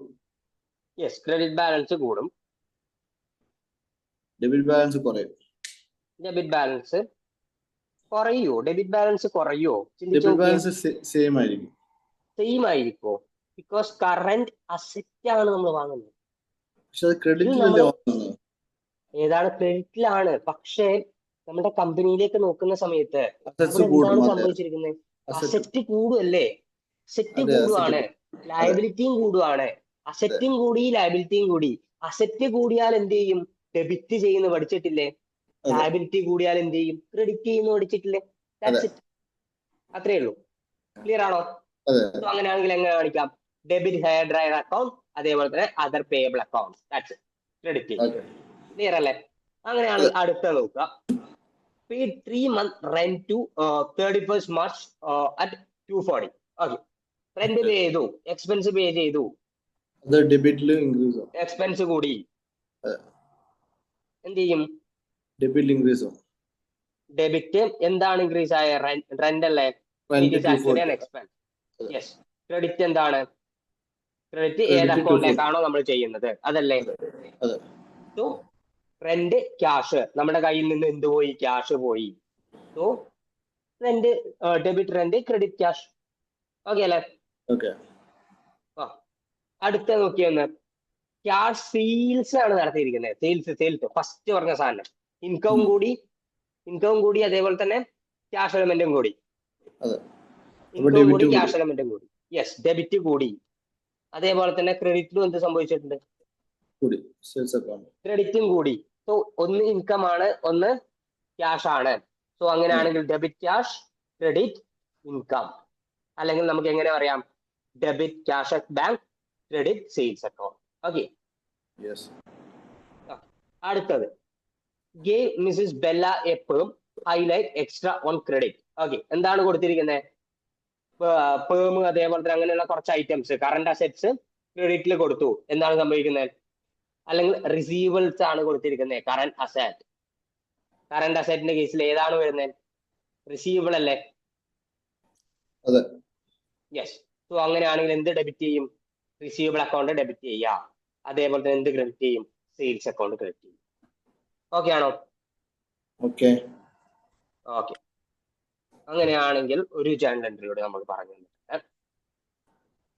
യെസ്, ക്രെഡിറ്റ് ബാലൻസ് കൂടും, ഡെബിറ്റ് ബാലൻസ് കുറയും. ഡെബിറ്റ് ബാലൻസ് കുറയോ? ഡെബിറ്റ് ബാലൻസ് കുറയോ? ഡെബിറ്റ് ബാലൻസ് സെയിം ആയിരിക്കും. സെയിം ആയിരിക്കോ? ബിക്കോസ് കറന്റ് അസറ്റ് ആണ് നമ്മൾ വാങ്ങുന്നത്. പക്ഷെ അത് ക്രെഡിറ്റിലല്ലേ വാങ്ങുന്നത്? ഏതാണ്? ക്രെഡിറ്റിലാണ്. പക്ഷേ നമ്മുടെ കമ്പനിയിലേക്ക് നോക്കുന്ന സമയത്ത് എന്താണ് സംഭവിച്ചിരിക്കുന്നത്? അസറ്റ് കൂടുമല്ലേ? അസറ്റ് കൂടുവാണ്, ലയബിലിറ്റിയും കൂടുവാണ്. അസറ്റും കൂടി ലയബിലിറ്റിയും കൂടി. അസറ്റ് കൂടിയാൽ എന്ത് ചെയ്യും? ഡെബിറ്റ് ചെയ്യുന്ന പഠിച്ചിട്ടില്ലേ? ലയബിലിറ്റി കൂടിയാൽ എന്ത് ചെയ്യും? ക്രെഡിറ്റ് ചെയ്യുന്ന പഠിച്ചിട്ടില്ലേ? അത്രേ ഉള്ളൂ. ക്ലിയർ ആണോ? അങ്ങനെയാണെങ്കിൽ എങ്ങനെ കാണിക്കാം? ഡെബിറ്റ് ഹെയർ ഡ്രയർ അക്കൗണ്ട്, അതേപോലെ തന്നെ other payable account, that's credit. Clear അല്ലേ? അങ്ങനെയാണെങ്കിൽ അടുത്ത നോക്കുക. paid 3 month rent to 31st March at 240. Okay, rent pay ചെയ്തു, എക്സ്പെൻസ് പേ ചെയ്തു, എക്സ്പെൻസ് കൂടി, എന്ത് ചെയ്യും? ഡെബിറ്റ് ഇൻക്രീസ് ആവും. ഡെബിറ്റ് എന്താണ് ഇൻക്രീസ് ആയ? റെന്റ് അല്ലേ? എക്സ്പെൻസ്. യെസ്, ക്രെഡിറ്റ് എന്താണ്? ക്രെഡിറ്റ് ഏത് അക്കൗണ്ടിലേക്കാണോ നമ്മൾ ചെയ്യുന്നത് അതല്ലേ? സോ റെന്റ് ക്യാഷ്, നമ്മുടെ കയ്യിൽ നിന്ന് എന്ത് പോയി? ക്യാഷ് പോയി. So rent debit rent credit cash. Okay അല്ലേ? അടുത്ത നോക്കിയെന്ന് ക്യാഷ് സെയിൽസ് ആണ് നടത്തിയിരിക്കുന്നത്. സെയിൽസ് ഫസ്റ്റ് പറഞ്ഞ സാധനം. ഇൻകവും കൂടി അതേപോലെ തന്നെ ക്യാഷ് എലമെന്റും കൂടി. ഇൻകവും കൂടി ക്യാഷ് എലമെന്റും കൂടി. യെസ്, ഡെബിറ്റ് കൂടി. അതേപോലെ തന്നെ ക്രെഡിറ്റിലും എന്ത് സംഭവിച്ചിട്ടുണ്ട്? ക്രെഡിറ്റും കൂടി. സോ ഒന്ന് ഇൻകം ആണ്, ഒന്ന് ക്യാഷ് ആണ്. സോ അങ്ങനെയാണെങ്കിൽ ഡെബിറ്റ് ക്യാഷ്, ക്രെഡിറ്റ് ഇൻകം. അല്ലെങ്കിൽ നമുക്ക് എങ്ങനെ പറയാം? Debit cash at bank, credit sales account. Okay, അടുത്തത് gave Mrs Bella a pen highlight extra on credit. Okay, എന്താണ് കൊടുത്തിരിക്കുന്നത്? പേം അതേപോലെ തന്നെ അങ്ങനെയുള്ള കുറച്ച് ഐറ്റംസ് കറണ്ട് അസറ്റ്സ് ക്രെഡിറ്റിൽ കൊടുത്തു. എന്താണ് സംഭവിക്കുന്നത്? അല്ലെങ്കിൽ റിസീവബിൾസ് ആണ് കൊടുത്തിരിക്കുന്നത്. കറണ്ട് അസറ്റിന്റെ കേസിൽ ഏതാണ് വരുന്നത്? റിസീവബിൾ അല്ലേ? യെസ്. സോ അങ്ങനെയാണെങ്കിൽ എന്ത് ഡെബിറ്റ് ചെയ്യും? റിസീവബിൾ അക്കൗണ്ട് ഡെബിറ്റ് ചെയ്യാം. അതേപോലെ തന്നെ എന്ത് ക്രെഡിറ്റ് ചെയ്യും? സെയിൽസ് അക്കൗണ്ട് ക്രെഡിറ്റ് ചെയ്യും. ഓക്കെ ആണോ? ഓക്കെ. ഓക്കെ. അങ്ങനെയാണെങ്കിൽ ഒരു ജേണൽ എൻട്രിയോട് നമ്മൾ പറഞ്ഞു തന്നിട്ടുണ്ട്.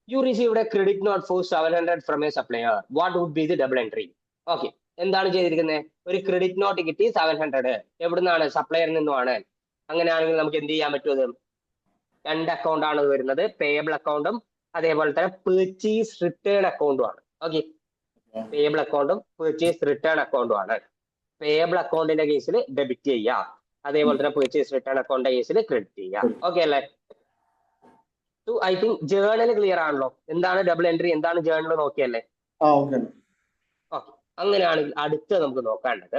You received a credit note for 700 from a supplier. What would be the double entry? Okay, എന്താണ് ചെയ്തിരിക്കുന്നത്? ഒരു ക്രെഡിറ്റ് നോട്ട് കിട്ടി 700. എവിടുന്നാണ്? സപ്ലയറിൽ നിന്നുമാണ്. അങ്ങനെയാണെങ്കിൽ നമുക്ക് എന്ത് ചെയ്യാൻ പറ്റും? രണ്ട് അക്കൗണ്ട് ആണ് വരുന്നത്, പേയബിൾ അക്കൗണ്ടും അതേപോലെ തന്നെ പേർച്ചേസ് റിട്ടേൺ അക്കൗണ്ടും ആണ്. ഓക്കെ, പേയബിൾ അക്കൗണ്ടും പേർച്ചേസ് റിട്ടേൺ അക്കൗണ്ടും ആണ്. പേയബിൾ അക്കൗണ്ടിന്റെ കേസിൽ ഡെബിറ്റ് ചെയ്യാം, അതേപോലെ തന്നെ പേർച്ചേസ് റിട്ടേൺ അക്കൗണ്ടിന്റെ കേസിൽ ക്രെഡിറ്റ് ചെയ്യാം. ഓക്കെ അല്ലേ? ഐ തിങ്ക് ജേണൽ ക്ലിയർ ആണല്ലോ. എന്താണ് ഡബിൾ എൻട്രി, എന്താണ് ജേണൽ നോക്കിയല്ലേ? ഓക്കെ. ഓക്കെ, അങ്ങനെയാണെങ്കിൽ അടുത്ത നമുക്ക് നോക്കേണ്ടത്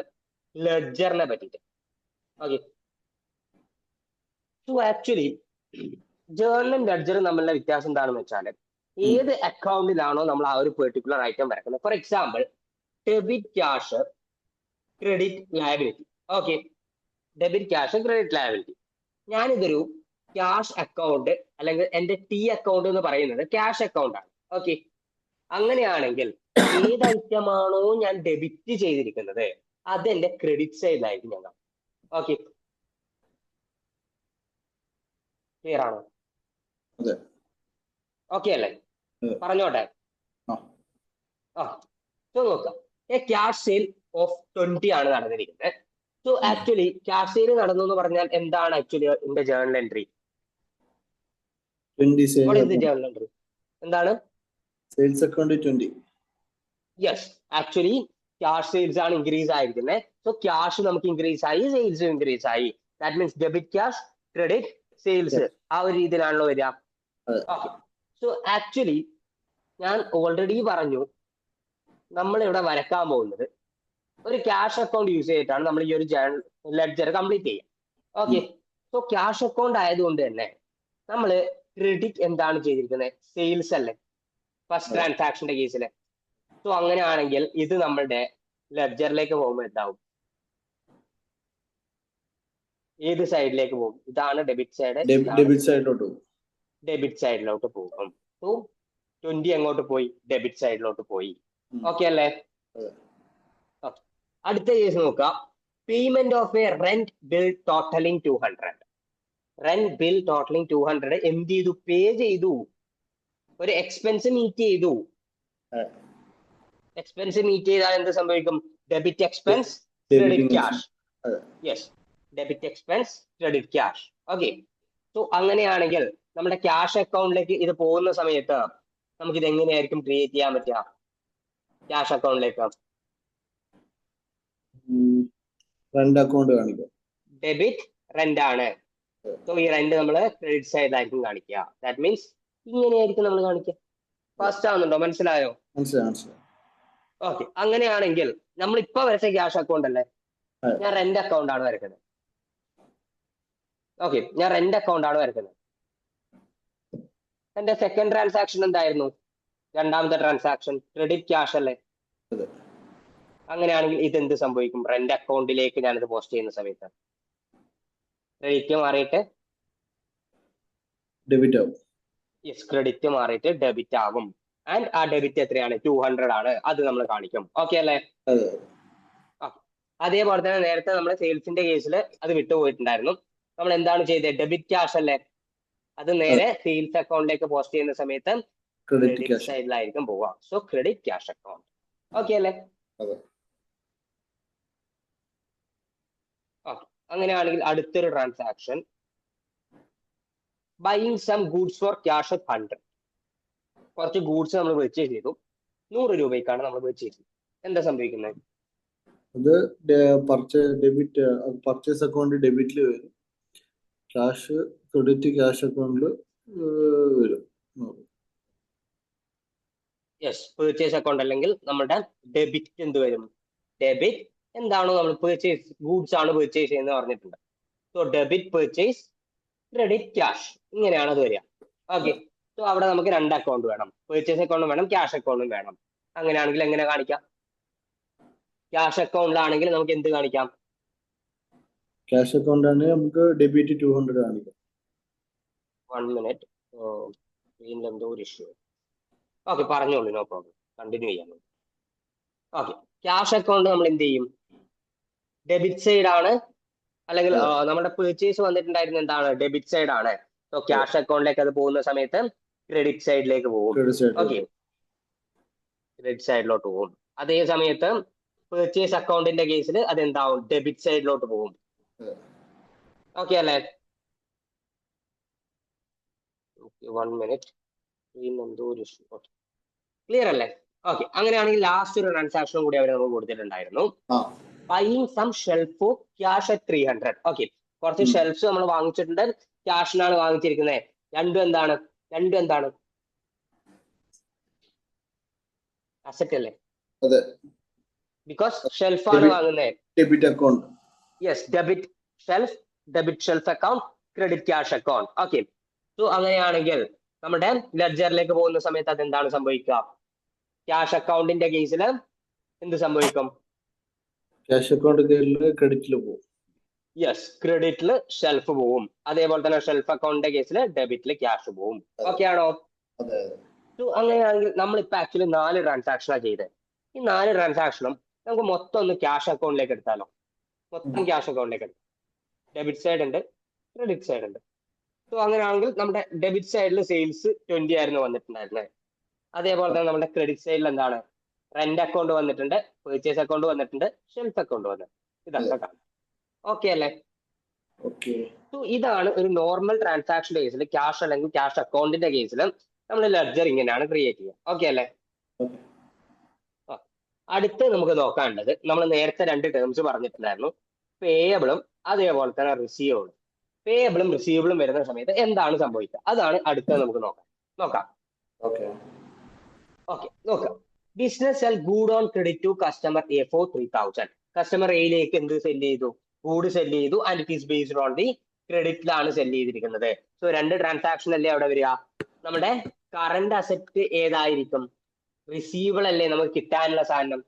ലെഡ്ജറിനെ പറ്റിയിട്ട്. ഓക്കെ, സോ ആക്ച്വലി ജേണലും ലെഡ്ജറും തമ്മിലുള്ള വ്യത്യാസം എന്താണെന്ന് വെച്ചാൽ ഏത് അക്കൗണ്ടിലാണോ നമ്മൾ ആ ഒരു പെർട്ടിക്കുലർ ഐറ്റം വരക്കുന്നത്. For example, debit cash, credit liability. Okay, debit cash, credit liability. ഞാനിതൊരു ക്യാഷ് അക്കൗണ്ട് അല്ലെങ്കിൽ എന്റെ ടി അക്കൗണ്ട് എന്ന് പറയുന്നത് ക്യാഷ് അക്കൗണ്ട് ആണ്. ഓക്കെ, അങ്ങനെയാണെങ്കിൽ ഏത് ഐറ്റം ആണോ ഞാൻ ഡെബിറ്റ് ചെയ്തിരിക്കുന്നത് അത് എന്റെ ക്രെഡിറ്റ് സൈഡിലായിരിക്കും ഞങ്ങൾ. ഓക്കെ, ക്ലിയർ ആണോ? അതെ. ഓക്കെ അല്ലേ? അതെ. പറഞ്ഞോട്ടെ. സോ നോക്കാം, എ ക്യാഷ് സെയിൽ ഓഫ് 20 ആണ് നടന്നിരിക്കുന്നത്. സോ ആക്ച്വലി ക്യാഷ് സെയിൽ നടന്നു എന്ന് പറഞ്ഞാൽ എന്താണ് ആക്ച്വലി എന്റെ ജേണൽ എൻട്രി? 20 ജേണൽ എൻട്രി എന്താണ്? Sales account 20. Yes, actually cash sales ആണ് ഇൻക്രീസ് ആയിരിക്കുന്നത്. സോ ക്യാഷ് നമുക്ക് ഇൻക്രീസ് ആയി, സെയിൽസ് ഇൻക്രീസ് ആയി. That means debit cash, credit sales, ആ ഒരു രീതിയിലാണല്ലോ വരിക. ഓക്കെ, സോ ആക്ച്വലി ഞാൻ ഓൾറെഡി പറഞ്ഞു, നമ്മൾ ഇവിടെ വരക്കാൻ പോകുന്നത് ഒരു ക്യാഷ് അക്കൗണ്ട് യൂസ് ചെയ്തിട്ടാണ് നമ്മൾ ഈ ഒരു ലെഡ്ജർ കംപ്ലീറ്റ് ചെയ്യുക. ഓക്കെ, സോ ക്യാഷ് അക്കൗണ്ട് ആയതുകൊണ്ട് തന്നെ നമ്മൾ ക്രെഡിറ്റ് എന്താണ് ചെയ്തിരിക്കുന്നത്? സെയിൽസ് അല്ലേ, ഫസ്റ്റ് ട്രാൻസാക്ഷന്റെ കേസിൽ. സോ അങ്ങനെയാണെങ്കിൽ ഇത് നമ്മളുടെ ലെഡ്ജറിലേക്ക് പോകുമ്പോൾ എന്താവും? ഏത് സൈഡിലേക്ക് പോകും? ഇതാണ് ഡെബിറ്റ് സൈഡ്, ഡെബിറ്റ് സൈഡിലോട്ട് പോകും. ഡെബിറ്റ് സൈഡിലോട്ട് പോകും. സോ 20 എങ്ങോട്ട് പോയി? ഡെബിറ്റ് സൈഡിലോട്ട് പോയി. ഓക്കെ അല്ലേ? അടുത്ത കേസ് നോക്കാം. Payment of A rent bill totalling 200. Rent bill totalling 200 എന്ത് ചെയ്തു? പേ ചെയ്തു. ഒരു എക്സ്പെൻസ് മീറ്റ് ചെയ്തു. എക്സ്പെൻസ് മീറ്റ് ചെയ്താൽ എന്ത് സംഭവിക്കും? Debit expense, credit cash. Yes, debit expense, credit cash. Okay, so അങ്ങനെയാണെങ്കിൽ നമ്മുടെ ക്യാഷ് അക്കൗണ്ടിലേക്ക് ഇത് പോകുന്ന സമയത്ത് നമുക്ക് ഇത് എങ്ങനെയായിരിക്കും ക്രിയേറ്റ് ചെയ്യാൻ പറ്റുക? ക്യാഷ് അക്കൗണ്ടിലേക്ക് റെന്റ് അക്കൗണ്ട് കാണിക്കാം. ഡെബിറ്റ് റെന്റ് ആണ്. സോ ഈ റെന്റ് നമ്മൾ ക്രെഡിറ്റ് സൈഡിലായിരിക്കും കാണിക്കുക. ദാറ്റ് മീൻസ് ഇങ്ങനെയായിരിക്കും നമ്മൾ കാണിക്കുക. ഫസ്റ്റ് ആവുന്നുണ്ടോ? മനസ്സിലായോ? മനസ്സിലായി. ഓക്കെ, അങ്ങനെയാണെങ്കിൽ നമ്മൾ ഇപ്പൊ വരച്ച ക്യാഷ് അക്കൗണ്ട് അല്ലേ, ഞാൻ റെന്റ് അക്കൗണ്ട് ആണ് വരക്കുന്നത്. ഓക്കെ, ഞാൻ റെന്റ് അക്കൗണ്ട് ആണ് വരക്കുന്നത്. എന്റെ സെക്കൻഡ് ട്രാൻസാക്ഷൻ എന്തായിരുന്നു? രണ്ടാമത്തെ ട്രാൻസാക്ഷൻ ക്രെഡിറ്റ് ക്യാഷ് അല്ലേ. അങ്ങനെയാണെങ്കിൽ ഇത് എന്ത് സംഭവിക്കും? റെന്റ് അക്കൗണ്ടിലേക്ക് ഞാനിത് പോസ്റ്റ് ചെയ്യുന്ന സമയത്ത് ക്രെഡിറ്റ് മാറിയിട്ട് ഡെബിറ്റ് ആവും. യെസ്, ക്രെഡിറ്റ് മാറിയിട്ട് ഡെബിറ്റ് ആകും. ആൻഡ് ആ ഡെബിറ്റ് എത്രയാണ്? 200 ആണ്. അത് നമ്മൾ കാണിക്കും. ഓക്കെ അല്ലേ? അതേപോലെ തന്നെ നേരത്തെ നമ്മൾ സെയിൽസിന്റെ കേസിൽ അത് വിട്ടുപോയിട്ടുണ്ടായിരുന്നു. നമ്മൾ എന്താണ് ചെയ്തത്? ഡെബിറ്റ് ക്യാഷ് അല്ലേ, അത് നേരെ സെയിൽസ് അക്കൗണ്ടിലേക്ക് പോസ്റ്റ് ചെയ്യുന്ന സമയത്ത് ക്രെഡിറ്റ് സൈഡിലായിരിക്കും പോവുക. So credit cash account. Okay അല്ലേ? ഓക്കെ, അങ്ങനെയാണെങ്കിൽ അടുത്തൊരു transaction, buying some goods for cash of 100. കുറച്ച് ഗൂഡ്സ് നമ്മൾ പർച്ചേസ് ചെയ്തു, 100 രൂപയ്ക്കാണ് നമ്മൾ പർച്ചേസ് ചെയ്തത്. എന്താ സംഭവിക്കുന്നത്? അത് പർച്ചേസ് അക്കൗണ്ട് ഡെബിറ്റിൽ വരും, ക്യാഷ് ക്രെഡിറ്റ് ക്യാഷ് അക്കൗണ്ടിൽ വരും. യെസ്, പർച്ചേസ് അക്കൗണ്ട് അല്ലെങ്കിൽ നമ്മുടെ ഡെബിറ്റ് എന്ത് വരും? ഡെബിറ്റ് എന്താണോ നമ്മൾ പർച്ചേസ്, ഗൂഡ്സ് ആണ് പർച്ചേസ് ചെയ്യുന്നത് പറഞ്ഞിട്ടുണ്ട്. So debit purchase, credit cash, ഇങ്ങനെയാണ് അത് വരിക. ഓക്കെ, സോ അവിടെ നമുക്ക് രണ്ട് അക്കൗണ്ട് വേണം, പർച്ചേസ് അക്കൗണ്ടും വേണം, ക്യാഷ് അക്കൗണ്ടും വേണം. അങ്ങനെയാണെങ്കിൽ എങ്ങനെ കാണിക്കാം? ക്യാഷ് അക്കൗണ്ടിലാണെങ്കിൽ നമുക്ക് എന്ത് കാണിക്കാം? ക്യാഷ് അക്കൗണ്ട് ആണെങ്കിൽ നമുക്ക് ഡെബിറ്റ് 200 കാണിക്കാം. 1 മിനിറ്റ്, എന്തോ ഒരു ഇഷ്യൂ. ഓക്കെ, പറഞ്ഞോളൂ, നോ പ്രോബ്ലം, കണ്ടിന്യൂ ചെയ്യാം. ഓക്കെ, ക്യാഷ് അക്കൗണ്ട് നമ്മൾ എന്ത് ചെയ്യും? ഡെബിറ്റ് സൈഡ് ആണ്, അല്ലെങ്കിൽ നമ്മുടെ പെർച്ചേസ് വന്നിട്ടുണ്ടായിരുന്ന എന്താണ്? ഡെബിറ്റ് സൈഡ് ആണ്. സോ ക്യാഷ് അക്കൗണ്ടിലേക്ക് അത് പോകുന്ന സമയത്ത് ക്രെഡിറ്റ് സൈഡിലേക്ക് പോകും. ഓക്കെ, ക്രെഡിറ്റ് സൈഡിലോട്ട് പോകും. അതേ സമയത്ത് പെർച്ചേസ് അക്കൗണ്ടിന്റെ കേസിൽ അതെന്താവും? ഡെബിറ്റ് സൈഡിലോട്ട് പോകും. ഓക്കെ അല്ലേ? 1 മിനിറ്റ്, എന്തോ ഒരു ക്ലിയർ അല്ലേ? ഓക്കെ, അങ്ങനെയാണെങ്കിൽ ലാസ്റ്റ് ഒരു ട്രാൻസാക്ഷനും കൂടി അവർ നമുക്ക് കൊടുത്തിട്ടുണ്ടായിരുന്നു. Buying some shelf cash at 300. Okay, കുറച്ച് ഷെൽഫ്സ് നമ്മൾ വാങ്ങിച്ചിട്ടുണ്ട്, ക്യാഷിനാണ് വാങ്ങിച്ചിരിക്കുന്നത്. രണ്ടും എന്താണ്? അസറ്റ് അല്ലേ? ബിക്കോസ് ഷെൽഫ് ആണ് വാങ്ങുന്നത്. Debit account. Yes, debit shelf account, credit cash account. Okay, so അങ്ങനെയാണെങ്കിൽ നമ്മുടെ ലെഡ്ജറിലേക്ക് പോകുന്ന സമയത്ത് അതെന്താണ് സംഭവിക്കുക? ക്യാഷ് അക്കൗണ്ടിന്റെ കേസിൽ എന്ത് സംഭവിക്കും? ക്യാഷ് അക്കൗണ്ട് ക്രെഡിറ്റിൽ പോകും. യെസ്, ക്രെഡിറ്റിൽ ഷെൽഫ് പോവും. അതേപോലെ തന്നെ ഷെൽഫ് അക്കൗണ്ടിന്റെ കേസിൽ ഡെബിറ്റിൽ ക്യാഷ് പോവും. ഓക്കെ ആണോ? സോ അങ്ങനെയാണെങ്കിൽ നമ്മളിപ്പോ ആക്ച്വലി 4 ട്രാൻസാക്ഷനാണ് ചെയ്തത്. ഈ 4 ട്രാൻസാക്ഷനും നമുക്ക് മൊത്തം ഒന്ന് ക്യാഷ് അക്കൗണ്ടിലേക്ക് എടുത്താലോ? മൊത്തം ക്യാഷ് അക്കൗണ്ടിലേക്ക് എടുക്കാം. ഡെബിറ്റ് സൈഡ് ഉണ്ട്, ക്രെഡിറ്റ് സൈഡ് ഉണ്ട്. സോ അങ്ങനെയാണെങ്കിൽ നമ്മുടെ ഡെബിറ്റ് സൈഡിൽ സെയിൽസ് 20 ആയിരുന്നു വന്നിട്ടുണ്ടായിരുന്നത്. അതേപോലെ തന്നെ നമ്മുടെ ക്രെഡിറ്റ് സൈഡിൽ എന്താണ്? റെന്റ് അക്കൗണ്ട് വന്നിട്ടുണ്ട്, പെർച്ചേസ് അക്കൗണ്ട് വന്നിട്ടുണ്ട്, ഷെൽഫ് അക്കൗണ്ട് വന്നിട്ടുണ്ട്. ഇതൊക്കെ കാണാം. ഓക്കെ അല്ലേ? സോ ഇതാണ് ഒരു നോർമൽ ട്രാൻസാക്ഷൻ കേസിൽ, ക്യാഷ് അല്ലെങ്കിൽ ക്യാഷ് അക്കൗണ്ടിന്റെ കേസിൽ നമ്മൾ ലെഡ്ജർ ഇങ്ങനെയാണ് ക്രിയേറ്റ് ചെയ്യുക. ഓക്കെ അല്ലേ? അടുത്ത് നമുക്ക് നോക്കാനുള്ളത്, നമ്മൾ നേരത്തെ 2 ടേംസ് പറഞ്ഞിട്ടുണ്ടായിരുന്നു, പേയബിളും അതേപോലെ തന്നെ റിസീവബിളും. പേയബിളും റിസീവബിളും വരുന്ന സമയത്ത് എന്താണ് സംഭവിക്കുക? അതാണ് അടുത്തത് നമുക്ക് നോക്കാം. നോക്കാം. Business sell good on credit to customer A four 3000. Customer എയിലേക്ക് എന്ത് സെല് ചെയ്തു? ഗൂഡ് സെല് ചെയ്തു. And it is based on the ക്രെഡിറ്റിലാണ് സെല് ചെയ്തിരിക്കുന്നത്. സോ 2 ട്രാൻസാക്ഷൻ അല്ലേ അവിടെ വരിക? നമ്മുടെ കറന്റ് അസറ്റ് ഏതായിരിക്കും? റിസീവബിൾ അല്ലേ നമുക്ക് കിട്ടാനുള്ള സാധനം?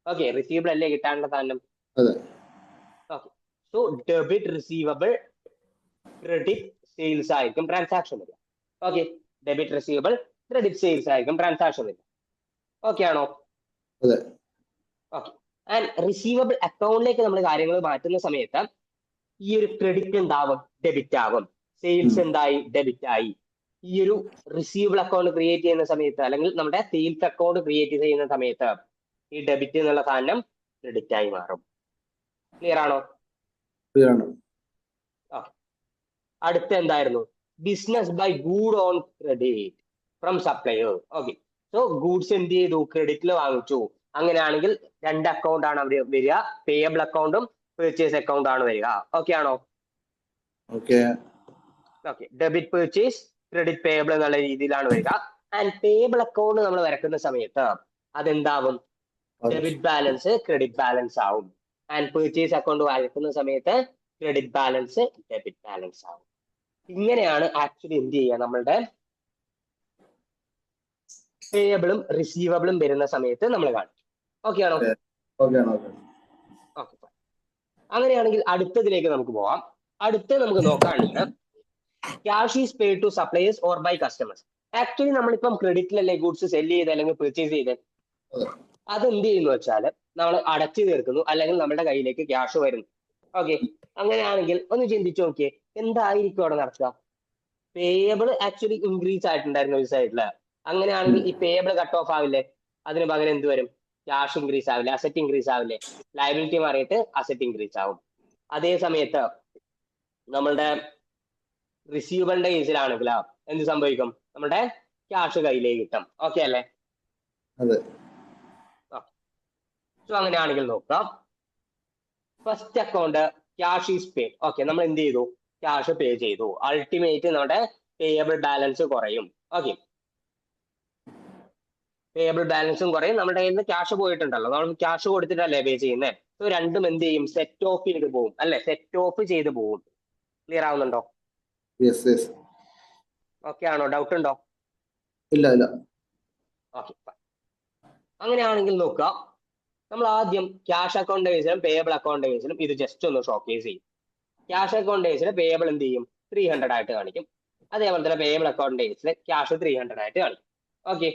ഓക്കെ, റിസീവബിൾ അല്ലേ കിട്ടാനുള്ള സാധനം? Okay, so debit receivable credit sales ആയിരിക്കും ട്രാൻസാക്ഷൻ വരിക. Okay, debit receivable credit sales ആയിരിക്കും ട്രാൻസാക്ഷൻ വരിക. ഓക്കെ ആണോ? ഓക്കെ, ആൻഡ് റിസീവബിൾ അക്കൗണ്ടിലേക്ക് നമ്മൾ കാര്യങ്ങൾ മാറ്റുന്ന സമയത്ത് ഈ ഒരു ക്രെഡിറ്റ് എന്താവും? ഡെബിറ്റ് ആവും. സെയിൽസ് എന്തായി? ഡെബിറ്റ് ആയി. ഈ ഒരു റിസീവബിൾ അക്കൗണ്ട് ക്രിയേറ്റ് ചെയ്യുന്ന സമയത്ത്, അല്ലെങ്കിൽ നമ്മുടെ സെയിൽസ് അക്കൗണ്ട് ക്രിയേറ്റ് ചെയ്യുന്ന സമയത്ത് ഈ ഡെബിറ്റ് എന്നുള്ള സാധനം ക്രെഡിറ്റ് ആയി മാറും. ക്ലിയർ ആണോ? അടുത്ത എന്തായിരുന്നു? Business bye good on credit from supplier. Okay, so goods എന്ത് ചെയ്തു? ക്രെഡിറ്റിൽ വാങ്ങിച്ചു. അങ്ങനെയാണെങ്കിൽ 2 അക്കൗണ്ട് ആണ് അവിടെ വരിക, പേയബിൾ അക്കൗണ്ടും പെർച്ചേസ് അക്കൗണ്ട് ആണ് വരിക. ഓക്കെ ആണോ? Okay, debit purchase credit payable എന്നുള്ള രീതിയിലാണ് വരിക. ആൻഡ് പേയബിൾ അക്കൗണ്ട് നമ്മൾ വരക്കുന്ന സമയത്ത് അതെന്താവും? ഡെബിറ്റ് ബാലൻസ് ക്രെഡിറ്റ് ബാലൻസ് ആവും. ആൻഡ് പെർച്ചേസ് അക്കൗണ്ട് വരക്കുന്ന സമയത്ത് ക്രെഡിറ്റ് ബാലൻസ് ഡെബിറ്റ് ബാലൻസ് ആവും. ഇങ്ങനെയാണ് ആക്ച്വലി എന്ത് ചെയ്യുക? നമ്മളുടെ പേയബിളും റിസീവബിളും വരുന്ന സമയത്ത് നമ്മൾ കാണും. ഓക്കെ ആണോ? ഓക്കെ, അങ്ങനെയാണെങ്കിൽ അടുത്തതിലേക്ക് നമുക്ക് പോവാം. അടുത്ത് നമുക്ക് നോക്കാനുള്ളത് cash is paid to suppliers or by customers. Actually നമ്മളിപ്പം ക്രെഡിറ്റിലല്ലേ ഗുഡ്സ് സെല് ചെയ്ത് അല്ലെങ്കിൽ പെർച്ചേസ് ചെയ്ത്, അതെന്ത് ചെയ്യുന്നു വെച്ചാൽ നമ്മൾ അടച്ചു തീർക്കുന്നു, അല്ലെങ്കിൽ നമ്മുടെ കയ്യിലേക്ക് ക്യാഷ് വരുന്നു. ഓക്കെ, അങ്ങനെയാണെങ്കിൽ ഒന്ന് ചിന്തിച്ചു നോക്കിയേ, എന്തായിരിക്കും അവിടെ നടക്കുക? പേയബിൾ ആക്ച്വലി ഇൻക്രീസ് ആയിട്ടുണ്ടായിരുന്നു ഒരു സൈഡില്. അങ്ങനെയാണെങ്കിൽ ഈ പേയബിൾ കട്ട് ഓഫ് ആവില്ലേ? അതിന് പകരം എന്ത് വരും? ക്യാഷ് ഇൻക്രീസ് ആവില്ലേ? അസറ്റ് ഇൻക്രീസ് ആവില്ലേ? ലയബിലിറ്റി മാറിയിട്ട് അസറ്റ് ഇൻക്രീസ് ആവും. അതേ സമയത്ത് നമ്മളുടെ റിസീവബിളിന്റെ കേസിലാണെങ്കിൽ എന്ത് സംഭവിക്കും? നമ്മുടെ ക്യാഷ് കയ്യിലേക്ക് കിട്ടും. ഓക്കെ അല്ലേ? സോ അങ്ങനെയാണെങ്കിൽ നോക്കാം. First account cash is pay. Okay, നമ്മൾ എന്ത് ചെയ്തു? ക്യാഷ് പേ ചെയ്തു. അൾട്ടിമേറ്റ് നമ്മുടെ പേയബിൾ ബാലൻസ് കുറയും. ഓക്കെ, പേയബിൾ ബാലൻസും കുറയും. നമ്മുടെ കയ്യിൽ നിന്ന് ക്യാഷ് പോയിട്ടുണ്ടല്ലോ, നമ്മൾ ക്യാഷ് കൊടുത്തിട്ടല്ലേ പേ ചെയ്യുന്നത്. സോ രണ്ടും എന്ത് ചെയ്യും? സെറ്റ് ഓഫ് ചെയ്ത് പോകും അല്ലെ? സെറ്റ് ഓഫ് ചെയ്ത് പോകും. ക്ലിയർ ആവുന്നുണ്ടോ? ഓക്കെ ആണോ? ഡൗട്ട് ഉണ്ടോ? ഇല്ല. ഓക്കെ, അങ്ങനെയാണെങ്കിൽ നോക്കാം. നമ്മൾ ആദ്യം ക്യാഷ് അക്കൗണ്ട് കേസിലും പേയബിൾ അക്കൗണ്ട് കേസിലും ഇത് ജസ്റ്റ് ഒന്ന് ഷോക്കേസ് ചെയ്യും. ക്യാഷ് അക്കൗണ്ട് കേസിൽ പേയബിൾ എന്ത് ചെയ്യും? 300 ആയിട്ട് കാണിക്കും. അതേപോലെ തന്നെ പേയബിൾ അക്കൗണ്ട് കേസിൽ ക്യാഷ് 300 ആയിട്ട് കാണിക്കും. ഓക്കെ,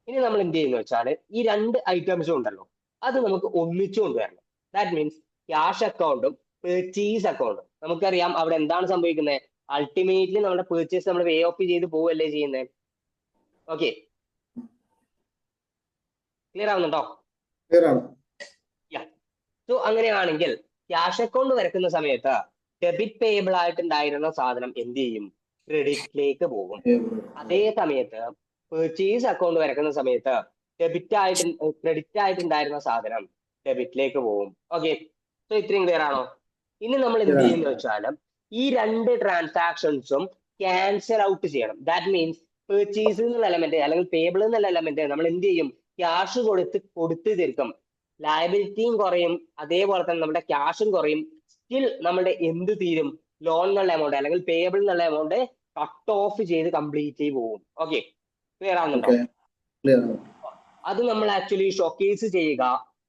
ഇനി നമ്മൾ എന്ത് ചെയ്യുന്ന വെച്ചാൽ ഈ രണ്ട് ഐറ്റംസും ഉണ്ടല്ലോ അത് നമുക്ക് ഒന്നിച്ചു കൊണ്ടുവരണം. ദാറ്റ് മീൻസ് ക്യാഷ് അക്കൗണ്ടും പെർച്ചേസ് അക്കൗണ്ടും. നമുക്കറിയാം അവിടെ എന്താണ് സംഭവിക്കുന്നത്, അൾട്ടിമേറ്റ്ലി നമ്മുടെ പെർച്ചേസ് നമ്മൾ പേ ഓഫ് ചെയ്ത് പോവല്ലേ ചെയ്യുന്നത്. ഓക്കെ, ക്ലിയർ ആവുന്നുണ്ടോ? Clear ആണ്. സോ അങ്ങനെയാണെങ്കിൽ ക്യാഷ് അക്കൗണ്ട് വരക്കുന്ന സമയത്ത് ഡെബിറ്റ് പേയബിൾ ആയിട്ടുണ്ടായിരുന്ന സാധനം എന്ത് ചെയ്യും, ക്രെഡിറ്റിലേക്ക് പോകും. അതേ സമയത്ത് പെർച്ചേസ് അക്കൗണ്ട് വരക്കുന്ന സമയത്ത് ക്രെഡിറ്റ് ആയിട്ടുണ്ടായിരുന്ന സാധനം ഡെബിറ്റിലേക്ക് പോകും. ഓക്കെ, സോ ഇത്രയും ക്ലിയർ ആണോ? ഇനി നമ്മൾ എന്ത് ചെയ്യുന്ന വെച്ചാൽ ഈ രണ്ട് ട്രാൻസാക്ഷൻസും ക്യാൻസൽ ഔട്ട് ചെയ്യണം. ദാറ്റ് മീൻസ് പെർച്ചേസ് എന്നുള്ള എലമെന്റ് അല്ലെങ്കിൽ പേബിൾ എന്നുള്ള എലമെന്റ് നമ്മൾ എന്ത് ചെയ്യും, ക്യാഷ് കൊടുത്ത് തീർക്കും. ലയബിലിറ്റിയും കുറയും, അതേപോലെ തന്നെ നമ്മുടെ ക്യാഷും കുറയും. സ്റ്റിൽ നമ്മുടെ എന്ത് തീരും, ലോൺ എന്നുള്ള എമൗണ്ട് അല്ലെങ്കിൽ പേബിൾ എന്നുള്ള എമൗണ്ട് കട്ട് ഓഫ് ചെയ്ത് കംപ്ലീറ്റ് പോകും. ഓക്കെ, ക്ലിയർ ആവുന്നുണ്ടോ? Clear ആണ്. അത് നമ്മൾ ആക്ച്വലി ഷോക്കേസ് ചെയ്യുക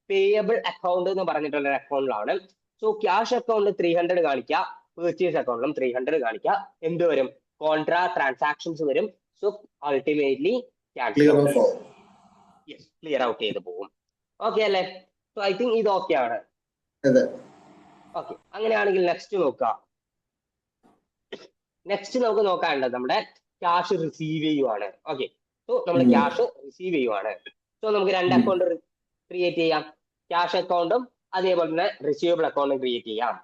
പേയബിൾ അക്കൗണ്ട് എന്ന് പറഞ്ഞിട്ടുള്ള ഒരു അക്കൗണ്ടിലാണ്. സോ ക്യാഷ് അക്കൗണ്ട് 300 കാണിക്കുക, പെർച്ചേസ് അക്കൗണ്ടിലും 300 കാണിക്കുക. എന്ത് വരും, കോൺട്രാ ട്രാൻസാക്ഷൻസ് വരും. സോ അൾട്ടിമേറ്റ്ലി Clear off ആവും. ക്ലിയർ ഔട്ട് ചെയ്ത് പോകും. ഓക്കെ അല്ലേ? സോ ഐ തിങ്ക് ഇത് ഓക്കെ ആണ്. അതെ. ഓക്കെ, അങ്ങനെയാണെങ്കിൽ നെക്സ്റ്റ് നോക്കുക. നെക്സ്റ്റ് നമുക്ക് നോക്കാനുള്ളത് നമ്മുടെ ക്യാഷ് റിസീവ് ചെയ്യുവാണ്. ഓക്കെ, സോ നമ്മൾ ക്യാഷ് റിസീവ് ചെയ്യുവാണ്. സോ നമുക്ക് രണ്ട് അക്കൗണ്ട് ക്രിയേറ്റ് ചെയ്യാം, ക്യാഷ് അക്കൗണ്ടും അതേപോലെ തന്നെ റിസീവബിൾ അക്കൗണ്ടും ക്രിയേറ്റ് ചെയ്യാം.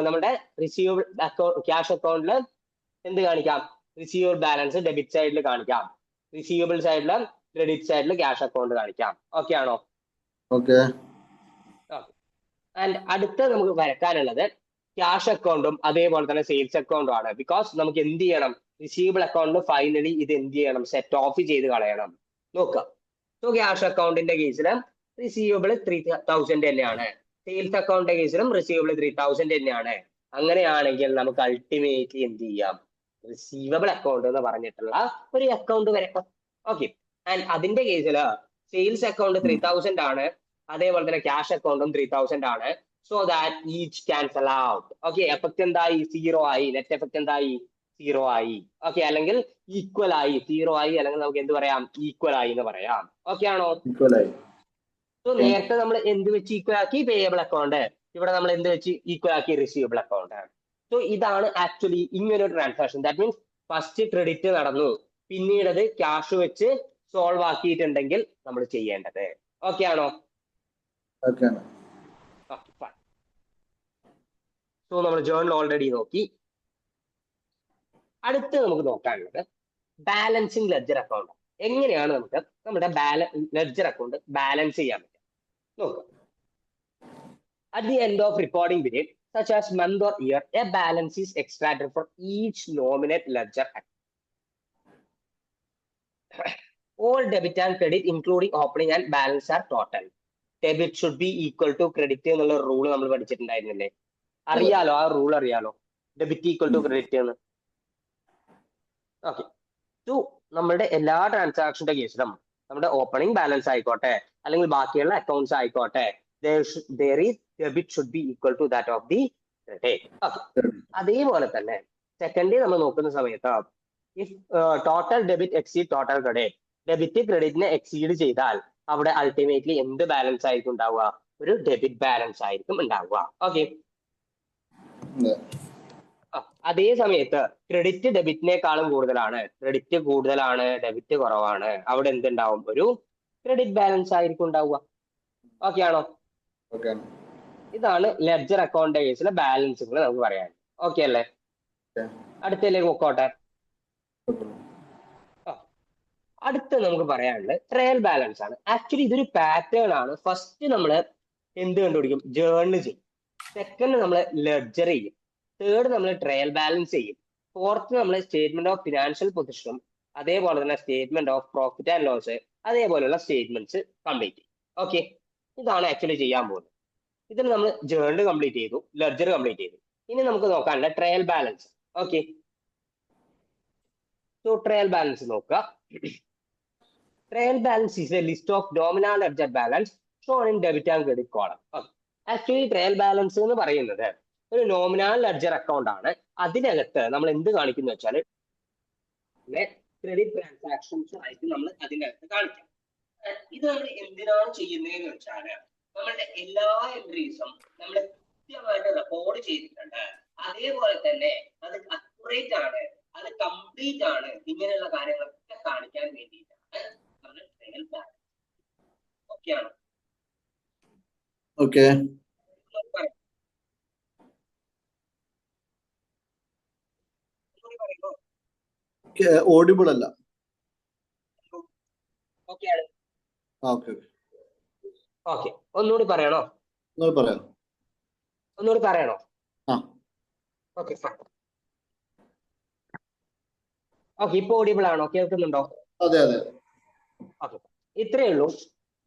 നമ്മുടെ റിസീവബിൾ അക്കൗണ്ട് ക്യാഷ് അക്കൗണ്ടിൽ എന്ത് കാണിക്കാം, റിസീവബിൾ ബാലൻസ് ഡെബിറ്റ് സൈഡിൽ കാണിക്കാം, റിസീവബിൾ സൈഡിൽ ക്രെഡിറ്റ് സൈഡിൽ ക്യാഷ് അക്കൗണ്ട് കാണിക്കാം. ഓക്കെ ആണോ? ഓക്കെ. ആൻഡ് അടുത്ത നമുക്ക് വരക്കാനുള്ളത് ക്യാഷ് അക്കൗണ്ടും അതേപോലെ തന്നെ സെയിൽസ് അക്കൗണ്ടും ആണ്. ബിക്കോസ് നമുക്ക് എന്ത് ചെയ്യണം, റിസീവബിൾ അക്കൗണ്ട് ഫൈനലി ഇത് എന്ത് ചെയ്യണം, സെറ്റ് ഓഫ് ചെയ്ത് കളയണം. നോക്കുക, സോ ക്യാഷ് അക്കൗണ്ടിന്റെ കേസിൽ റിസീവബിൾ 3000 തന്നെയാണ്, സെയിൽസ് അക്കൗണ്ടിന്റെ കേസിലും റിസീവബിൾ 3000 തന്നെയാണ്. അങ്ങനെയാണെങ്കിൽ നമുക്ക് അൾട്ടിമേറ്റ്ലി എന്ത് ചെയ്യാം, റിസീവബിൾ അക്കൗണ്ട് എന്ന് പറഞ്ഞിട്ടുള്ള ഒരു അക്കൗണ്ട് വരക്കാം. ഓക്കെ, ആൻഡ് അതിന്റെ കേസിൽ സെയിൽസ് അക്കൗണ്ട് 3000 ആണ്, അതേപോലെ തന്നെ ക്യാഷ് അക്കൗണ്ടും 3000 ആണ്. So that each cancel out. Okay, effect എന്തായി, 0 ആയി. നെറ്റ് എഫക്ട് എന്തായി, 0 ആയി. ഓക്കെ, അല്ലെങ്കിൽ ഈക്വൽ ആയി, 0 ആയി, അല്ലെങ്കിൽ നമുക്ക് എന്ത് പറയാം, ഈക്വൽ ആയി എന്ന് പറയാം. ഓക്കെ ആണോ? സോ നേരത്തെ നമ്മൾ എന്ത് വെച്ച് ഈക്വൽ ആക്കി, പേയബിൾ അക്കൗണ്ട്. ഇവിടെ നമ്മൾ എന്ത് വെച്ച് ഈക്വൽ ആക്കി, റിസീവബിൾ അക്കൗണ്ട്. സോ ഇതാണ് ആക്ച്വലി ഇങ്ങനൊരു transaction. That means first credit നടന്നു, പിന്നീട് അത് ക്യാഷ് വെച്ച് സോൾവ് ആക്കിയിട്ടുണ്ടെങ്കിൽ നമ്മൾ ചെയ്യേണ്ടത്. ഓക്കെ ആണോ? സോ നമ്മൾ ജേർണൽ ഓൾറെഡി നോക്കി. അടുത്ത് നമുക്ക് നോക്കാനുള്ളത് ബാലൻസിങ് ലെഡ്ജർ അക്കൗണ്ട്. എങ്ങനെയാണ് നമുക്ക് നമ്മുടെ ലെഡ്ജർ അക്കൗണ്ട് ബാലൻസ് ചെയ്യാൻ പറ്റുക നോക്കാം. At the end of reporting period, such as month or year, a balance is extracted for each nominate ledger account. All debit and credit, including opening and balance, are total. Debit should be equal to credit എന്നുള്ള rule നമ്മൾ പഠിച്ചിട്ടുണ്ടായിരുന്നില്ലേ? അറിയാലോ, ആ rule അറിയാലോ, debit equal to credit എന്ന്. Okay, so നമ്മുടെ എല്ലാ ട്രാൻസാക്ഷന്റെ കേസിലും നമ്മുടെ ഓപ്പണിംഗ് ബാലൻസ് ആയിക്കോട്ടെ അല്ലെങ്കിൽ ബാക്കിയുള്ള അക്കൗണ്ട്സ് ആയിക്കോട്ടെ, there is debit should be equal to that of the credit. Okay, അതേപോലെ തന്നെ സെക്കൻഡ്ലി നമ്മൾ നോക്കുന്ന സമയത്ത് if total debit exceed total credit, debit ക്രെഡിറ്റിനെ എക്സീഡ് ചെയ്താൽ അവിടെ അൾട്ടിമേറ്റ്ലി എന്ത് ബാലൻസ് ആയിരിക്കും ഉണ്ടാവുക, ഒരു ഡെബിറ്റ് ബാലൻസ് ആയിരിക്കും ഉണ്ടാവുക. ഓക്കെ, അതേ സമയത്ത് ക്രെഡിറ്റ് ഡെബിറ്റിനേക്കാളും കൂടുതലാണ്, ക്രെഡിറ്റ് കൂടുതലാണ് ഡെബിറ്റ് കുറവാണ്, അവിടെ എന്തുണ്ടാവും, ഒരു ക്രെഡിറ്റ് ബാലൻസ് ആയിരിക്കും ഉണ്ടാവുക. ഓക്കെ ആണോ? ഇതാണ് ലെഡ്ജർ അക്കൗണ്ട് കേസിലെ ബാലൻസുകൾ നമുക്ക് പറയാൻ. ഓക്കെ അല്ലേ? അടുത്തതിലേക്ക് നോക്കോട്ടെ. അടുത്ത നമുക്ക് പറയാനുള്ളത് ട്രയൽ ബാലൻസ് ആണ്. ആക്ച്വലി ഇതൊരു പാറ്റേൺ ആണ്. ഫസ്റ്റ് നമ്മൾ എന്ത് കണ്ടുപിടിക്കും, ജേർണൽ ചെയ്യും. സെക്കൻഡ് നമ്മൾ ലെഡ്ജർ ചെയ്യും. തേർഡ് നമ്മൾ ട്രയൽ ബാലൻസ് ചെയ്യും. ഫോർത്ത് നമ്മൾ സ്റ്റേറ്റ്മെന്റ് ഓഫ് ഫിനാൻഷ്യൽ പൊസിഷനും അതേപോലെ തന്നെ statement of profit and loss അതേപോലെയുള്ള സ്റ്റേറ്റ്മെന്റ്സ് കംപ്ലീറ്റ് ചെയ്യും. ഓക്കെ, ഇതാണ് ആക്ച്വലി ചെയ്യാൻ പോകുന്നത്. ഇതിൽ നമ്മൾ ജേർണൽ കംപ്ലീറ്റ് ചെയ്തു, ലെഡ്ജർ കംപ്ലീറ്റ് ചെയ്തു. ഇനി നമുക്ക് നോക്കാനുള്ള trial balance. Okay, so trial balance നോക്കുക. Trial balance is a list of nominal ledger balance shown in debit and credit column. Actually trial balance എന്ന് പറയുന്നത് ഒരു നോമിനൽ ലെഡ്ജർ അക്കൗണ്ട് ആണ്. അതിനകത്ത് നമ്മൾ എന്ത് കാണിക്കുന്നു വെച്ചാൽ ക്രെഡിറ്റ് ട്രാൻസാക്ഷൻസും ആയിട്ട് നമ്മൾ അതിൻ്റെ അകത്ത് കാണിക്കാം. ഇത് നമ്മൾ എന്തിനാണ് ചെയ്യുന്നതെന്ന് വെച്ചാൽ നമ്മളുടെ എല്ലാ എൻട്രീസും നമ്മൾ കൃത്യമായിട്ട് റെക്കോർഡ് ചെയ്തിട്ടുണ്ട്, അതേപോലെ തന്നെ അത് അക്യുറേറ്റ് ആണ്, അത് കംപ്ലീറ്റ് ആണ്, ഇങ്ങനെയുള്ള കാര്യങ്ങളൊക്കെ കാണിക്കാൻ വേണ്ടിയിട്ടാണ് നമ്മൾ ട്രയൽ ബാലൻസ്. ഓക്കെ ആണോ? ഓക്കെ. ഓഡിബിൾ അല്ല. ഓക്കെ ആണ്. ഓക്കെ ഓക്കെ, ഒന്നുകൂടി പറയണോ? പറയാം. ഒന്നുകൂടി പറയണോ? ആ ഓക്കെ ഫൈൻ. ഓക്കെ, ഇപ്പൊ ഓഡിയബിൾ ആണോ? കേൾക്കുന്നുണ്ടോ? അതെ അതെ. ഓക്കെ, ഇത്രയേ ഉള്ളൂ.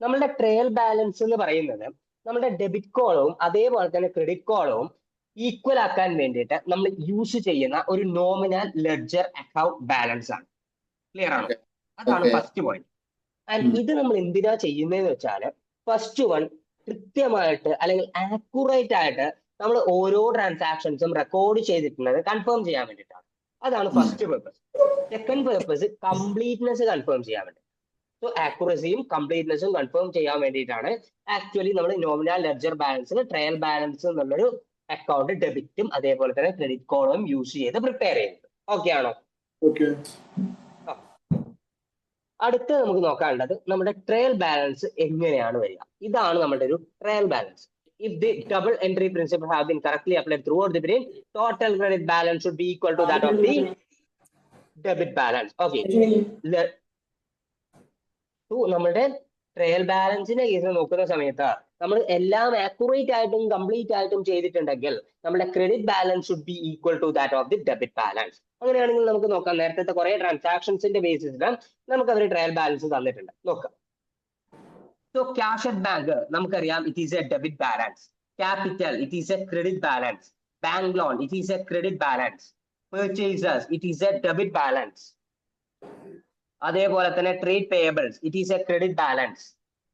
നമ്മളുടെ ട്രയൽ ബാലൻസ് എന്ന് പറയുന്നത് നമ്മുടെ ഡെബിറ്റ് കോളവും അതേപോലെ തന്നെ ക്രെഡിറ്റ് കോളവും ഈക്വൽ ആക്കാൻ വേണ്ടിയിട്ട് നമ്മൾ യൂസ് ചെയ്യുന്ന ഒരു നോമിനൽ ലെഡ്ജർ അക്കൗണ്ട് ബാലൻസ് ആണ്. ക്ലിയർ ആണോ? അതാണ് ഫസ്റ്റ് പോയിന്റ്. ആൻഡ് ഇത് നമ്മൾ എന്തിനാ ചെയ്യുന്നതെന്ന് വെച്ചാൽ ഫസ്റ്റ് വൺ കൃത്യമായിട്ട് അല്ലെങ്കിൽ ആക്യുറേറ്റ് ആയിട്ട് നമ്മൾ ഓരോ ട്രാൻസാക്ഷൻസും റെക്കോർഡ് ചെയ്തിട്ടുള്ളത് കൺഫേം ചെയ്യാൻ വേണ്ടിയിട്ടാണ്. അതാണ് first purpose. Second purpose completeness confirm ചെയ്യാൻ വേണ്ടി. സോ ആക്യുറസിയും കംപ്ലീറ്റ്നെസ്സും കൺഫേം ചെയ്യാൻ വേണ്ടിയിട്ടാണ് ആക്ച്വലി നമ്മൾ നോമിനൽ ലെഡ്ജർ ബാലൻസിൽ ട്രയൽ ബാലൻസ് എന്നുള്ളൊരു അക്കൗണ്ട് ഡെബിറ്റും അതേപോലെ തന്നെ ക്രെഡിറ്റ് കോളും യൂസ് ചെയ്ത് പ്രിപ്പയർ ചെയ്യുന്നത്. ഓക്കെ ആണോ? അടുത്ത നമുക്ക് നോക്കാനുള്ളത് നമ്മുടെ ട്രയൽ ബാലൻസ് എങ്ങനെയാണ് വരിക. ഇതാണ് നമ്മുടെ ഒരു trial balance. If the double entry principle have been correctly applied throughout the period, total credit balance should be equal to that of the debit balance. Okay. നമ്മുടെ ട്രയൽ ബാലൻസിന്റെ കേസ് നോക്കുന്ന സമയത്ത് നമ്മൾ എല്ലാം ആക്യുറേറ്റ് ആയിട്ടും കംപ്ലീറ്റ് ആയിട്ടും ചെയ്തിട്ടുണ്ടെങ്കിൽ നമ്മുടെ credit balance should be equal to that of the debit balance. അങ്ങനെയാണെങ്കിൽ നമുക്ക് നോക്കാം. നേരത്തെ കുറെ ട്രാൻസാക്ഷൻസിന്റെ ബേസിസിൽ നമുക്ക് അവർ ട്രയൽ ബാലൻസ് തന്നിട്ടുണ്ട്. നോക്കാം. സോ ക്യാഷ് അറ്റ് ബാങ്ക് നമുക്കറിയാം it is A debit balance. Capital it is A credit balance. Bank loan it is A credit balance. Purchases it is A debit balance. അതേപോലെ തന്നെ trade payables it is A credit balance.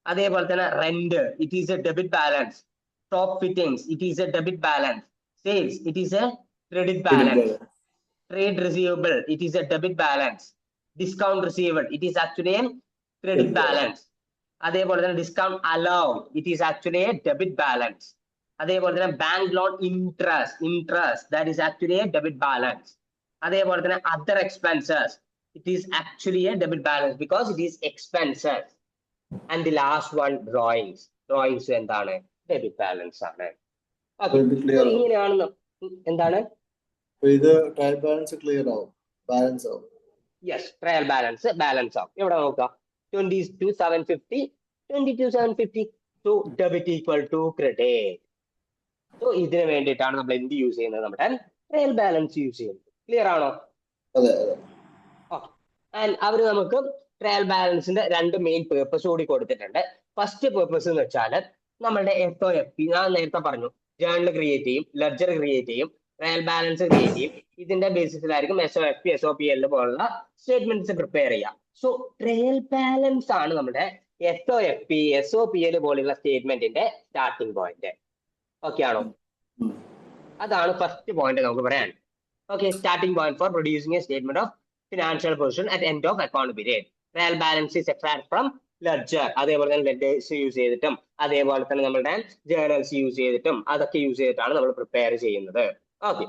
അതേപോലെ തന്നെ rent it is A debit balance. Stock fittings it is A debit balance. Sales it is A credit balance. Trade receivable it is a debit balance. Discount receivable it is actually a credit balance. അതേപോലെ തന്നെ discount allowed it is actually a debit balance. അതേപോലെ തന്നെ bank loan interest that is actually a debit balance. അതേപോലെ തന്നെ other expenses it is actually a debit balance because it is expenses. And the last one drawings എന്താണ്? Debit balance ആണ്. ഇങ്ങനെയാണ് എന്താണ് ഇത് trial balance clear ആവും, balance ആവും. Yes, trial balance ആവും. ഇവിടെ നോക്കാം 22,750 22,750. So debit equal to credit. So ഇതിന് വേണ്ടിയിട്ടാണ് നമ്മൾ എന്ത് യൂസ് ചെയ്യുന്നത്? നമ്മുടെ ട്രയൽ ബാലൻസ് യൂസ് ചെയ്യുന്നത്. ക്ലിയർ ആണോ? അതെ. ഓക്കെ. ആൻഡ് അവർ നമുക്ക് ട്രയൽ ബാലൻസിന്റെ രണ്ട് മെയിൻ പേർപ്പസ് കൂടി കൊടുത്തിട്ടുണ്ട്. ഫസ്റ്റ് പേർപ്പസ് എന്ന് വെച്ചാൽ നമ്മളുടെ SOFP ഞാൻ നേരത്തെ പറഞ്ഞു, ജേർണൽ ക്രിയേറ്റ് ചെയ്യും, ലെഡ്ജർ ക്രിയേറ്റ് ചെയ്യും, ട്രയൽ ബാലൻസ് ക്രിയേറ്റ് ചെയ്യും. ഇതിന്റെ ബേസിസിലായിരിക്കും SOFP SOPL പോലുള്ള സ്റ്റേറ്റ്മെന്റ്സ് പ്രിപ്പയർ ചെയ്യാം. സോ ട്രയൽ ബാലൻസ് ആണ് നമ്മുടെ SOFP SOPL പോലുള്ള സ്റ്റേറ്റ്മെന്റിന്റെ സ്റ്റാർട്ടിംഗ് പോയിന്റ്. ഓക്കെ ആണോ? അതാണ് ഫസ്റ്റ് പോയിന്റ് നമുക്ക് പറയാൻ. Okay, starting point for producing a statement of financial position at end of account period. Trial balance is extract from ledger. അതേപോലെ തന്നെ ലെഡ്ജേഴ്സ് യൂസ് ചെയ്തിട്ടും അതേപോലെ തന്നെ നമ്മുടെ ജേർണൽസ് യൂസ് ചെയ്തിട്ടും അതൊക്കെ യൂസ് ചെയ്തിട്ടാണ് നമ്മൾ പ്രിപ്പയർ ചെയ്യുന്നത്. Okay,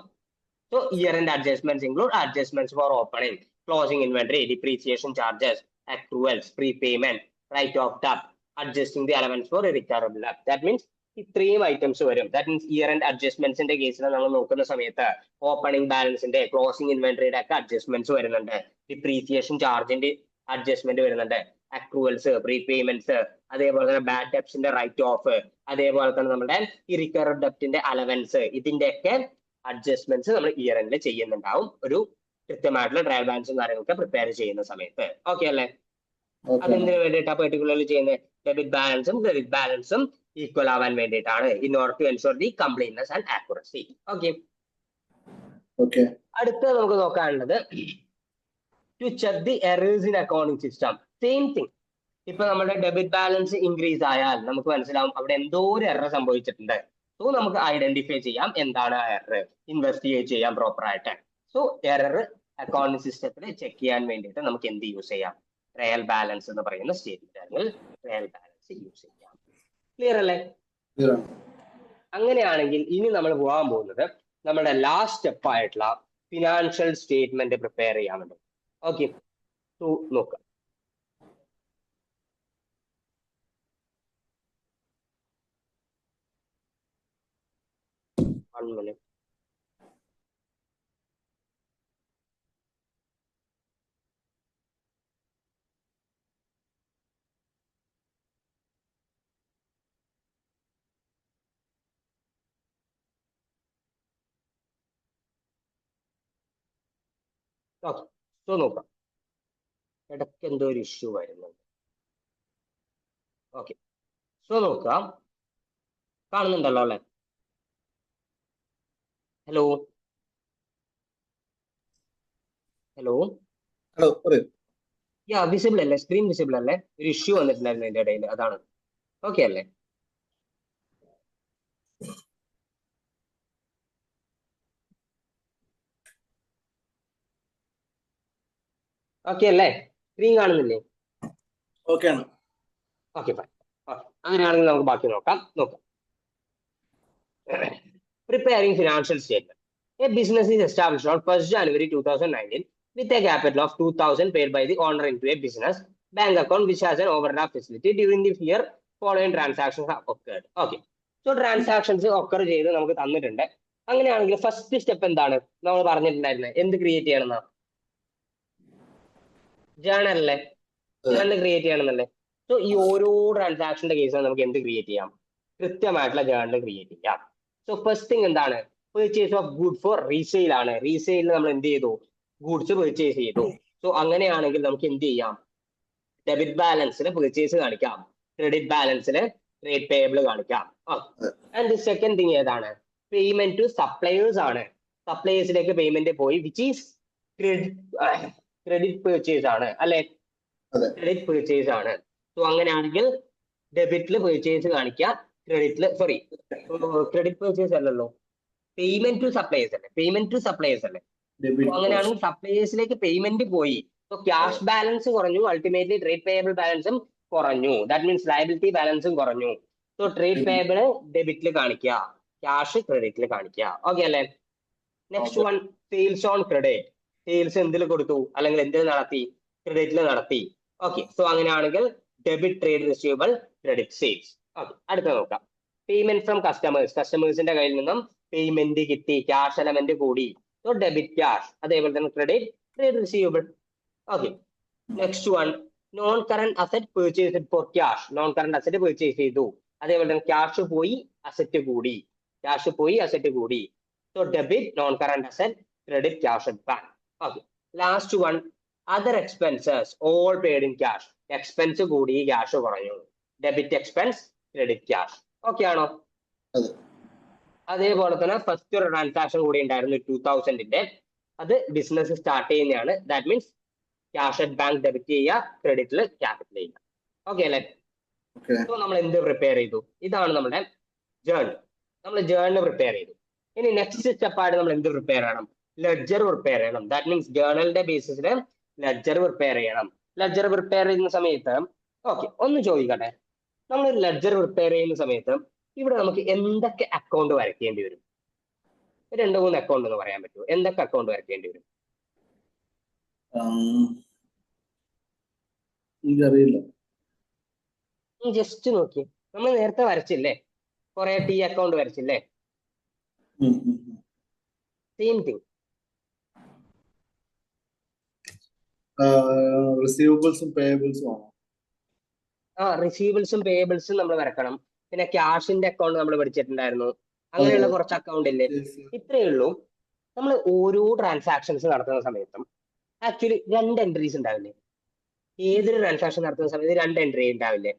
so year-end adjustments include adjustments for opening, closing inventory, depreciation charges, accruals, prepayment, write-off debt, adjusting the allowance for recoverable debt. That means ഇത്രയും ഐറ്റംസ് വരും. ദാറ്റ് മീൻസ് ഇയർ എൻഡ് അഡ്ജസ്റ്റ്മെന്റ്സിന്റെ കേസിൽ നമ്മൾ നോക്കുന്ന സമയത്ത് opening ബാലൻസിന്റെ, closing ഇൻവെന്ററിയുടെ ഒക്കെ adjustments വരുന്നുണ്ട്, depreciation ചാർജിന്റെ adjustment വരുന്നുണ്ട്, അക്രൂവൽസ്, പ്രീപേയ്മെന്റ്സ്, അതേപോലെ തന്നെ ബാഡ് ഡെപ്സിന്റെ റൈറ്റ് ഓഫ്, അതേപോലെ തന്നെ നമ്മുടെ ഈ റിക്കവർ ഡെപ്റ്റിന്റെ അലവൻസ്, ഇതിന്റെയൊക്കെ അഡ്ജസ്റ്റ്മെന്റ്സ് നമ്മൾ ഇയർ എൻഡിൽ ചെയ്യുന്നുണ്ടാവും ഒരു കൃത്യമായിട്ടുള്ള ട്രയൽ ബാലൻസും കാര്യങ്ങളൊക്കെ പ്രിപ്പയർ ചെയ്യുന്ന സമയത്ത്. ഓക്കെ അല്ലേ? അതെന്തിനു വേണ്ടിയിട്ടാണ് പെർട്ടിക്കുലർലി ചെയ്യുന്നത്? ഡെബിറ്റ് ബാലൻസും ക്രെഡിറ്റ് ബാലൻസും ഈക്വൽ ആവാൻ വേണ്ടിയിട്ടാണ്, in order to ensure the completeness and accuracy. Okay. അടുത്ത നമുക്ക് നോക്കാനുള്ളത് to check the errors in accounting system. Same thing. ഇപ്പൊ നമ്മുടെ ഡെബിറ്റ് ബാലൻസ് ഇൻക്രീസ് ആയാൽ നമുക്ക് മനസ്സിലാവും അവിടെ എന്തോ ഒരു എറർ സംഭവിച്ചിട്ടുണ്ട്. സോ നമുക്ക് ഐഡന്റിഫൈ ചെയ്യാം എന്താണ് ആ എറർ, ഇൻവെസ്റ്റിഗേറ്റ് ചെയ്യാം പ്രോപ്പർ ആയിട്ട്. സോ എറർ അക്കൗണ്ടിംഗ് സിസ്റ്റത്തിൽ ചെക്ക് ചെയ്യാൻ വേണ്ടിയിട്ട് നമുക്ക് എന്ത് യൂസ് ചെയ്യാം? ട്രയൽ ബാലൻസ് എന്ന് പറയുന്ന സ്റ്റേറ്റ്മെന്റ് അല്ലെങ്കിൽ ട്രയൽ ബാലൻസ് യൂസ് ചെയ്യാം. ക്ലിയർ അല്ലേ? അങ്ങനെയാണെങ്കിൽ ഇനി നമ്മൾ പോകാൻ പോകുന്നത് നമ്മുടെ ലാസ്റ്റ് സ്റ്റെപ്പ് ആയിട്ടുള്ള ഫിനാൻഷ്യൽ സ്റ്റേറ്റ്മെന്റ് പ്രിപ്പയർ ചെയ്യാൻ വേണ്ടി. ഓക്കെ, നോക്കാം. One minute. ഓക്കെ, സോ നോക്കാം. ഇടയ്ക്ക് എന്തോ ഒരു ഇഷ്യൂ വരുന്നുണ്ട്. ഓക്കെ, സോ നോക്കാം. കാണുന്നുണ്ടല്ലോ അല്ലെ? ഹലോ ഹലോ ഹലോ പറയൂ. യാ, വിസിബിൾ അല്ലേ? സ്ക്രീൻ വിസിബിൾ അല്ലേ? ഒരു ഇഷ്യൂ വന്നിട്ടുണ്ടായിരുന്നു അതിന്റെ ഇടയിൽ, അതാണ്. ഓക്കെ അല്ലേ? ഓക്കെ അല്ലേ? സ്ക്രീൻ കാണുന്നില്ലേ? ഓക്കെ ആണ്. Okay, fine. അങ്ങനെയാണെങ്കിൽ നമുക്ക് ബാക്കി നോക്കാം. Preparing financial statement. A business is established on 1st January 2019 with a capital of 2,000 paid by the owner into a business bank account which has an overdraft facility. During the year, following transactions have occurred. Okay. So transactions occur ചെയ്ത് നമുക്ക് തന്നിട്ടുണ്ട്. അങ്ങനെയാണെങ്കിൽ first step എന്താണ് നമ്മൾ പറഞ്ഞിട്ടുണ്ടായിരുന്നത്? എന്ത് create ചെയ്യണമെന്നാ? Journal അല്ലേ? ജേണൽ ക്രിയേറ്റ് ചെയ്യണമെന്നല്ലേ? സോ ഈ ഓരോ ട്രാൻസാക്ഷന്റെ കേസിൽ നമുക്ക് എന്ത് ക്രിയേറ്റ് ചെയ്യാം? കൃത്യമായിട്ടുള്ള ജേണൽ ക്രിയേറ്റ് ചെയ്യാം. സോ ഫസ്റ്റ് തിങ് എന്താണ്? Purchase of good for resale ആണ്. റീസെയിലിൽ നമ്മൾ എന്ത് ചെയ്തു? ഗുഡ്സ് പെർച്ചേസ് ചെയ്തു. സോ അങ്ങനെയാണെങ്കിൽ നമുക്ക് എന്ത് ചെയ്യാം? ഡെബിറ്റ് ബാലൻസിൽ പെർച്ചേസ് കാണിക്കാം, ക്രെഡിറ്റ് ബാലൻസിൽ ട്രേഡ് പേയബിൾ കാണിക്കാം. ആൻഡ് സെക്കൻഡ് തിങ് ഏതാണ്? പേയ്മെന്റ് ടു സപ്ലയേഴ്സ് ആണ്. സപ്ലയേഴ്സിലേക്ക് പേയ്മെന്റ് പോയി, വിച്ച് ഈസ് ക്രെഡിറ്റ് പെർച്ചേസ് ആണ് അല്ലെ? ക്രെഡിറ്റ് പെർച്ചേസ് ആണ്. സോ അങ്ങനെയാണെങ്കിൽ ഡെബിറ്റിൽ പെർച്ചേസ് കാണിക്കുക, ക്രെഡിറ്റില് ക്രെഡിറ്റ് പെർച്ചേസ് അല്ലല്ലോ, പേയ്മെന്റ് ടു സപ്ലയേഴ്സ് അല്ലേ? പേയ്മെന്റ് ടു സപ്ലയേഴ്സ് അല്ലേ? അങ്ങനെയാണെങ്കിൽ സപ്ലയേഴ്സിലേക്ക് പേയ്മെന്റ് പോയി. സോ ക്യാഷ് ബാലൻസ് കുറഞ്ഞു, അൾട്ടിമേറ്റ്ലി ട്രേഡ് പേയബിൾ ബാലൻസും കുറഞ്ഞു. ദാറ്റ് മീൻസ് ലയബിലിറ്റി ബാലൻസും കുറഞ്ഞു. സോ ട്രേഡ് പേയബിൾ ഡെബിറ്റിൽ കാണിക്കുക, ക്യാഷ് ക്രെഡിറ്റിൽ കാണിക്കുക. ഓക്കെ അല്ലേ? Next one, sales on credit. Sales എന്തിൽ കൊടുത്തു അല്ലെങ്കിൽ എന്തിൽ നടത്തി? ക്രെഡിറ്റിൽ നടത്തി. ഓക്കെ, സോ അങ്ങനെയാണെങ്കിൽ debit trade receivable, credit sales. Okay, അടുത്ത നോക്കാം. Payment from customers. കസ്റ്റമേഴ്സിന്റെ കയ്യിൽ നിന്നും പേയ്മെന്റ് കിട്ടി, ക്യാഷ് എലമെന്റ് കൂടി. So debit cash. അതേപോലെ തന്നെ credit trade receivable. Okay, next one, non current asset purchase for cash. Non current asset purchase ചെയ്തു, അതേപോലെ തന്നെ ക്യാഷ് പോയി, അസറ്റ് കൂടി. ക്യാഷ് പോയി, അസറ്റ് കൂടി. So debit non current asset, credit cash at bank. Okay, last one, other expenses all paid in cash. Expense കൂടി, cash കുറഞ്ഞു. Debit expense, credit cash. Okay ആണോ? അതേപോലെ തന്നെ ഫസ്റ്റ് ഒരു ട്രാൻസാക്ഷൻ കൂടി ഉണ്ടായിരുന്നു 2000ന്റെ. അത് ബിസിനസ് സ്റ്റാർട്ട് ചെയ്യുന്നതാണ്. That means cash at bank debit ചെയ്യുക, ക്രെഡിറ്റിൽ ക്യാപിറ്റൽ ചെയ്യുക. ഓക്കെ അല്ലേ? സോ നമ്മൾ എന്ത് പ്രിപ്പയർ ചെയ്തു? ഇതാണ് നമ്മുടെ ജേർണൽ. നമ്മൾ ജേർണൽ പ്രിപ്പയർ ചെയ്തു. ഇനി നെക്സ്റ്റ് സ്റ്റെപ്പായിട്ട് നമ്മൾ എന്ത് പ്രിപ്പയർ ചെയ്യണം? ലെഡ്ജർ പ്രിപ്പയർ ചെയ്യണം. ദാറ്റ് മീൻസ് ജേർണലിന്റെ ബേസിസിൽ ലെഡ്ജർ പ്രിപ്പയർ ചെയ്യണം. ലെഡ്ജർ പ്രിപ്പയർ ചെയ്യുന്ന സമയത്ത് ഓക്കെ, ഒന്ന് ചോദിക്കട്ടെ, നമ്മൾ ലെഡ്ജർ പ്രിപ്പയർ ചെയ്യുന്ന സമയത്ത് ഇവിടെ നമുക്ക് എന്തൊക്കെ അക്കൗണ്ട് വരയ്ക്കേണ്ടി വരും? 2-3 അക്കൗണ്ട് എന്ന് പറയാൻ പറ്റുമോ? എന്തൊക്കെ അക്കൗണ്ട് വരയ്ക്കേണ്ടി വരും? എനിക്കറിയില്ല. ജസ്റ്റ് നോക്കി, നമ്മൾ നേരത്തെ വരച്ചില്ലേ, കുറെ ടി അക്കൗണ്ട് വരച്ചില്ലേ? Same thing. റിസീവബിൾസും പേയബിൾസും ആണോ? റിസീവബിൾസും പേയബിൾസും നമ്മൾ വരക്കണം. പിന്നെ ക്യാഷിന്റെ അക്കൗണ്ട് നമ്മൾ പഠിച്ചിട്ടുണ്ടായിരുന്നു. അങ്ങനെയുള്ള കുറച്ച് അക്കൗണ്ട് ഇല്ലേ? ഇത്രയേ ഉള്ളൂ. നമ്മൾ ഓരോ ട്രാൻസാക്ഷൻസ് നടത്തുന്ന സമയത്തും ആക്ച്വലി 2 എൻട്രീസ് ഉണ്ടാവില്ലേ? ഏതൊരു ട്രാൻസാക്ഷൻ നടത്തുന്ന സമയത്ത് 2 എൻട്രി ഉണ്ടാവില്ലേ?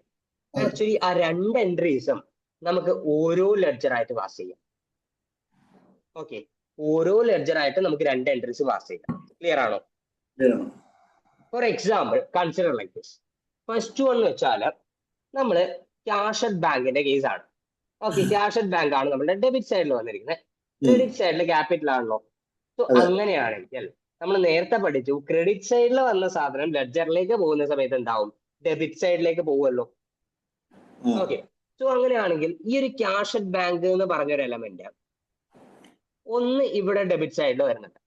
ആക്ച്വലി ആ 2 എൻട്രീസും നമുക്ക് ഓരോ ലെഡ്ജർ ആയിട്ട് പാസ് ചെയ്യാം. ഓക്കെ, ഓരോ ലെഡ്ജർ ആയിട്ട് നമുക്ക് 2 എൻട്രീസ് പാസ് ചെയ്യാം. ക്ലിയർ ആണോ? For example, consider like this. First one എന്ന് വെച്ചാൽ നമ്മൾ ക്യാഷ് അറ്റ് ബാങ്കിന്റെ കേസ് ആണ്. ഓക്കെ, ക്യാഷ് അറ്റ് ബാങ്ക് ആണ് നമ്മുടെ ഡെബിറ്റ് സൈഡിൽ വന്നിരിക്കുന്നത്. ക്രെഡിറ്റ് സൈഡിൽ ക്യാപിറ്റൽ ആണല്ലോ. സോ അങ്ങനെയാണെങ്കിൽ നമ്മൾ നേരത്തെ പഠിച്ചു ക്രെഡിറ്റ് സൈഡിൽ വന്ന സാധനം ലെഡ്ജറിലേക്ക് പോകുന്ന സമയത്ത് എന്താവും, ഡെബിറ്റ് സൈഡിലേക്ക് പോകുമല്ലോ. ഓക്കെ, സോ അങ്ങനെയാണെങ്കിൽ ഈ ഒരു ക്യാഷ് അറ്റ് ബാങ്ക് എന്ന് പറഞ്ഞൊരു എലമെന്റ് ഒന്ന് ഇവിടെ ഡെബിറ്റ് സൈഡിൽ വരുന്നുണ്ട്,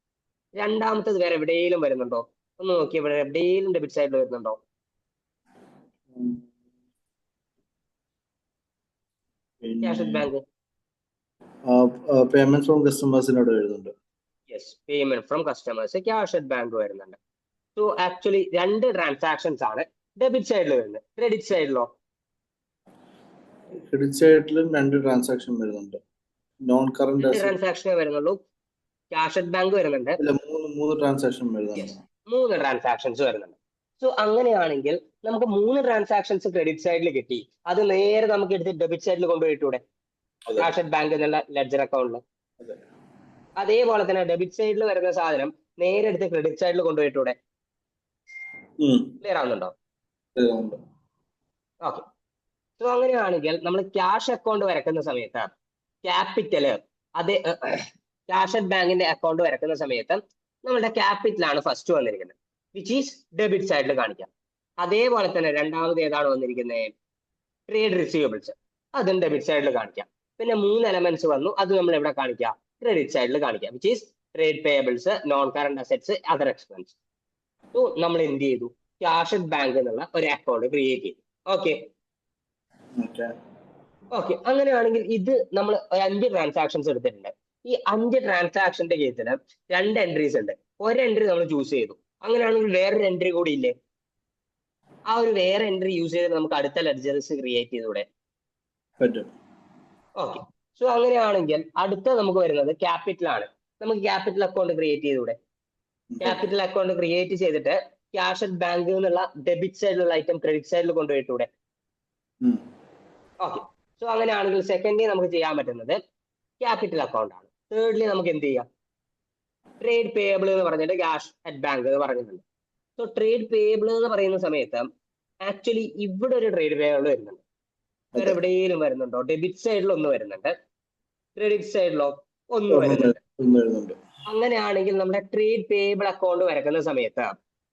രണ്ടാമത്തത് വേറെ എവിടെയെങ്കിലും വരുന്നുണ്ടോ? ഒന്ന് നോക്കി, ഇവിടെ എവിടെയെങ്കിലും ഡെബിറ്റ് സൈഡിൽ വരുന്നുണ്ടോ? Cash at bank payment from കസ്റ്റമേഴ്സിനോട് വരുന്നുണ്ട്. Yes, payment from customers cash at bank വരുന്നുണ്ട്. സോ ആക്ച്വലി രണ്ട് ട്രാൻസാക്ഷൻസ് ആണ് ഡെബിറ്റ് സൈഡിൽ വരുന്നത്. ക്രെഡിറ്റ് സൈഡിലോ? ക്രെഡിറ്റ് സൈഡിലും രണ്ട് ട്രാൻസാക്ഷൻ വരുന്നുണ്ട്. നോൺ കറന്റ് രണ്ട് ട്രാൻസാക്ഷനേ വരുന്നുള്ളൂ. ക്യാഷ് അറ്റ് ബാങ്ക് വരുന്നുണ്ട്. മൂന്ന് ട്രാൻസാക്ഷൻ വരുന്നുണ്ട്. മൂന്ന് ട്രാൻസാക്ഷൻസ് വരുന്നുണ്ട്. സോ അങ്ങനെയാണെങ്കിൽ നമുക്ക് മൂന്ന് ട്രാൻസാക്ഷൻസ് ക്രെഡിറ്റ് സൈഡിൽ കിട്ടി, അത് നേരെ നമുക്ക് എടുത്ത് ഡെബിറ്റ് സൈഡിൽ കൊണ്ടുപോയിട്ടൂടെ, ക്യാഷ് അറ്റ് ബാങ്ക് എന്നുള്ള ലെഡ്ജർ അക്കൗണ്ടിൽ. അതേപോലെ തന്നെ ഡെബിറ്റ് സൈഡിൽ വരുന്ന സാധനം നേരെ എടുത്ത് ക്രെഡിറ്റ് സൈഡിൽ കൊണ്ടുപോയിട്ടൂടെ? ക്ലിയർ ആവുന്നുണ്ടോ? ഓക്കെ, സോ അങ്ങനെയാണെങ്കിൽ നമ്മൾ ക്യാഷ് അക്കൗണ്ട് വരക്കുന്ന സമയത്ത് ക്യാപിറ്റല് അതേ ക്യാഷ് അറ്റ് ബാങ്കിന്റെ അക്കൗണ്ട് വരക്കുന്ന സമയത്ത് നമ്മളുടെ ക്യാപിറ്റലാണ് ഫസ്റ്റ് വന്നിരിക്കുന്നത്, വിച്ച് ഈസ് ഡെബിറ്റ് സൈഡിൽ കാണിക്കാം. അതേപോലെ തന്നെ രണ്ടാമത് ഏതാണ് വന്നിരിക്കുന്നത്, ട്രേഡ് റിസീവബിൾസ്, അതും ഡെബിറ്റ് സൈഡിൽ കാണിക്കാം. പിന്നെ മൂന്ന് എലമെന്റ്സ് വന്നു, അത് നമ്മൾ എവിടെ കാണിക്കാം, ക്രെഡിറ്റ് സൈഡിൽ കാണിക്കാം, which is trade payables, non current assets, other expense. So നമ്മൾ എന്ത് ചെയ്തു, ക്യാഷ് അറ്റ് ബാങ്ക് എന്നുള്ള ഒരു അക്കൗണ്ട് ക്രിയേറ്റ് ചെയ്തു. ഓക്കെ ഓക്കെ, അങ്ങനെയാണെങ്കിൽ ഇത് നമ്മൾ 5 ട്രാൻസാക്ഷൻസ് എടുത്തിട്ടുണ്ട്. ഈ 5 ട്രാൻസാക്ഷന്റെ കേസിൽ 2 എൻട്രീസ് ഉണ്ട്. ഒരു എൻട്രി നമ്മൾ ചൂസ് ചെയ്തു, അങ്ങനെയാണെങ്കിൽ വേറൊരു എൻട്രി കൂടി ഇല്ലേ? ആ ഒരു വേറെ എൻട്രി യൂസ് ചെയ്ത് നമുക്ക് അടുത്ത ലെഡ്ജേഴ്സ് ക്രിയേറ്റ് ചെയ്തൂടെ? ഓക്കെ, സോ അങ്ങനെയാണെങ്കിൽ അടുത്ത നമുക്ക് വരുന്നത് ക്യാപിറ്റൽ ആണ്. നമുക്ക് ക്യാപിറ്റൽ അക്കൗണ്ട് ക്രിയേറ്റ് ചെയ്തൂടെ? ക്യാപിറ്റൽ അക്കൗണ്ട് ക്രിയേറ്റ് ചെയ്തിട്ട് ക്യാഷ് അറ്റ് ബാങ്ക് എന്നുള്ള ഡെബിറ്റ് സൈഡിലുള്ള ഐറ്റം ക്രെഡിറ്റ് സൈഡിൽ കൊണ്ടുപോയിട്ടൂടെ? ഓക്കെ, സോ അങ്ങനെയാണെങ്കിൽ സെക്കൻഡ്ലി നമുക്ക് ചെയ്യാൻ പറ്റുന്നത് ക്യാപിറ്റൽ അക്കൗണ്ട് ആണ്. തേർഡ്ലി നമുക്ക് എന്ത് ചെയ്യാം, ട്രേഡ് പേയബിൾ എന്ന് പറഞ്ഞിട്ട് ക്യാഷ് അറ്റ് ബാങ്ക് എന്ന് പറഞ്ഞിട്ടുണ്ട്. സോ ട്രേഡ് പേയബിൾ എന്ന് പറയുന്ന സമയത്ത് ആക്ച്വലി ഇവിടെ ഒരു ട്രേഡ് പേയബിൾ വരുന്നുണ്ട്, വേറെ എവിടെയെങ്കിലും വരുന്നുണ്ടോ? ഡെബിറ്റ് സൈഡിൽ ഒന്ന് വരുന്നുണ്ട്, ക്രെഡിറ്റ് സൈഡിലോ ഒന്ന് വരുന്നുണ്ട്. അങ്ങനെയാണെങ്കിൽ നമ്മുടെ ട്രേഡ് പേയബിൾ അക്കൗണ്ട് വരക്കുന്ന സമയത്ത്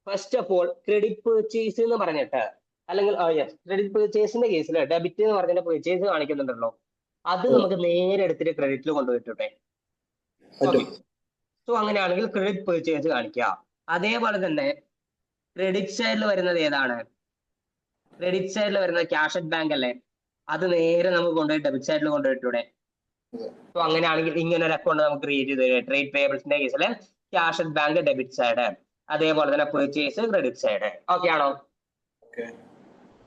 first of all credit purchase എന്ന് പറഞ്ഞിട്ട്, അല്ലെങ്കിൽ ക്രെഡിറ്റ് പെർച്ചേസിന്റെ കേസിൽ ഡെബിറ്റ് എന്ന് പറഞ്ഞിട്ട് പെർച്ചേസ് കാണിക്കുന്നുണ്ടല്ലോ, അത് നമുക്ക് നേരെ എടുത്തിട്ട് ക്രെഡിറ്റിൽ കൊണ്ടുപോയിട്ടെ. സോ അങ്ങനെയാണെങ്കിൽ ക്രെഡിറ്റ് പെർച്ചേസ് കാണിക്കുക. അതേപോലെ തന്നെ ക്രെഡിറ്റ് സൈഡിൽ വരുന്നത് ഏതാണ്, ക്രെഡിറ്റ് സൈഡിൽ വരുന്നത് ക്യാഷ് അറ്റ് ബാങ്ക് അല്ലേ, അത് നേരെ നമുക്ക് കൊണ്ടുപോയി ഡെബിറ്റ് സൈഡിൽ കൊണ്ടുപോയിട്ടൂടെ? സോ അങ്ങനെയാണെങ്കിൽ ഇങ്ങനെ ഒരു അക്കൗണ്ട് നമുക്ക് ക്രിയേറ്റ് ചെയ്ത് ട്രേഡ് പേയബിൾസിന്റെ കേസിൽ cash at bank debit side, അതേപോലെ തന്നെ പെർച്ചേസ് ക്രെഡിറ്റ് സൈഡ്. ഓക്കെ ആണോ?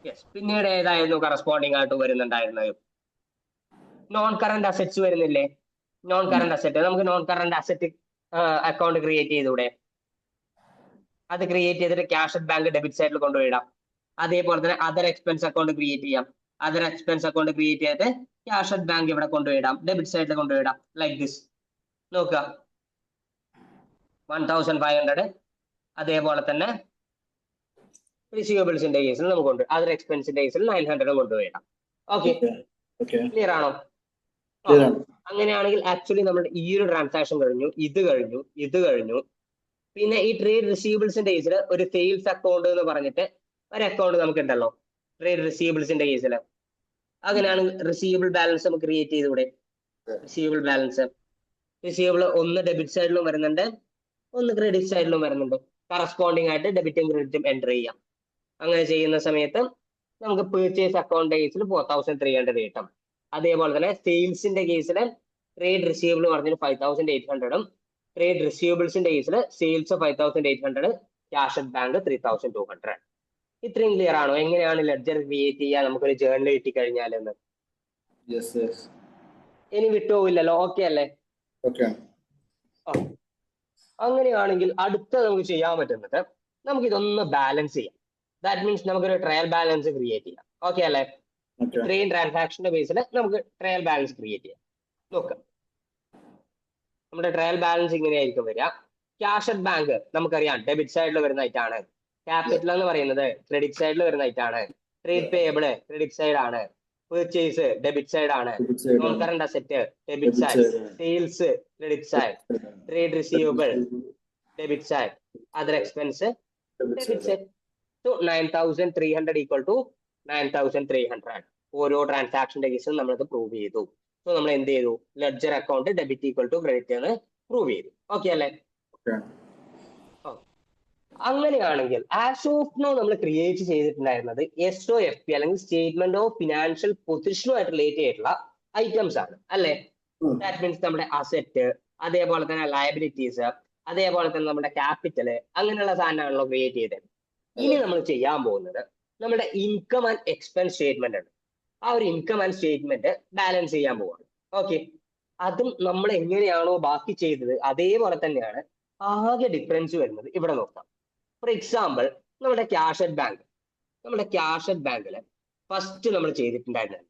യെസ്. പിന്നീട് ഏതായിരുന്നു കറസ്പോണ്ടിങ് ആയിട്ട് വരുന്നുണ്ടായിരുന്നത്? നോൺ കറന്റ് അസറ്റ്സ് വരുന്നില്ലേ? നോൺ കറന്റ് അസറ്റ്, നമുക്ക് non current asset account create ചെയ്തൂടെ? അത് ക്രിയേറ്റ് ചെയ്തിട്ട് ക്യാഷ് അറ്റ് ബാങ്ക് ഡെബിറ്റ് സൈഡിൽ കൊണ്ടുപോയിടാം. അതേപോലെ തന്നെ അതർ എക്സ്പെൻസ് അക്കൗണ്ട് ക്രിയേറ്റ് ചെയ്യാം. അതർ എക്സ്പെൻസ് അക്കൗണ്ട് ക്രിയേറ്റ് ചെയ്തിട്ട് ക്യാഷ് അറ്റ് ബാങ്ക് ഇവിടെ കൊണ്ടുപോയിടാം, ഡെബിറ്റ് സൈഡിൽ കൊണ്ടുപോയിടാം. Like this. നോക്കുക, 1500. അതേപോലെ തന്നെ റിസീവബിൾസിന്റെ കേസിൽ നമുക്ക് അതർ എക്സ്പെൻസിന്റെ കേസിൽ 900 കൊണ്ടുപോയിടാം. ഓക്കെ, ക്ലിയർ ആണോ? അങ്ങനെയാണെങ്കിൽ ആക്ച്വലി നമ്മുടെ ഈ ഒരു ട്രാൻസാക്ഷൻ കഴിഞ്ഞു, ഇത് കഴിഞ്ഞു, ഇത് കഴിഞ്ഞു. പിന്നെ ഈ ട്രേഡ് റിസീവബിൾസിന്റെ കേസിൽ ഒരു സെയിൽസ് അക്കൗണ്ട് എന്ന് പറഞ്ഞിട്ട് ഒരു അക്കൗണ്ട് നമുക്ക് ഉണ്ടല്ലോ ട്രേഡ് റിസീവബിൾസിന്റെ കേസിൽ. അങ്ങനെയാണെങ്കിൽ റിസീവബിൾ ബാലൻസ് നമുക്ക് ക്രിയേറ്റ് ചെയ്തൂടെ? റിസീവബിൾ ബാലൻസ്, റിസീവബിൾ ഒന്ന് ഡെബിറ്റ് സൈഡിലും വരുന്നുണ്ട്, ഒന്ന് ക്രെഡിറ്റ് സൈഡിലും വരുന്നുണ്ട്. കറസ്പോണ്ടിങ് ആയിട്ട് ഡെബിറ്റും ക്രെഡിറ്റും എൻ്റർ ചെയ്യാം. അങ്ങനെ ചെയ്യുന്ന സമയത്ത് നമുക്ക് പെർച്ചേസ് അക്കൗണ്ട് കേസിൽ 4300 കിട്ടും. അതേപോലെ തന്നെ സെയിൽസിന്റെ കേസിൽ ട്രേഡ് റിസീവബിൾ പറഞ്ഞിട്ട് 5800, ട്രേഡ് റിസീവബിൾസിന്റെ കേസിൽ സെയിൽസ് 5800, ക്യാഷ് അറ്റ് ബാങ്ക് 3200. ഇത്രയും ക്ലിയർ ആണോ? എങ്ങനെയാണ് ലെഡ്ജർ ക്രിയേറ്റ് ചെയ്യുക, നമുക്കൊരു ജേർണൽ കിട്ടിക്കഴിഞ്ഞാൽ എന്ന്? ഇനി വിട്ടുപോകില്ലല്ലോ? ഓക്കെ അല്ലേ? അങ്ങനെയാണെങ്കിൽ അടുത്ത നമുക്ക് ചെയ്യാൻ പറ്റുന്നത് നമുക്ക് ഇതൊന്ന് ബാലൻസ് ചെയ്യാം. ദാറ്റ് മീൻസ് നമുക്കൊരു ട്രയൽ ബാലൻസ് ക്രിയേറ്റ് ചെയ്യാം. ഓക്കെ അല്ലേ? ഇത്രയും ട്രാൻസാക്ഷന്റെ ബേസിൽ നമുക്ക് ട്രയൽ ബാലൻസ് ക്രിയേറ്റ് ചെയ്യാം. നോക്കാം, നമ്മുടെ ട്രയൽ ബാലൻസ് ഇങ്ങനെയായിരിക്കും വരിക. ക്യാഷ് അറ്റ് ബാങ്ക് നമുക്കറിയാം ഡെബിറ്റ് സൈഡിൽ വരുന്ന ഐറ്റാണ്. ക്യാപിറ്റൽ എന്ന് പറയുന്നത് ക്രെഡിറ്റ് സൈഡിൽ വരുന്ന ഐറ്റാണ്. ട്രേഡ് പേയബിള് ക്രെഡിറ്റ് സൈഡ് ആണ്. പെർച്ചേസ് ഡെബിറ്റ് സൈഡ് ആണ്. Non current asset debit side. Sales credit side. Trade receivable debit side, other expense Debit debit side. Side. So 9300 equal to 9300. ഓരോ ട്രാൻസാക്ഷന്റെ കേസും നമ്മളത് പ്രൂവ് ചെയ്തു. സോ നമ്മൾ എന്ത് ചെയ്തു, ledger account debit equal to credit എന്ന് പ്രൂവ് ചെയ്തു. ഓക്കെ അല്ലേ? Okay. അങ്ങനെയാണെങ്കിൽ ആസ് ഓഫ് നോ നമ്മൾ ക്രിയേറ്റ് ചെയ്തിട്ടുണ്ടായിരുന്നത് SOFP അല്ലെങ്കിൽ സ്റ്റേറ്റ്മെന്റ് ഓഫ് ഫിനാൻഷ്യൽ പൊസിഷനുമായിട്ട് റിലേറ്റ് ചെയ്തിട്ടുള്ള ഐറ്റംസ് ആണ് അല്ലേ? ദാറ്റ് മീൻസ് നമ്മുടെ അസെറ്റ്, അതേപോലെ തന്നെ ലയബിലിറ്റീസ്, അതേപോലെ തന്നെ നമ്മുടെ ക്യാപിറ്റൽ, അങ്ങനെയുള്ള സാധനമാണല്ലോ ക്രിയേറ്റ് ചെയ്തത്. ഇനി നമ്മൾ ചെയ്യാൻ പോകുന്നത് നമ്മുടെ ഇൻകം ആൻഡ് എക്സ്പെൻസ് സ്റ്റേറ്റ്മെന്റ് ആണ്. ആ ഒരു ഇൻകം ആൻഡ് സ്റ്റേറ്റ്മെന്റ് ബാലൻസ് ചെയ്യാൻ പോവാണ്. ഓക്കെ, അതും നമ്മൾ എങ്ങനെയാണോ ബാക്കി ചെയ്തത് അതേപോലെ തന്നെയാണ്. ആകെ ഡിഫറൻസ് വരുന്നത് ഇവിടെ നോക്കാം. ഫോർ എക്സാമ്പിൾ, നമ്മുടെ ക്യാഷ് അറ്റ് ബാങ്കിൽ ഫസ്റ്റ് നമ്മൾ ചെയ്തിട്ടുണ്ടായിരുന്നത്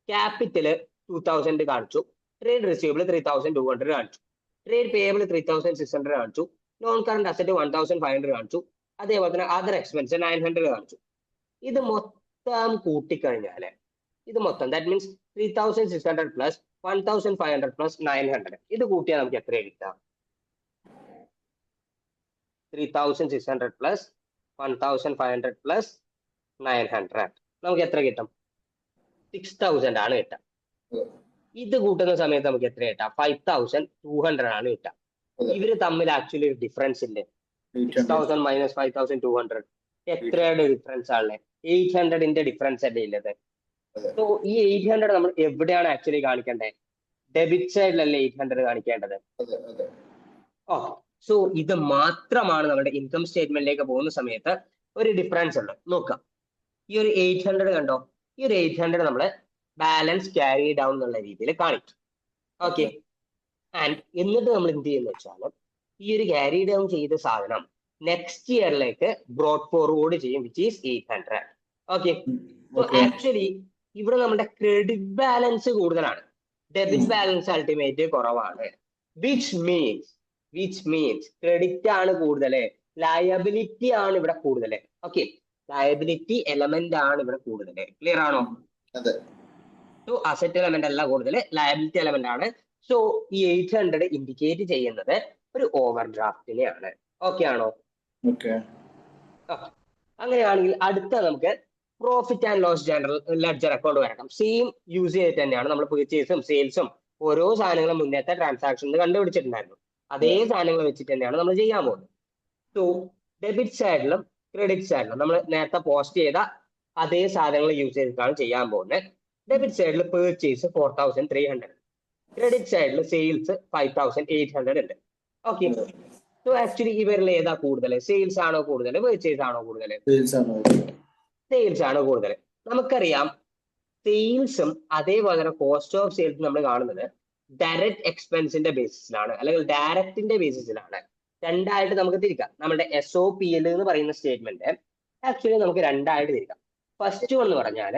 ക്യാപിറ്റല് 2000 കാണിച്ചു, ട്രേഡ് റിസീവബിൾ 3200 കാണിച്ചു, ട്രേഡ് പേയബിൾ 3600 കാണിച്ചു, നോൺ കറന്റ് അസറ്റ് 1500 കാണിച്ചു, അതേപോലെ തന്നെ അതർ എക്സ്പെൻസ് 900 കാണിച്ചു. ഇത് മൊത്തം കൂട്ടിക്കഴിഞ്ഞാല് ദാറ്റ് മീൻസ് 3600 പ്ലസ് 1500 പ്ലസ് 900, ഇത് കൂട്ടിയാൽ നമുക്ക് എത്ര കിട്ടാം? 3600 പ്ലസ് 1500 പ്ലസ് 900 നമുക്ക് എത്ര കിട്ടും? 6000 ആണ് കിട്ടുക. ഇത് കൂട്ടുന്ന സമയത്ത് നമുക്ക് എത്ര കിട്ടാം? 5200 ആണ് കിട്ടുക. ഇവര് തമ്മിൽ ആക്ച്വലി ഒരു ഡിഫറൻസ് ഇല്ലേ? 6000 മൈനസ് 5200 എത്രയുടെ ഡിഫറൻസ് ആണല്ലേ? 800ന്റെ ഡിഫറൻസ് അല്ലേ ഉള്ളത്? സോ ഈ 800 നമ്മൾ എവിടെയാണ് ആക്ച്വലി കാണിക്കേണ്ടത്? ഡെബിറ്റ് സൈഡിലല്ലേ 800 കാണിക്കേണ്ടത്? ഓക്കെ, സോ ഇത് മാത്രമാണ് നമ്മുടെ ഇൻകം സ്റ്റേറ്റ്മെന്റിലേക്ക് പോകുന്ന സമയത്ത് ഒരു ഡിഫറൻസ് ഉള്ളത്. നോക്കാം, ഈ ഒരു 800 കണ്ടോ? ഈ ഒരു 800 നമ്മൾ ബാലൻസ് ക്യാരി ഡൗൺ എന്നുള്ള രീതിയിൽ കാണിക്കും. ഓക്കെ, ആൻഡ് എന്നിട്ട് നമ്മൾ എന്ത് ചെയ്യുന്ന വെച്ചാൽ ഈ ഒരു ക്യാരി ഡൗൺ ചെയ്ത സാധനം നെക്സ്റ്റ് ഇയറിലേക്ക് ബ്രോഡ് ഫോർവേഡ് ചെയ്യും, which is 800. Okay, so actually ഇവിടെ നമ്മുടെ ക്രെഡിറ്റ് ബാലൻസ് കൂടുതലാണ്, ഡെബിറ്റ് ബാലൻസ് അൾട്ടിമേറ്റ് കുറവാണ്. വിച്ച് മീൻസ് ക്രെഡിറ്റ് ആണ് കൂടുതൽ, ലയബിലിറ്റി ആണ് ഇവിടെ കൂടുതൽ. ഓക്കെ, ലയബിലിറ്റി എലമെന്റ് ആണ് ഇവിടെ കൂടുതൽ. ക്ലിയർ ആണോ? സോ അസറ്റ് എലമെന്റ് അല്ല കൂടുതൽ, ലയബിലിറ്റി എലമെന്റ് ആണ്. സോ ഈ 800 ഇൻഡിക്കേറ്റ് ചെയ്യുന്നത് ഒരു ഓവർ ഡ്രാഫ്റ്റിനെയാണ്. ഓക്കെ ആണോ? അങ്ങനെയാണെങ്കിൽ അടുത്ത നമുക്ക് profit and loss general ledger account വരക്കാം. സെയിം യൂസ് ചെയ്തിട്ട് തന്നെയാണ് നമ്മൾ പർച്ചേസും സെയിൽസും ഓരോ സാധനങ്ങളും മുന്നേത്തെ ട്രാൻസാക്ഷനിൽ കണ്ടുപിടിച്ചിട്ടുണ്ടായിരുന്നു. അതേ സാധനങ്ങൾ വെച്ചിട്ട് തന്നെയാണ് നമ്മൾ ചെയ്യാൻ പോകുന്നത്. സോ ഡെബിറ്റ് സൈഡിലും ക്രെഡിറ്റ് സൈഡിലും നമ്മൾ നേരത്തെ പോസ്റ്റ് ചെയ്ത അതേ സാധനങ്ങൾ യൂസ് ചെയ്തിട്ടാണ് ചെയ്യാൻ പോകുന്നത്. ഡെബിറ്റ് സൈഡിൽ പർച്ചേസ് 4300, ക്രെഡിറ്റ് സൈഡിൽ സെയിൽസ് 5800 ഉണ്ട്. ഓക്കെ, സോ ആക്ച്വലി ഇവരിൽ ഏതാ കൂടുതൽ? സെയിൽസ് ആണോ കൂടുതൽ, പർച്ചേസ് ആണോ കൂടുതൽ? സെയിൽസ് ആണ് കൂടുതൽ. നമുക്കറിയാം സെയിൽസും അതേപോലെ തന്നെ കോസ്റ്റ് ഓഫ് സെയിൽസ് നമ്മൾ കാണുന്നത് ഡയറക്റ്റ് എക്സ്പെൻസിന്റെ ബേസിസിലാണ് അല്ലെങ്കിൽ ഡയറക്റ്റിന്റെ ബേസിസിലാണ്. രണ്ടായിട്ട് നമുക്ക് തിരിക്കാം. നമ്മുടെ SOPL എന്ന് പറയുന്ന സ്റ്റേറ്റ്മെന്റ് ആക്ച്വലി നമുക്ക് രണ്ടായിട്ട് തിരിക്കാം. ഫസ്റ്റ് വൺ എന്ന് പറഞ്ഞാൽ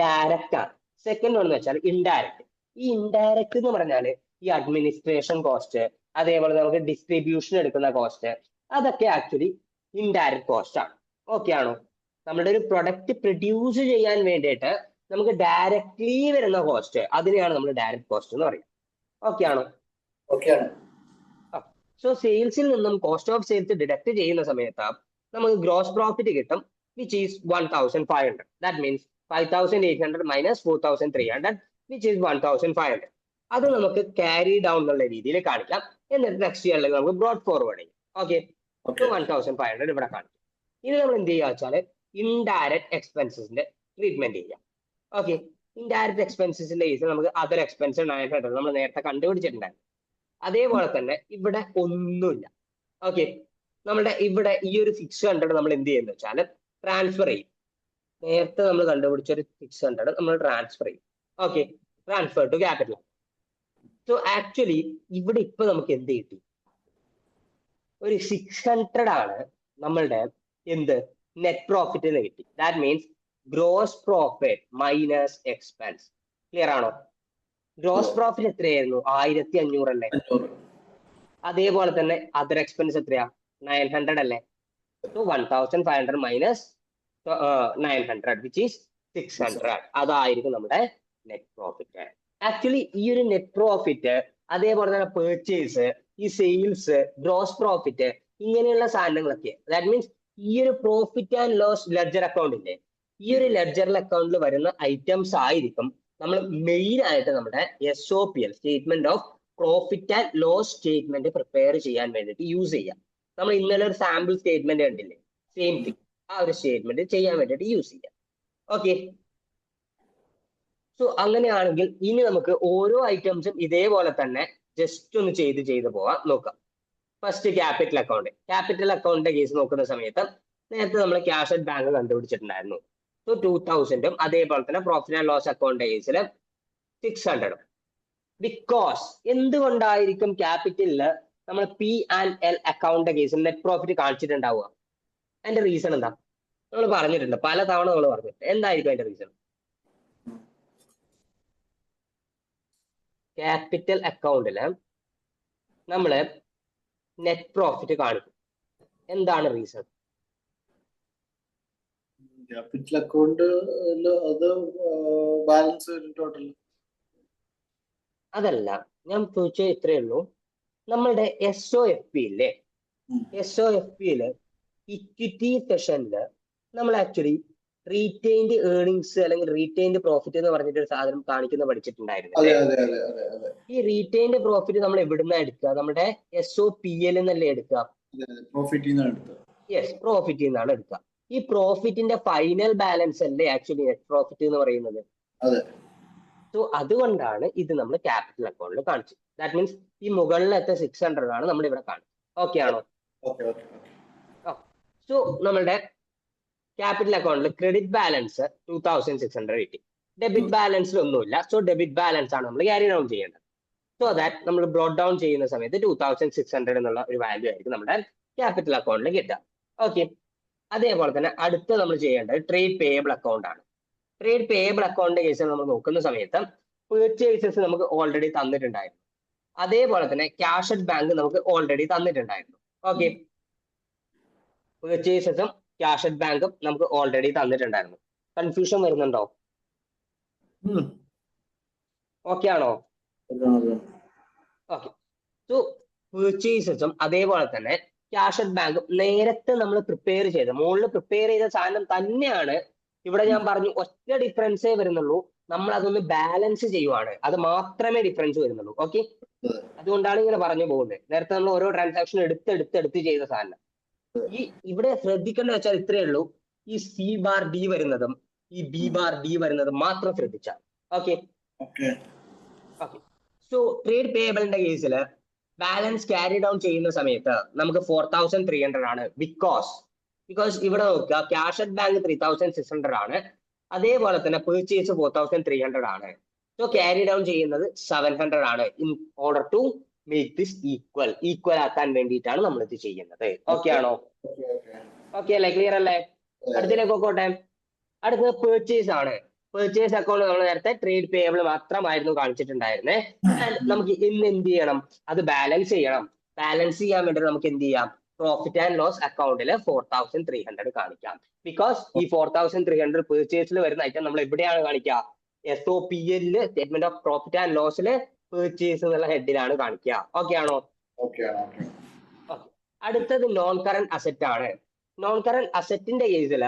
ഡയറക്റ്റ് ആണ്, സെക്കൻഡ് വൺ എന്ന് വെച്ചാൽ ഇൻഡയറക്റ്റ്. ഈ ഇൻഡയറക്റ്റ് എന്ന് പറഞ്ഞാൽ ഈ അഡ്മിനിസ്ട്രേഷൻ കോസ്റ്റ്, അതേപോലെ നമുക്ക് ഡിസ്ട്രിബ്യൂഷൻ എടുക്കുന്ന കോസ്റ്റ്, അതൊക്കെ ആക്ച്വലി ഇൻഡയറക്റ്റ് കോസ്റ്റ് ആണ്. ഓക്കെ ആണോ? നമ്മുടെ ഒരു പ്രൊഡക്റ്റ് പ്രൊഡ്യൂസ് ചെയ്യാൻ വേണ്ടിയിട്ട് നമുക്ക് ഡയറക്ട്ലി വരുന്ന കോസ്റ്റ്, അതിനെയാണ് നമ്മൾ ഡയറക്റ്റ് കോസ്റ്റ് എന്ന് പറയുന്നത്. ഓക്കെ ആണോ? സോ സെയിൽസിൽ നിന്നും കോസ്റ്റ് ഓഫ് സെയിൽസ് ഡിഡക്ട് ചെയ്യുന്ന സമയത്ത് നമുക്ക് ഗ്രോസ് പ്രോഫിറ്റ് കിട്ടും, which is 1500. That means 5800 minus 4300, which is 1500. അത് നമുക്ക് ക്യാരി ഡൗൺ എന്നുള്ള രീതിയിൽ കാണിക്കാം. എന്നിട്ട് നെക്സ്റ്റ് ഇയറിലേക്ക് നമുക്ക് ബ്രോഡ് ഫോർവേഡ് ചെയ്യും. ഓക്കെ, 1500 ഇവിടെ കാണിക്കും. ഇനി നമ്മൾ എന്ത് ചെയ്യുക വെച്ചാൽ ഇൻഡയറക്റ്റ് എക്സ്പെൻസസിന്റെ ട്രീറ്റ്മെന്റ് ചെയ്യാം. ഓക്കെ, ഇൻഡയറക്റ്റ് എക്സ്പെൻസസിന്റെ കേസിൽ നമുക്ക് അതർ എക്സ്പെൻസ് 900 നമ്മൾ നേരത്തെ കണ്ടുപിടിച്ചിട്ടുണ്ടായിരുന്നു. അതേപോലെ തന്നെ ഇവിടെ ഒന്നുമില്ല. ഓക്കെ, നമ്മുടെ ഇവിടെ ഈ ഒരു 600 നമ്മൾ എന്ത് ചെയ്യുന്നത് വെച്ചാൽ ട്രാൻസ്ഫർ ചെയ്യും. നേരത്തെ നമ്മൾ കണ്ടുപിടിച്ച ഒരു 600 നമ്മൾ ട്രാൻസ്ഫർ ചെയ്യും. Okay, transfer to capital. So actually ഇവിടെ ഇപ്പൊ നമുക്ക് എന്ത് കിട്ടി? ഒരു 600 ആണ് നമ്മളുടെ എന്ത് നെറ്റ് പ്രോഫിറ്റ് എന്ന് കിട്ടി. That means gross profit minus expense. Clear ആണോ? ഗ്രോസ് പ്രോഫിറ്റ് എത്രയായിരുന്നു? 1500 അല്ലേ? അതേപോലെ തന്നെ അതർ എക്സ്പെൻസ് എത്രയാ? 900 അല്ലേ? So 1500 minus 900, which is 600. അതായിരിക്കും നമ്മുടെ നെറ്റ് പ്രോഫിറ്റ്. ആക്ച്വലി ഈ ഒരു നെറ്റ് പ്രോഫിറ്റ്, അതേപോലെ തന്നെ പെർച്ചേസ്, ഈ സെയിൽസ്, ഗ്രോസ് പ്രോഫിറ്റ്, ഇങ്ങനെയുള്ള സാധനങ്ങളൊക്കെ. ദാറ്റ് മീൻസ് ഈ ഒരു profit and loss ledger account ഇല്ലേ, ഈ ഒരു ലെഡ്ജർ അക്കൗണ്ടിൽ വരുന്ന ഐറ്റംസ് ആയിരിക്കും നമ്മൾ മെയിൻ ആയിട്ട് നമ്മുടെ SOPL statement of profit and loss statement prepare ചെയ്യാൻ വേണ്ടിയിട്ട് യൂസ് ചെയ്യാം. നമ്മൾ ഇന്നലെ ഒരു സാമ്പിൾ സ്റ്റേറ്റ്മെന്റ് കണ്ടില്ലേ, സെയിം തിങ് ആ ഒരു സ്റ്റേറ്റ്മെന്റ് ചെയ്യാൻ വേണ്ടിയിട്ട് യൂസ് ചെയ്യാം. ഓക്കെ, സോ അങ്ങനെയാണെങ്കിൽ ഇനി നമുക്ക് ഓരോ ഐറ്റംസും ഇതേപോലെ തന്നെ ജസ്റ്റ് ഒന്ന് ചെയ്ത് പോവാം. നോക്കാം. First capital account. ക്യാപിറ്റൽ അക്കൗണ്ടിന്റെ കേസ് നോക്കുന്ന സമയത്ത് നേരത്തെ നമ്മൾ ക്യാഷ് അറ്റ് ബാങ്ക് കണ്ടുപിടിച്ചിട്ടുണ്ടായിരുന്നു. സോ 2000 അതേപോലെ തന്നെ പ്രോഫിറ്റ് ആൻഡ് ലോസ് അക്കൗണ്ടിന്റെ കേസിൽ 600. ബിക്കോസ് എന്തുകൊണ്ടായിരിക്കും ക്യാപിറ്റലില് നമ്മൾ P&L അക്കൗണ്ടിന്റെ കേസിൽ നെറ്റ് പ്രോഫിറ്റ് കാണിച്ചിട്ടുണ്ടാവുക? അതിന്റെ റീസൺ എന്താ? നമ്മൾ പറഞ്ഞിട്ടുണ്ട്, പല തവണ നമ്മൾ പറഞ്ഞിട്ടുണ്ട്. എന്തായിരിക്കും അതിന്റെ റീസൺ? ക്യാപിറ്റൽ അക്കൗണ്ടില് നമ്മള് നെറ്റ് പ്രോഫിറ്റ് കാണിക്കും. എന്താണ് റീസൺ? ക്യാപിറ്റൽ അക്കൗണ്ട് അത് ബാലൻസ് ടോട്ടൽ അതല്ല ഞാൻ ചോദിച്ചത് ഇത്രയേ ഉള്ളൂ. നമ്മളുടെ SOFP ഇല്ലേ, SOFPയില് ഇക്വിറ്റി സെഷനില് നമ്മൾ ആക്ച്വലി റീറ്റെയിൻഡ് ഏർണിങ്സ് അല്ലെങ്കിൽ റീറ്റെയിൻഡ് പ്രോഫിറ്റ് എന്ന് പറഞ്ഞിട്ട് ഒരു സാധനം കാണിക്കുന്ന പഠിച്ചിട്ടുണ്ടായിരുന്നു. ഈ റീറ്റെയിൻഡ് പ്രോഫിറ്റ് നമ്മൾ എവിടുന്ന എടുക്കുക? നമ്മുടെ SOPL എന്നല്ലേ എടുക്കുക? യെസ്, പ്രോഫിറ്റ് നിന്നാണ് എടുക്കുക. ഈ പ്രോഫിറ്റിന്റെ ഫൈനൽ ബാലൻസ് അല്ലേ ആക്ച്വലി നെറ്റ് പ്രോഫിറ്റ് എന്ന് പറയുന്നത്. സോ അതുകൊണ്ടാണ് ഇത് നമ്മൾ ക്യാപിറ്റൽ അക്കൗണ്ടിൽ കാണിച്ചത്. ദാറ്റ് മീൻസ് ഈ മുകളിലത്തെ 600 ആണ് നമ്മൾ ഇവിടെ കാണിച്ചത്. ഓക്കെ ആണോ? സോ നമ്മളുടെ ക്യാപിറ്റൽ അക്കൗണ്ടിൽ ക്രെഡിറ്റ് ബാലൻസ് 2600 കിട്ടി. ഡെബിറ്റ് ബാലൻസിൽ ഒന്നുമില്ല. സോ ഡെബിറ്റ് ബാലൻസ് ആണ് നമ്മൾ ക്യാരി ഡൗൺ ചെയ്യേണ്ടത്. സോ ദാറ്റ് നമ്മൾ ബ്രോട്ട് ഡൗൺ ചെയ്യുന്ന സമയത്ത് 2600 എന്നുള്ള ഒരു വാല്യൂ ആയിരിക്കും നമ്മുടെ ക്യാപിറ്റൽ അക്കൗണ്ടിൽ കിട്ടുക. ഓക്കെ, അതേപോലെ തന്നെ അടുത്ത നമ്മൾ ചെയ്യേണ്ടത് ട്രേഡ് പേയബിൾ അക്കൗണ്ട് ആണ്. ട്രേഡ് പേയബിൾ അക്കൗണ്ടിന്റെ കേസിൽ നമ്മൾ നോക്കുന്ന സമയത്ത് പേർച്ചേസസ് നമുക്ക് ഓൾറെഡി തന്നിട്ടുണ്ടായിരുന്നു. അതേപോലെ തന്നെ ക്യാഷ് അറ്റ് ബാങ്ക് നമുക്ക് ഓൾറെഡി തന്നിട്ടുണ്ടായിരുന്നു. ഓക്കെ, പേർച്ചേസസും ക്യാഷ് അറ്റ് ബാങ്കും നമുക്ക് ഓൾറെഡി തന്നിട്ടുണ്ടായിരുന്നു. കൺഫ്യൂഷൻ വരുന്നുണ്ടോ? ഓക്കെ ആണോ? ഓക്കെ, സോ പേർച്ചേസസും അതേപോലെ തന്നെ ക്യാഷ് അറ്റ് ബാങ്കും നേരത്തെ നമ്മൾ പ്രിപ്പയർ ചെയ്ത മുകളിൽ പ്രിപ്പയർ ചെയ്ത സാധനം തന്നെയാണ്. ഇവിടെ ഞാൻ പറഞ്ഞു ഒറ്റ ഡിഫറൻസേ വരുന്നുള്ളൂ, നമ്മൾ അതൊന്ന് ബാലൻസ് ചെയ്യുവാണ്, അത് മാത്രമേ ഡിഫറൻസ് വരുന്നുള്ളൂ. ഓക്കെ, അതുകൊണ്ടാണ് ഇങ്ങനെ പറഞ്ഞു പോകുന്നത്. നേരത്തെ നമ്മൾ ഓരോ ട്രാൻസാക്ഷൻ എടുത്ത് ചെയ്ത സാധനം. ഈ ഇവിടെ ശ്രദ്ധിക്കേണ്ടത് വെച്ചാൽ ഇത്രയേ ഉള്ളൂ, ഈ C⁻D വരുന്നതും ഈ B⁻D വരുന്നതും മാത്രം ശ്രദ്ധിച്ചാൽ. ഓക്കെ, സോ ട്രേഡ് പേയബിളിന്റെ കേസിൽ ബാലൻസ് ക്യാരി ഡൗൺ ചെയ്യുന്ന സമയത്ത് നമുക്ക് 4300 ആണ്. ബിക്കോസ് ഇവിടെ നോക്കുക, ക്യാഷ് അറ്റ് ബാങ്ക് 3600 ആണ്, അതേപോലെ തന്നെ പേർച്ചേസ് 4300 ആണ്. സോ ക്യാരി ഡൗൺ ചെയ്യുന്നത് 700 ആണ്. In order to make this equal ആക്കാൻ വേണ്ടിയിട്ടാണ് നമ്മൾ ഇത് ചെയ്യുന്നത്. ഓക്കെ ആണോ? ഓക്കെ അല്ലേ? ക്ലിയർ അല്ലേ? അടുത്തിലേക്ക് നോക്കോട്ടെ. അടുത്തത് പേർച്ചേസ് ആണ്. പേർച്ചേസ് അക്കൗണ്ട് നമ്മൾ നേരത്തെ ട്രേഡ് പേയബിൾ മാത്രമായിരുന്നു കാണിച്ചിട്ടുണ്ടായിരുന്നേ. നമുക്ക് ഇന്ന് എന്ത് ചെയ്യണം? അത് ബാലൻസ് ചെയ്യണം. ബാലൻസ് ചെയ്യാൻ വേണ്ടി നമുക്ക് എന്ത് ചെയ്യാം? പ്രോഫിറ്റ് ആൻഡ് ലോസ് അക്കൗണ്ടിൽ 4300 കാണിക്കാം. ബിക്കോസ് ഈ 4300 പേർച്ചേസിൽ വരുന്ന ഐറ്റം നമ്മൾ എവിടെയാണ് കാണിക്കുക? SOPL statement of profit and ലോസില് പേർച്ചേസ് എന്നുള്ള ഹെഡിലാണ് കാണിക്കുക. ഓക്കെ ആണോ? അടുത്തത് നോൺ കറന്റ് അസറ്റ് ആണ്. നോൺ കറന്റ് അസറ്റിന്റെ കേസിൽ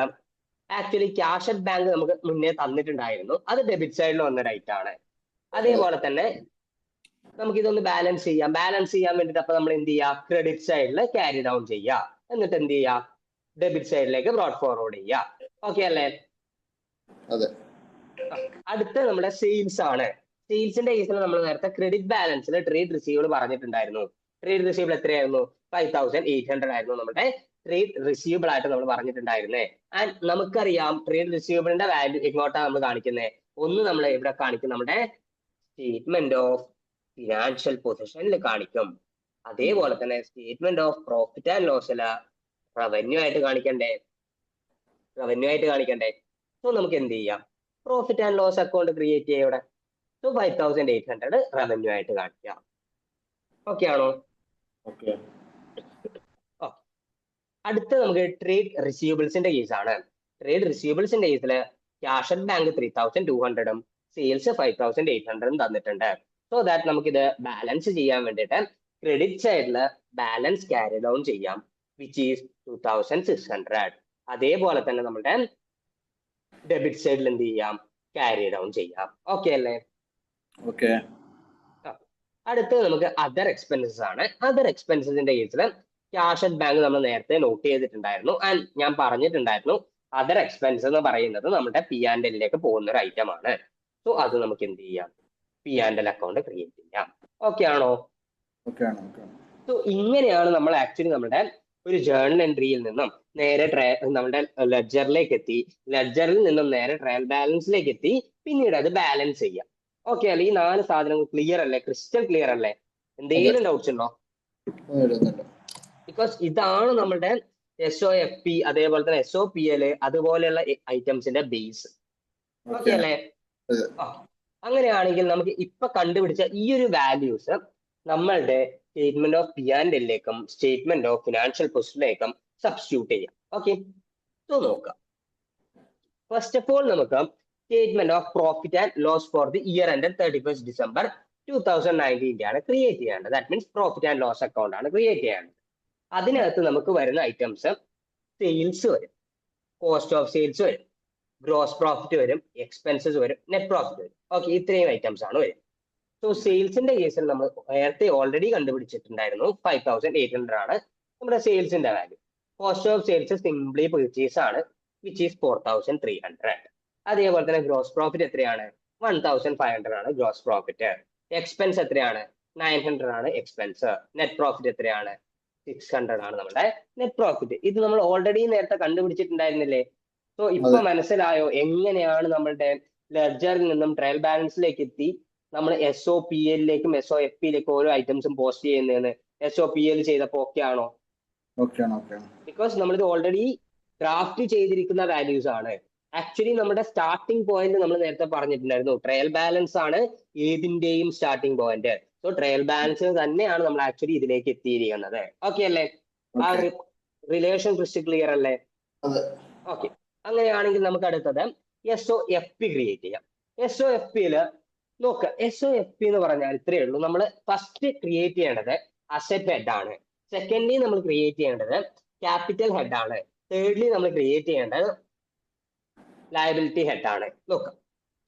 ആക്ച്വലി ക്യാഷ് അറ്റ് ബാങ്ക് നമുക്ക് മുന്നേ തന്നിട്ടുണ്ടായിരുന്നു, അത് ഡെബിറ്റ് സൈഡിൽ വന്ന റൈറ്റ് ആണ്. അതേപോലെ തന്നെ നമുക്ക് ഇതൊന്ന് ബാലൻസ് ചെയ്യാം. ബാലൻസ് ചെയ്യാൻ വേണ്ടിയിട്ട് അപ്പൊ നമ്മൾ എന്ത് ചെയ്യുക? ക്രെഡിറ്റ് സൈഡിൽ ക്യാരി ഡൗൺ ചെയ്യുക, എന്നിട്ട് എന്ത് ചെയ്യുക? ഡെബിറ്റ് സൈഡിലേക്ക് ബ്രോഡ് ഫോർവേഡ് ചെയ്യുക. ഓക്കെ അല്ലേ? അടുത്ത നമ്മുടെ സെയിൽസ് ആണ്. സെയിൽസിന്റെ കേസിൽ നമ്മൾ നേരത്തെ ക്രെഡിറ്റ് ബാലൻസിൽ ട്രേഡ് റിസീവബിൾ പറഞ്ഞിട്ടുണ്ടായിരുന്നു. ട്രേഡ് റിസീവബിൾ എത്രയായിരുന്നു? 5800 ആയിരുന്നു നമ്മുടെ ട്രേഡ് റിസീവബിൾ ആയിട്ട് നമ്മൾ പറഞ്ഞിട്ടുണ്ടായിരുന്നേ. ആൻഡ് നമുക്കറിയാം ട്രേഡ് റിസീവബിളിന്റെ വാല്യൂ എങ്ങോട്ടാണ് നമ്മൾ കാണിക്കുന്നത്? ഒന്ന് നമ്മൾ ഇവിടെ കാണിക്കും, നമ്മുടെ സ്റ്റേറ്റ്മെന്റ് ഓഫ് ഫിനാൻഷ്യൽ പൊസിഷനിൽ കാണിക്കും. അതേപോലെ തന്നെ സ്റ്റേറ്റ്മെന്റ് ഓഫ് പ്രോഫിറ്റ് ആൻഡ് ലോസില് റവന്യൂ ആയിട്ട് കാണിക്കണ്ടേ? സോ നമുക്ക് എന്ത് ചെയ്യാം? Profit and loss account create ചെയ്യുക ഇവിടെ. സോ 5800 റവന്യൂ ആയിട്ട് കാണിക്കാം. ഓക്കെ ആണോ? അടുത്ത നമുക്ക് ട്രേഡ് റിസീവബിൾസിന്റെ കേസാണ്. ട്രേഡ് റിസീവബിൾസിന്റെ കേസിൽ ക്യാഷ് അറ്റ് ബാങ്ക് 3200 സെയിൽസ് 5800 തന്നിട്ടുണ്ട്. സോ ദാറ്റ് നമുക്ക് ഇത് ബാലൻസ് ചെയ്യാൻ വേണ്ടിയിട്ട് ക്രെഡിറ്റ് സൈഡിൽ ബാലൻസ് ക്യാരി ഡൗൺ ചെയ്യാം. Which is 2600. അതേപോലെ തന്നെ നമ്മുടെ ഡെബിറ്റ് സൈഡിൽ എന്ത് ചെയ്യാം, ക്യാരി ഡൗൺ ചെയ്യാം. ഓക്കെ അല്ലേ? ഓക്കെ. അടുത്തത് നമുക്ക് അതർ എക്സ്പെൻസസ് ആണ്. അതർ എക്സ്പെൻസസിന്റെ കേസിൽ ക്യാഷ് അറ്റ് ബാങ്ക് നമ്മൾ നേരത്തെ നോട്ട് ചെയ്തിട്ടുണ്ടായിരുന്നു ആൻഡ് ഞാൻ പറഞ്ഞിട്ടുണ്ടായിരുന്നു അതർ എക്സ്പെൻസ് എന്ന് പറയുന്നത് നമ്മുടെ P&L പോകുന്ന ഒരു ഐറ്റം ആണ്. സോ അത് നമുക്ക് എന്ത് ചെയ്യാം, P&L അക്കൗണ്ട് ക്രിയേറ്റ് ചെയ്യാം. ഓക്കെ ആണോ? സോ ഇങ്ങനെയാണ് നമ്മൾ ആക്ച്വലി നമ്മുടെ ഒരു ജേർണൽ എൻട്രിയിൽ നിന്നും നേരെ നമ്മുടെ ലെഡ്ജറിലേക്ക് എത്തി, ലെഡ്ജറിൽ നിന്നും നേരെ ട്രയൽ ബാലൻസിലേക്ക് എത്തി, പിന്നീട് അത് ബാലൻസ് ചെയ്യാം. ഓക്കെ അല്ലേ? ഈ 4 സാധനങ്ങൾ ക്ലിയർ അല്ലേ? ക്രിസ്റ്റൽ ക്ലിയർ അല്ലേ? എന്തെങ്കിലും ഡൗട്ട്സ് ഉണ്ടോ? ബിക്കോസ് ഇതാണ് നമ്മുടെ SOFP അതേപോലെ തന്നെ SOPL അതുപോലെയുള്ള ഐറ്റംസിന്റെ ബേസ്. ഓക്കെ അല്ലേ? അങ്ങനെയാണെങ്കിൽ നമുക്ക് കണ്ടുപിടിച്ച ഈ ഒരു വാല്യൂസ് നമ്മളുടെ സ്റ്റേറ്റ്മെന്റ് ഓഫ് P&Lലേക്കും സ്റ്റേറ്റ്മെന്റ് ഓഫ് ഫിനാൻഷ്യൽ പൊസിഷനിലേക്കും സബ്സ്റ്റിറ്റ്യൂട്ട് ചെയ്യാം. ഓക്കെ, സോ നോക്കാം. ഫസ്റ്റ് ഓഫ് ഓൾ നമുക്ക് statement of profit and loss for the year ended 31st December 2019 ആണ് ക്രിയേറ്റ് ചെയ്യേണ്ടത്. That means profit and loss account ആണ് ക്രിയേറ്റ് ചെയ്യേണ്ടത്. അതിനകത്ത് നമുക്ക് വരുന്ന ഐറ്റംസ് സെയിൽസ് വരും, കോസ്റ്റ് ഓഫ് സെയിൽസ് വരും, ഗ്രോസ് പ്രോഫിറ്റ് വരും, എക്സ്പെൻസസ് വരും, നെറ്റ് പ്രോഫിറ്റ് വരും. ഓക്കെ, ഇത്രയും ഐറ്റംസ് ആണ് വരും. സോ സെയിൽസിന്റെ കേസിൽ നമ്മൾ നേരത്തെ ഓൾറെഡി കണ്ടുപിടിച്ചിട്ടുണ്ടായിരുന്നു 5800 ആണ് നമ്മുടെ സെയിൽസിന്റെ value. Cost of sales simply purchase ആണ് വിച്ച് ഈസ് 4300. അതേപോലെ തന്നെ ഗ്രോസ് പ്രോഫിറ്റ് എത്രയാണ്? 1500 ആണ് ഗ്രോസ് പ്രോഫിറ്റ്. എക്സ്പെൻസ് എത്രയാണ്? 900 ആണ് എക്സ്പെൻസ്. നെറ്റ് പ്രോഫിറ്റ് എത്രയാണ്? 600 ആണ് നമ്മുടെ നെറ്റ് പ്രോഫിറ്റ്. ഇത് നമ്മൾ ഓൾറെഡി നേരത്തെ കണ്ടുപിടിച്ചിട്ടുണ്ടായിരുന്നില്ലേ? സോ ഇപ്പൊ മനസ്സിലായോ എങ്ങനെയാണ് നമ്മളുടെ ലെഡ്ജറിൽ നിന്നും ട്രയൽ ബാലൻസിലേക്ക് എത്തി നമ്മൾ SOPLലേക്കും SOFPയിലേക്കും ഓരോ ഐറ്റംസും പോസ്റ്റ് ചെയ്യുന്നതെന്ന്? SOPL ചെയ്തപ്പോ ഓക്കെ ആണോ? ബിക്കോസ് നമ്മളിത് ഓൾറെഡി ഡ്രാഫ്റ്റ് ചെയ്തിരിക്കുന്ന വാല്യൂസ് ആണ്. ആക്ച്വലി നമ്മുടെ സ്റ്റാർട്ടിംഗ് പോയിന്റ് നമ്മൾ നേരത്തെ പറഞ്ഞിട്ടുണ്ടായിരുന്നു, ട്രയൽ ബാലൻസ് ആണ് ഏതിന്റെയും starting point. So trial balance തന്നെയാണ് നമ്മൾ ആക്ച്വലി ഇതിലേക്ക് എത്തിയിരിക്കുന്നത്. ഓക്കെ അല്ലേ? ആ റിലേഷൻ ക്രിസ്റ്റൽ ക്ലിയർ അല്ലേ? ഓക്കെ, അങ്ങനെയാണെങ്കിൽ നമുക്ക് അടുത്തത് SOFP ക്രിയേറ്റ് ചെയ്യാം. SOFPയിൽ നോക്കുക, SOFP എന്ന് പറഞ്ഞാൽ ഇത്രയേ ഉള്ളൂ. നമ്മൾ ഫസ്റ്റ് ക്രിയേറ്റ് ചെയ്യേണ്ടത് അസറ്റ് ഹെഡ് ആണ്. സെക്കൻഡ്ലി നമ്മൾ ക്രിയേറ്റ് ചെയ്യേണ്ടത് ക്യാപിറ്റൽ ഹെഡ് ആണ്. തേർഡ്ലി നമ്മൾ ക്രിയേറ്റ് ചെയ്യേണ്ടത് ലയബിലിറ്റി ഹെഡ് ആണ്. നോക്കാം.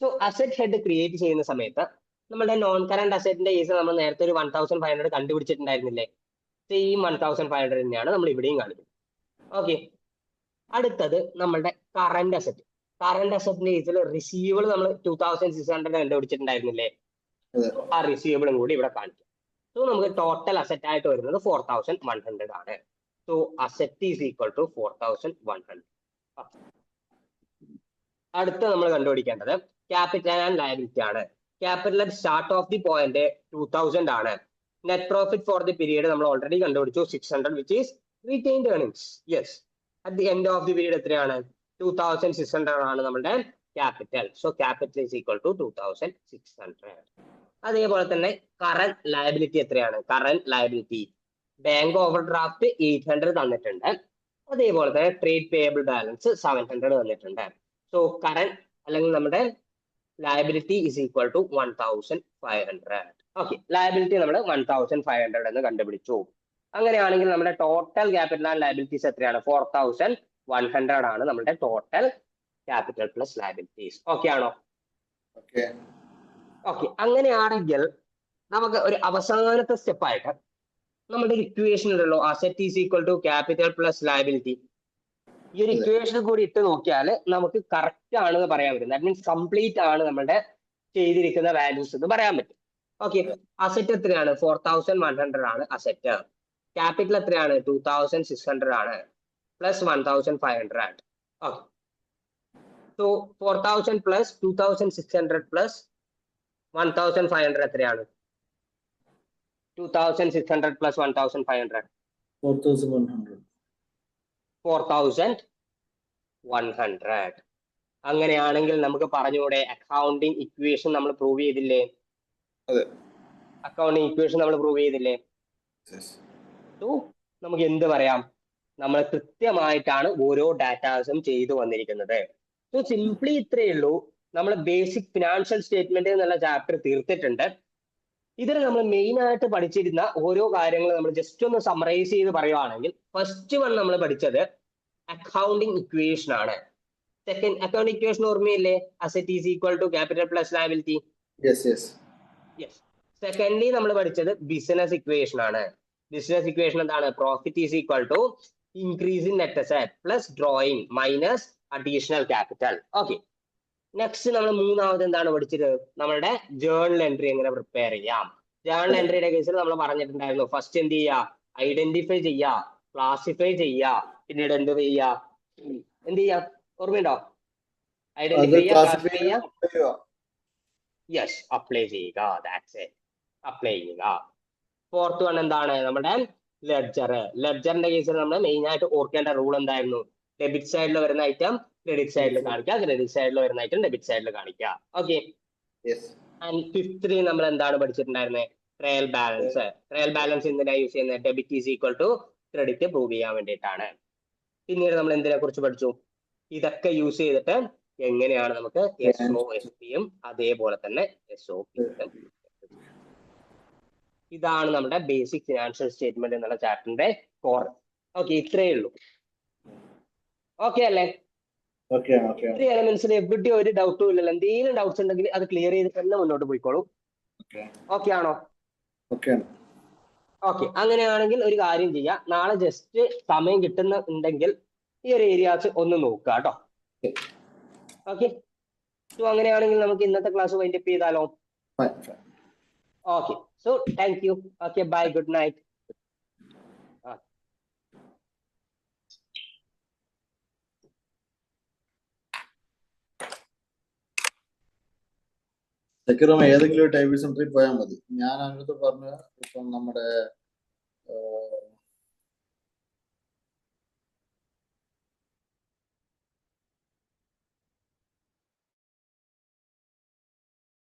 സോ അസറ്റ് ഹെഡ് ക്രിയേറ്റ് ചെയ്യുന്ന സമയത്ത് നമ്മുടെ നോൺ കറന്റ് അസറ്റിന്റെ കേസ് നമ്മൾ നേരത്തെ ഒരു 1500 കണ്ടുപിടിച്ചിട്ടുണ്ടായിരുന്നില്ലേ? സെയിം 1500 തന്നെയാണ് നമ്മൾ ഇവിടെയും കാണിക്കുന്നത്. ഓക്കെ, അടുത്തത് നമ്മളുടെ കറന്റ് അസറ്റ്. കറന്റ് അസറ്റിന്റെ കേസിൽ റിസീവബിൾ നമ്മൾ 2600 കണ്ടുപിടിച്ചിട്ടുണ്ടായിരുന്നില്ലേ? ആ റിസീവബിളും കൂടി ഇവിടെ കാണിക്കും. സോ നമുക്ക് ടോട്ടൽ അസറ്റ് ആയിട്ട് വരുന്നത് 4100 ആണ്. So asset is equal to 4100. അടുത്ത നമ്മൾ കണ്ടുപിടിക്കേണ്ടത് ക്യാപിറ്റൽ ആൻഡ് ലയബിലിറ്റി ആണ്. Capital at start of the point 2000 ആണ്. Net profit for the period നമ്മൾ ഓൾറെഡി കണ്ടുപിടിച്ചു 600 which is retained earnings. Yes, at the end of the period എത്രയാണ്? 2600 ആണ് നമ്മുടെ capital. So capital is equal to 2600. അതേപോലെ തന്നെ current liability എത്രയാണ്? Current liability bank overdraft 800 തന്നിട്ടുണ്ട്. അതേപോലെ തന്നെ ട്രേഡ് പേയബിൾ ബാലൻസ് 700 തന്നിട്ടുണ്ട്. സോ കറന്റ് അല്ലെങ്കിൽ നമ്മുടെ liability is equal to 1500. Okay, liability നമ്മൾ 1500 എന്ന് കണ്ടുപിടിച്ചു. അങ്ങനെയാണെങ്കിൽ നമ്മുടെ ടോട്ടൽ ക്യാപിറ്റൽ ആൻഡ് ലയബിലിറ്റീസ് എത്രയാണ്? 4100 ആണ് നമ്മുടെ total capital plus liabilities. Okay ആണോ? ഓക്കെ, അങ്ങനെയാണെങ്കിൽ നമുക്ക് ഒരു അവസാനത്തെ സ്റ്റെപ്പായിട്ട് നമ്മുടെ ഇക്വേഷൻ ഉണ്ടല്ലോ, asset is equal to capital plus liability. ഈ ഒരു ഇക്വേഷൻ കൂടി ഇട്ട് നോക്കിയാൽ നമുക്ക് കറക്റ്റ് ആണെന്ന് പറയാൻ പറ്റും. ദാറ്റ് മീൻസ് കംപ്ലീറ്റ് ആണ് നമ്മുടെ ചെയ്തിരിക്കുന്ന വാല്യൂസ് എന്ന് പറയാൻ പറ്റും. ഓക്കെ, അസറ്റ് എത്രയാണ്? 4100 ആണ് അസറ്റ്. ക്യാപിറ്റൽ എത്രയാണ്? 2600 ആണ് plus 1500. Okay, so 4000 plus 2600 plus 1500 എത്രയാണ്? 2600 പ്ലസ് 1500 4100. അങ്ങനെയാണെങ്കിൽ നമുക്ക് പറഞ്ഞൂടെ അക്കൗണ്ടിങ് ഇക്വേഷൻ നമ്മൾ പ്രൂവ് ചെയ്തില്ലേ? അക്കൗണ്ടിങ് ഇക്വേഷൻ നമ്മൾ പ്രൂവ് ചെയ്തില്ലേ? സോ നമുക്ക് എന്ത് പറയാം? നമ്മൾ കൃത്യമായിട്ടാണ് ഓരോ ഡാറ്റാസും ചെയ്തു വന്നിരിക്കുന്നത്. സോ സിംപ്ലി ഇത്രയേ ഉള്ളൂ. നമ്മൾ ബേസിക് ഫിനാൻഷ്യൽ സ്റ്റേറ്റ്മെന്റ് എന്നുള്ള ചാപ്റ്റർ തീർത്തിട്ടുണ്ട്. ഇതിൽ നമ്മൾ മെയിൻ ആയിട്ട് പഠിച്ചിരുന്ന ഓരോ കാര്യങ്ങൾ നമ്മൾ ജസ്റ്റ് ഒന്ന് സമ്മറൈസ് ചെയ്ത് പറയുവാണെങ്കിൽ ഫസ്റ്റ് വൺ നമ്മൾ പഠിച്ചത് അക്കൗണ്ടിങ് ഇക്വേഷൻ ആണ്. സെക്കൻഡ് അക്കൗണ്ടിങ് ഇക്വേഷൻ ഓർമ്മയില്ലേ? Asset is equal to capital plus liability. Yes. Secondly നമ്മൾ പഠിച്ചത് ബിസിനസ് ഇക്വേഷൻ ആണ്. ബിസിനസ് ഇക്വേഷൻ എന്താണ്? Profit is equal to increase in net asset plus drawing minus additional capital. Okay, next നമ്മൾ മൂന്നാമത് എന്താണ് പഠിച്ചത്? നമ്മളുടെ ജേർണൽ എൻട്രി എങ്ങനെ പ്രിപ്പയർ ചെയ്യാം. ജേർണൽ എൻട്രിയുടെ കേസിൽ നമ്മൾ പറഞ്ഞിട്ടുണ്ടായിരുന്നു, ഫസ്റ്റ് എന്ത് ചെയ്യുക? ഐഡന്റിഫൈ ചെയ്യുക, ക്ലാസിഫൈ ചെയ്യുക, പിന്നീട് എന്ത് ചെയ്യുക? എന്ത് ചെയ്യാം? ഓർമ്മയുണ്ടോ? ഐഡന്റിഫൈ ചെയ്യുക, ക്ലാസിഫൈ ചെയ്യുക, യെസ്, അപ്ലൈ ചെയ്യുക. ദാറ്റ്സ് ഇറ്റ്, അപ്ലൈ ചെയ്യുക. ഫോർത്ത് വൺ എന്താണ്? നമ്മുടെ ലെഡ്ജർ. ലെഡ്ജറിന്റെ കേസിൽ നമ്മൾ മെയിൻ ആയിട്ട് ഓർക്കേണ്ട റൂൾ എന്തായിരുന്നു? ഡെബിറ്റ് സൈഡിൽ വരുന്ന ഐറ്റം ക്രെഡിറ്റ് സൈഡിൽ കാണിക്കുക, ക്രെഡിറ്റ് സൈഡിൽ വരുന്ന ഐറ്റം ഡെബിറ്റ് സൈഡിൽ കാണിക്കുക. ഓക്കെ. ആൻഡ് ഫിഫ്ത്ത്ലി നമ്മൾ എന്താണ് പഠിച്ചിട്ടുണ്ടായിരുന്നത്? Trial balance. ട്രയൽ ബാലൻസ് എന്തിനാ യൂസ് ചെയ്യുന്നത്? Debit is equal to credit prove ചെയ്യാൻ വേണ്ടിയിട്ടാണ്. പിന്നീട് നമ്മൾ എന്തിനെ കുറിച്ച് പഠിച്ചു? ഇതൊക്കെ യൂസ് ചെയ്തിട്ട് എങ്ങനെയാണ് നമുക്ക് SOSPയും അതേപോലെ തന്നെ SOPയും. ഇതാണ് നമ്മുടെ ബേസിക് ഫിനാൻഷ്യൽ സ്റ്റേറ്റ്മെന്റ് എന്നുള്ള ചാപ്റ്ററിന്റെ കോർ. ഓക്കെ, ഇത്രയേ ഉള്ളൂ. ഓക്കെ അല്ലേ? ത്രീ എലമെന്റ്സിൽ എവിടെയും ഒരു ഡൗട്ടും ഇല്ലല്ലോ. എന്തെങ്കിലും ഡൗട്ട്സ് ഉണ്ടെങ്കിൽ അത് ക്ലിയർ ചെയ്തിട്ട് തന്നെ മുന്നോട്ട് പോയിക്കോളൂ. ഓക്കെ ആണോ? ഓക്കെ, അങ്ങനെയാണെങ്കിൽ ഒരു കാര്യം ചെയ്യാം, നാളെ ജസ്റ്റ് സമയം കിട്ടുന്നുണ്ടെങ്കിൽ ഈ ഒരു ഏരിയാസ് ഒന്ന് നോക്കുക കേട്ടോ. ഓക്കെ, സോ അങ്ങനെയാണെങ്കിൽ നമുക്ക് ഇന്നത്തെ ക്ലാസ് വൈൻഡ് അപ്പ് ചെയ്താലോ? Okay, so thank you. Okay, bye, good night. ഏതെങ്കിലും ടൈപ്പിസം ട്രിപ്പ് പോയാൽ മതി. ഞാൻ അതിനകത്ത് പറഞ്ഞ ഇപ്പം നമ്മുടെ